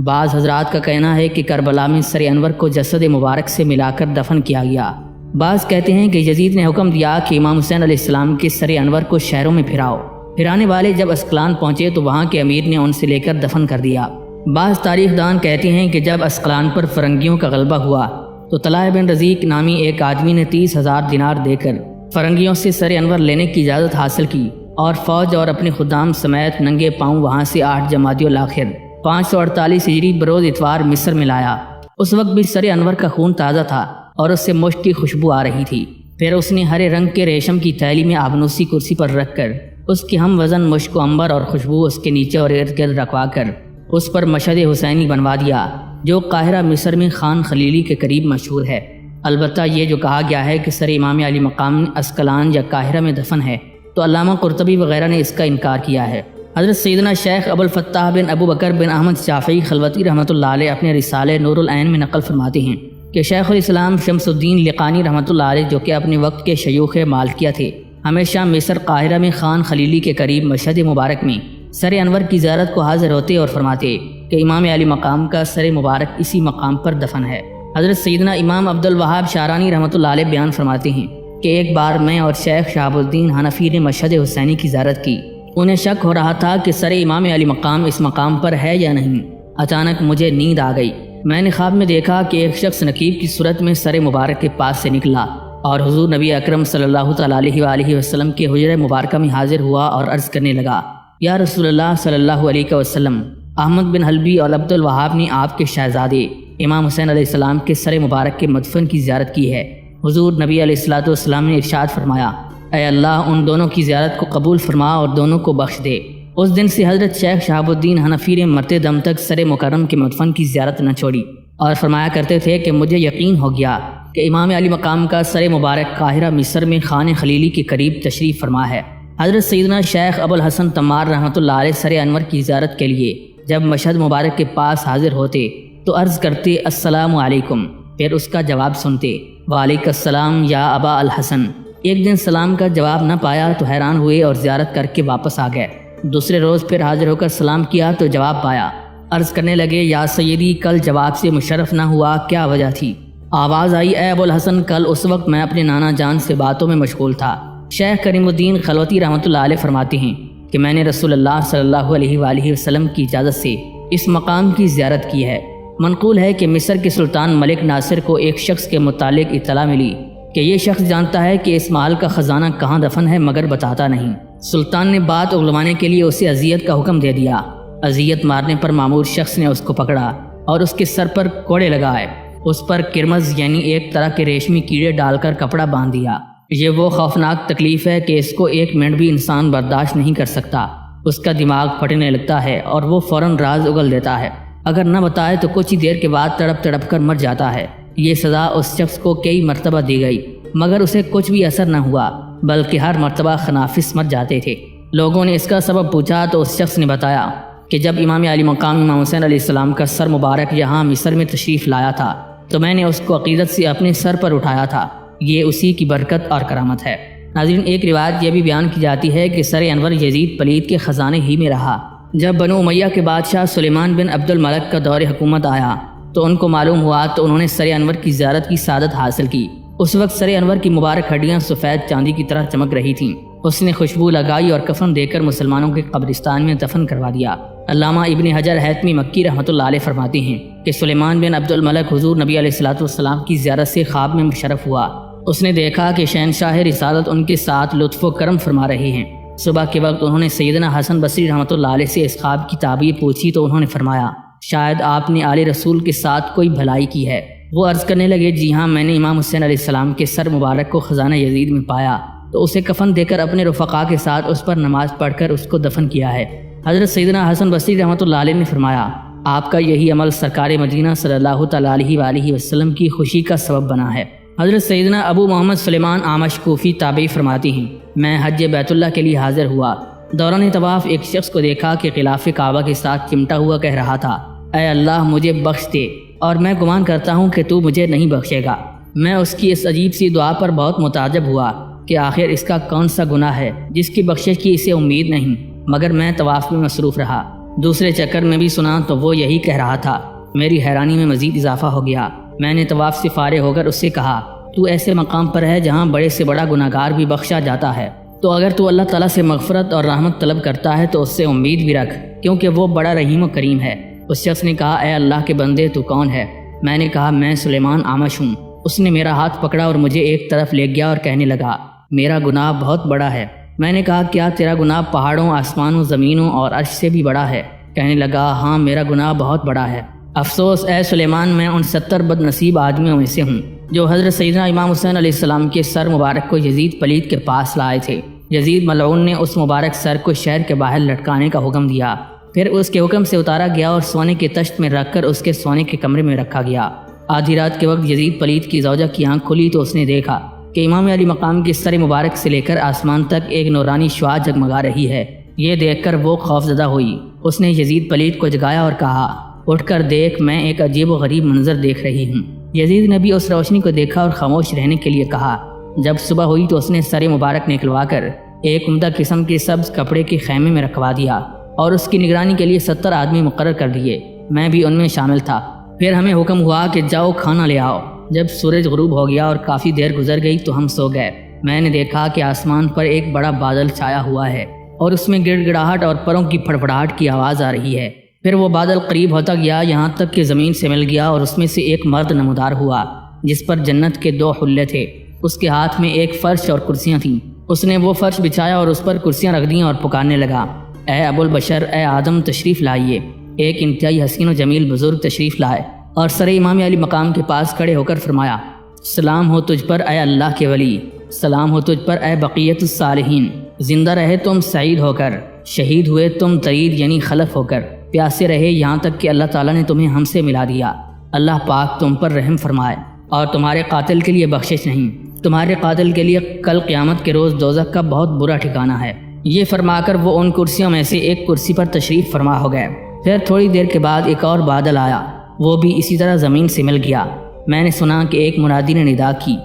Speaker 1: بعض حضرات کا کہنا ہے کہ کربلا میں سر انور کو جسد مبارک سے ملا کر دفن کیا گیا۔ بعض کہتے ہیں کہ یزید نے حکم دیا کہ امام حسین علیہ السلام کے سر انور کو شہروں میں پھراؤ۔ پھرانے والے جب اسقلان پہنچے تو وہاں کے امیر نے ان سے لے کر دفن کر دیا۔ بعض تاریخ دان کہتے ہیں کہ جب اسقلان پر فرنگیوں کا غلبہ ہوا تو طلحہ بن رزیق نامی ایک آدمی نے 30,000 دینار دے کر فرنگیوں سے سر انور لینے کی اجازت حاصل کی اور فوج اور اپنے خدام سمیت ننگے پاؤں وہاں سے 8 جمادی الاخر 548 ہجری بروز اتوار مصر میں لایا۔ اس وقت بھی سر انور کا خون تازہ تھا اور اس سے مشک کی خوشبو آ رہی تھی۔ پھر اس نے ہرے رنگ کے ریشم کی تھیلی میں آبنوسی کرسی پر رکھ کر اس کی ہم وزن مشک و عنبر اور خوشبو اس کے نیچے اور ارد گرد رکھوا کر اس پر مشہد حسینی بنوا دیا، جو قاہرہ مصر میں خان خلیلی کے قریب مشہور ہے۔ البتہ یہ جو کہا گیا ہے کہ سر امام علی مقام اسقلان یا قاہرہ میں دفن ہے، تو علامہ قرطبی وغیرہ نے اس کا انکار کیا ہے۔ حضرت سیدنا شیخ ابو الفتاح بن ابو بکر بن احمد شافعی خلوتی رحمۃ اللہ علیہ اپنے رسالے نور العین میں نقل فرماتے ہیں کہ شیخ الاسلام شمس الدین لقانی رحمۃ اللہ علیہ، جو کہ اپنے وقت کے شیوخ مالکیہ تھے، ہمیشہ مصر قاہرہ میں خان خلیلی کے قریب مشہد مبارک میں سر انور کی زیارت کو حاضر ہوتے اور فرماتے کہ امام علی مقام کا سر مبارک اسی مقام پر دفن ہے۔ حضرت سیدنا امام عبد الوہاب شارانی رحمۃ اللہ علیہ بیان فرماتے ہیں کہ ایک بار میں اور شیخ شہاب الدین حنفی نے مشہد حسینی کی زیارت کی۔ انہیں شک ہو رہا تھا کہ سر امام علی مقام اس مقام پر ہے یا نہیں۔ اچانک مجھے نیند آ گئی۔ میں نے خواب میں دیکھا کہ ایک شخص نقیب کی صورت میں سر مبارک کے پاس سے نکلا اور حضور نبی اکرم صلی اللہ تعالیٰ علیہ وآلہ وسلم کے حجرہ مبارکہ میں حاضر ہوا اور عرض کرنے لگا، یا رسول اللہ صلی اللہ علیہ وسلم، احمد بن حلبی اور عبد الوہاب نے آپ کے شہزادے امام حسین علیہ السلام کے سر مبارک کے مدفن کی زیارت کی ہے۔ حضور نبی علیہ الصلوۃ والسلام نے ارشاد فرمایا، اے اللہ ان دونوں کی زیارت کو قبول فرما اور دونوں کو بخش دے۔ اس دن سے حضرت شیخ شہاب الدین حنفی نے مرتے دم تک سر مکرم کے مدفن کی زیارت نہ چھوڑی اور فرمایا کرتے تھے کہ مجھے یقین ہو گیا کہ امام علی مقام کا سر مبارک قاہرہ مصر میں خان خلیلی کے قریب تشریف فرما ہے۔ حضرت سیدنا شیخ ابو الحسن تمار رحمۃ اللہ علیہ سر انور کی زیارت کے لیے جب مشہد مبارک کے پاس حاضر ہوتے تو عرض کرتے السلام علیکم، پھر اس کا جواب سنتے وعلیکم السلام یا ابا الحسن۔ ایک دن سلام کا جواب نہ پایا تو حیران ہوئے اور زیارت کر کے واپس آ گئے۔ دوسرے روز پھر حاضر ہو کر سلام کیا تو جواب پایا۔ عرض کرنے لگے، یا سیدی کل جواب سے مشرف نہ ہوا، کیا وجہ تھی؟ آواز آئی، اے ابو الحسن کل اس وقت میں اپنے نانا جان سے باتوں میں مشغول تھا۔ شیخ کریم الدین خلوتی رحمۃ اللہ علیہ فرماتے ہیں کہ میں نے رسول اللہ صلی اللہ علیہ وآلہ وسلم کی اجازت سے اس مقام کی زیارت کی ہے۔ منقول ہے کہ مصر کے سلطان ملک ناصر کو ایک شخص کے متعلق اطلاع ملی کہ یہ شخص جانتا ہے کہ اس مال کا خزانہ کہاں دفن ہے مگر بتاتا نہیں۔ سلطان نے بات اگلوانے کے لیے اسے اذیت کا حکم دے دیا۔ اذیت مارنے پر مامور شخص نے اس کو پکڑا اور اس کے سر پر کوڑے لگائے۔ اس پر کرمز یعنی ایک طرح کے ریشمی کیڑے ڈال کر کپڑا باندھ دیا۔ یہ وہ خوفناک تکلیف ہے کہ اس کو ایک منٹ بھی انسان برداشت نہیں کر سکتا۔ اس کا دماغ پھٹنے لگتا ہے اور وہ فوراً راز اگل دیتا ہے۔ اگر نہ بتائے تو کچھ ہی دیر کے بعد تڑپ تڑپ کر مر جاتا ہے۔ یہ سزا اس شخص کو کئی مرتبہ دی گئی مگر اسے کچھ بھی اثر نہ ہوا، بلکہ ہر مرتبہ خنافس مر جاتے تھے۔ لوگوں نے اس کا سبب پوچھا تو اس شخص نے بتایا کہ جب امام علی مقام امام حسین علیہ السلام کا سر مبارک یہاں مصر میں تشریف لایا تھا تو میں نے اس کو عقیدت سے اپنے سر پر اٹھایا تھا، یہ اسی کی برکت اور کرامت ہے۔ ناظرین، ایک روایت یہ بھی بیان کی جاتی ہے کہ سر انور یزید پلید کے خزانے ہی میں رہا۔ جب بنو امیہ کے بادشاہ سلیمان بن عبد الملک کا دور حکومت آیا تو ان کو معلوم ہوا تو انہوں نے سر انور کی زیارت کی سعادت حاصل کی۔ اس وقت سر انور کی مبارک ہڈیاں سفید چاندی کی طرح چمک رہی تھیں۔ اس نے خوشبو لگائی اور کفن دے کر مسلمانوں کے قبرستان میں دفن کروا دیا۔ علامہ ابن حجر حیثمی مکی رحمۃ اللہ علیہ فرماتے ہیں کہ سلیمان بن عبد الملک حضور نبی علیہ الصلوۃ والسلام کی زیارت سے خواب میں مشرف ہوا۔ اس نے دیکھا کہ شہنشاہ رسالت ان کے ساتھ لطف و کرم فرما رہے ہیں۔ صبح کے وقت انہوں نے سیدنا حسن بصری رحمۃ اللہ علیہ سے اس خواب کی تعبیر پوچھی تو انہوں نے فرمایا شاید آپ نے آل رسول کے ساتھ کوئی بھلائی کی ہے۔ وہ عرض کرنے لگے جی ہاں، میں نے امام حسین علیہ السلام کے سر مبارک کو خزانہ یزید میں پایا تو اسے کفن دے کر اپنے رفقا کے ساتھ اس پر نماز پڑھ کر اس کو دفن کیا ہے۔ حضرت سیدنا حسن بصری رحمۃ اللہ علیہ نے فرمایا آپ کا یہی عمل سرکار مدینہ صلی اللہ تعالیٰ علیہ وآلہ وسلم کی خوشی کا سبب بنا ہے۔ حضرت سیدنا ابو محمد سلیمان اعمش کوفی تابعی فرماتی ہیں میں حج بیت اللہ کے لیے حاضر ہوا۔ دوران طواف ایک شخص کو دیکھا کہ غلاف کعبہ کے ساتھ چمٹا ہوا کہہ رہا تھا اے اللہ مجھے بخش دے، اور میں گمان کرتا ہوں کہ تو مجھے نہیں بخشے گا۔ میں اس کی اس عجیب سی دعا پر بہت متعجب ہوا کہ آخر اس کا کون سا گناہ ہے جس کی بخشش کی اسے امید نہیں، مگر میں طواف میں مصروف رہا۔ دوسرے چکر میں بھی سنا تو وہ یہی کہہ رہا تھا۔ میری حیرانی میں مزید اضافہ ہو گیا۔ میں نے طواف سے فارغ ہو کر اس سے کہا تو ایسے مقام پر ہے جہاں بڑے سے بڑا گناہگار بھی بخشا جاتا ہے، تو اگر تو اللہ تعالیٰ سے مغفرت اور رحمت طلب کرتا ہے تو اس سے امید بھی رکھ، کیونکہ وہ بڑا رحیم و کریم ہے۔ اس شخص نے کہا اے اللہ کے بندے تو کون ہے؟ میں نے کہا میں سلیمان اعمش ہوں۔ اس نے میرا ہاتھ پکڑا اور مجھے ایک طرف لے گیا اور کہنے لگا میرا گناہ بہت بڑا ہے۔ میں نے کہا کیا تیرا گناہ پہاڑوں، آسمانوں، زمینوں اور عرش سے بھی بڑا ہے؟ کہنے لگا ہاں میرا گناہ بہت بڑا ہے۔ افسوس اے سلیمان، میں ان 70 بد نصیب آدمیوں میں سے ہوں جو حضرت سیدنا امام حسین علیہ السلام کے سر مبارک کو یزید پلید کے پاس لائے تھے۔ یزید ملعون نے اس مبارک سر کو شہر کے باہر لٹکانے کا حکم دیا، پھر اس کے حکم سے اتارا گیا اور سونے کے تشت میں رکھ کر اس کے سونے کے کمرے میں رکھا گیا۔ آدھی رات کے وقت یزید پلید کی زوجہ کی آنکھ کھلی تو اس نے دیکھا کہ امام علی مقام کے سر مبارک سے لے کر آسمان تک ایک نورانی شعاع جگمگا رہی ہے۔ یہ دیکھ کر وہ خوفزدہ ہوئی۔ اس نے یزید پلید کو جگایا اور کہا اٹھ کر دیکھ، میں ایک عجیب و غریب منظر دیکھ رہی ہوں۔ یزید نے بھی اس روشنی کو دیکھا اور خاموش رہنے کے لیے کہا۔ جب صبح ہوئی تو اس نے سر مبارک نکلوا کر ایک عمدہ قسم کے سبز کپڑے کے خیمے میں رکھوا دیا اور اس کی نگرانی کے لیے 70 آدمی مقرر کر دیے۔ میں بھی ان میں شامل تھا۔ پھر ہمیں حکم ہوا کہ جاؤ کھانا لے آؤ۔ جب سورج غروب ہو گیا اور کافی دیر گزر گئی تو ہم سو گئے۔ میں نے دیکھا کہ آسمان پر ایک بڑا بادل چھایا ہوا ہے اور اس میں گڑ گڑاہٹ اور پروں کی پھڑپھڑاہٹ کی آواز آ رہی ہے۔ پھر وہ بادل قریب ہوتا گیا یہاں تک کہ زمین سے مل گیا اور اس میں سے ایک مرد نمودار ہوا جس پر جنت کے 2 حلے تھے۔ اس کے ہاتھ میں ایک فرش اور کرسیاں تھیں۔ اس نے وہ فرش بچھایا اور اس پر کرسیاں رکھ دیں اور پکارنے لگا اے ابو البشر، اے آدم تشریف لائیے۔ ایک انتہائی حسین و جمیل بزرگ تشریف لائے اور سر امام علی مقام کے پاس کھڑے ہو کر فرمایا سلام ہو تجھ پر اے اللہ کے ولی، سلام ہو تجھ پر اے بقیت الصالحین، زندہ رہے تم سعید ہو کر، شہید ہوئے تم ترید یعنی خلف ہو کر، پیاسے رہے یہاں تک کہ اللہ تعالیٰ نے تمہیں ہم سے ملا دیا۔ اللہ پاک تم پر رحم فرمائے، اور تمہارے قاتل کے لیے بخشش نہیں، تمہارے قاتل کے لیے کل قیامت کے روز دوزخ کا بہت برا ٹھکانہ ہے۔ یہ فرما کر وہ ان کرسیوں میں سے ایک کرسی پر تشریف فرما ہو گئے۔ پھر تھوڑی دیر کے بعد ایک اور بادل آیا، وہ بھی اسی طرح زمین سے مل گیا۔ میں نے سنا کہ ایک منادی نے ندا کی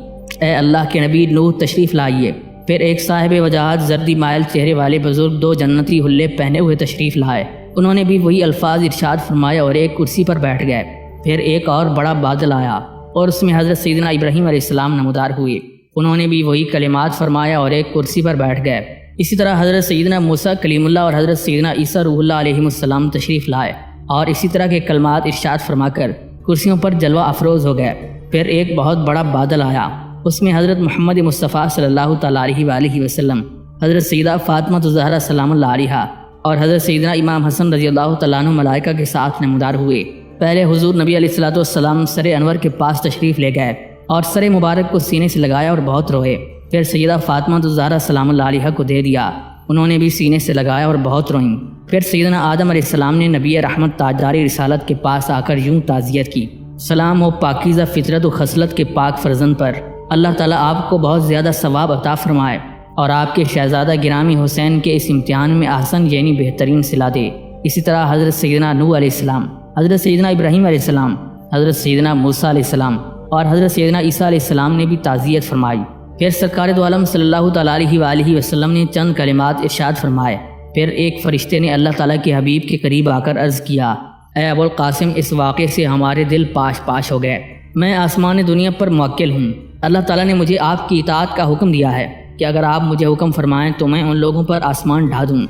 Speaker 1: اے اللہ کے نبی نوح تشریف لائیے۔ پھر ایک صاحب وجاہت زردی مائل چہرے والے بزرگ 2 جنتی حلے پہنے ہوئے تشریف لائے۔ انہوں نے بھی وہی الفاظ ارشاد فرمائے اور ایک کرسی پر بیٹھ گئے۔ پھر ایک اور بڑا بادل آیا اور اس میں حضرت سیدنا ابراہیم علیہ السلام نمودار ہوئے۔ انہوں نے بھی وہی کلمات فرمایا اور ایک کرسی پر بیٹھ گئے۔ اسی طرح حضرت سیدنا موسیٰ کلیم اللہ اور حضرت سیدنا عیسیٰ روح اللہ علیہ السلام تشریف لائے اور اسی طرح کے کلمات ارشاد فرما کر کرسیوں پر جلوہ افروز ہو گئے۔ پھر ایک بہت بڑا بادل آیا، اس میں حضرت محمد مصطفیٰ صلی اللہ تعالیٰ علیہ وآلہ وسلم، حضرت سیدہ فاطمہ الزہرا سلام اللہ علیہا اور حضرت سیدنا امام حسن رضی اللہ تعالیٰ عنہ ملائکہ کے ساتھ نمودار ہوئے۔ پہلے حضور نبی علیہ الصلوۃ والسلام سر انور کے پاس تشریف لے گئے اور سر مبارک کو سینے سے لگایا اور بہت روئے۔ پھر سیدہ فاطمہ الزہرا سلام اللہ علیہا کو دے دیا، انہوں نے بھی سینے سے لگایا اور بہت روئیں۔ پھر سیدنا آدم علیہ السلام نے نبی رحمت تاجدار رسالت کے پاس آ کر یوں تعزیت کی، سلام ہو پاکیزہ فطرت و خصلت کے پاک فرزند پر، اللہ تعالیٰ آپ کو بہت زیادہ ثواب عطا فرمائے اور آپ کے شہزادہ گرامی حسین کے اس امتحان میں احسن یعنی بہترین صلہ دے۔ اسی طرح حضرت سیدنا نوح علیہ السلام، حضرت سیدنا ابراہیم علیہ السلام، حضرت سیدنا موسیٰ علیہ السلام اور حضرت سیدنا عیسیٰ علیہ السلام نے بھی تعزیت فرمائی۔ پھر سرکار دو عالم صلی اللہ تعالیٰ علیہ وآلہ وسلم نے چند کلمات ارشاد فرمائے۔ پھر ایک فرشتے نے اللہ تعالیٰ کے حبیب کے قریب آ کر عرض کیا، اے ابو القاسم، اس واقعے سے ہمارے دل پاش پاش ہو گئے۔ میں آسمان دنیا پر موکل ہوں، اللہ تعالیٰ نے مجھے آپ کی اطاعت کا حکم دیا ہے کہ اگر آپ مجھے حکم فرمائیں تو میں ان لوگوں پر آسمان ڈھا دوں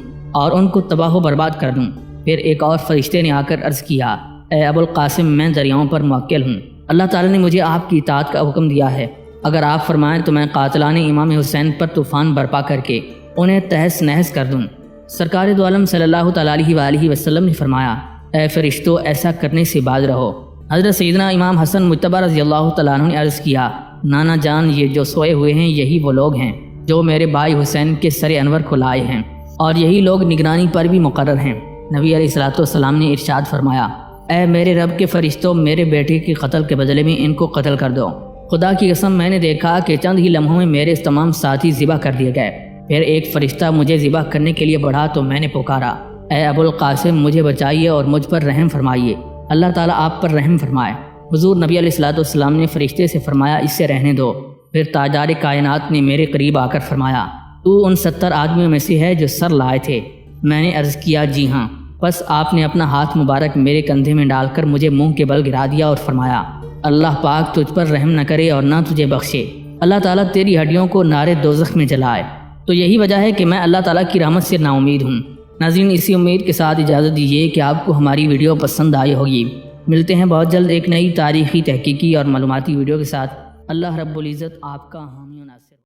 Speaker 1: اور ان کو تباہ و برباد کر دوں۔ پھر ایک اور فرشتے نے آ کر عرض کیا، اے ابو القاسم، میں دریاؤں پر موکل ہوں، اللہ تعالیٰ نے مجھے آپ کی اطاعت کا حکم دیا ہے، اگر آپ فرمائیں تو میں قاتلان امام حسین پر طوفان برپا کر کے انہیں تہس نہس کر دوں۔ سرکار دو عالم صلی اللہ تعالیٰ علیہ وآلہ وسلم نے فرمایا، اے فرشتوں، ایسا کرنے سے باز رہو۔ حضرت سیدنا امام حسن مجتبی رضی اللہ تعالیٰ عنہ نے عرض کیا، نانا جان، یہ جو سوئے ہوئے ہیں یہی وہ لوگ ہیں جو میرے بھائی حسین کے سر انور کو لائے ہیں، اور یہی لوگ نگرانی پر بھی مقرر ہیں۔ نبی علیہ الصلوۃ والسلام نے ارشاد فرمایا، اے میرے رب کے فرشتوں، میرے بیٹے کے قتل کے بدلے میں ان کو قتل کر دو۔ خدا کی قسم، میں نے دیکھا کہ چند ہی لمحوں میں میرے تمام ساتھی ذبح کر دیے گئے۔ پھر ایک فرشتہ مجھے ذبح کرنے کے لیے بڑھا تو میں نے پکارا، اے ابو القاسم، مجھے بچائیے اور مجھ پر رحم فرمائیے، اللہ تعالیٰ آپ پر رحم فرمائے۔ حضور نبی علیہ الصلوۃ والسلام نے فرشتے سے فرمایا، اس سے رہنے دو۔ پھر تاجدار کائنات نے میرے قریب آ کر فرمایا، تو ان 70 آدمیوں میں سے ہے جو سر لائے تھے؟ میں نے عرض کیا، جی ہاں۔ بس آپ نے اپنا ہاتھ مبارک میرے کندھے میں ڈال کر مجھے منہ کے بل گرا دیا اور فرمایا، اللہ پاک تجھ پر رحم نہ کرے اور نہ تجھے بخشے، اللہ تعالیٰ تیری ہڈیوں کو نارے دوزخ میں جلائے۔ تو یہی وجہ ہے کہ میں اللہ تعالیٰ کی رحمت سے نا امید ہوں۔ ناظرین، اسی امید کے ساتھ اجازت دیجیے کہ آپ کو ہماری ویڈیو پسند آئی ہوگی۔ ملتے ہیں بہت جلد ایک نئی تاریخی، تحقیقی اور معلوماتی ویڈیو کے ساتھ۔ اللہ رب العزت آپ کا حامی و ناصر۔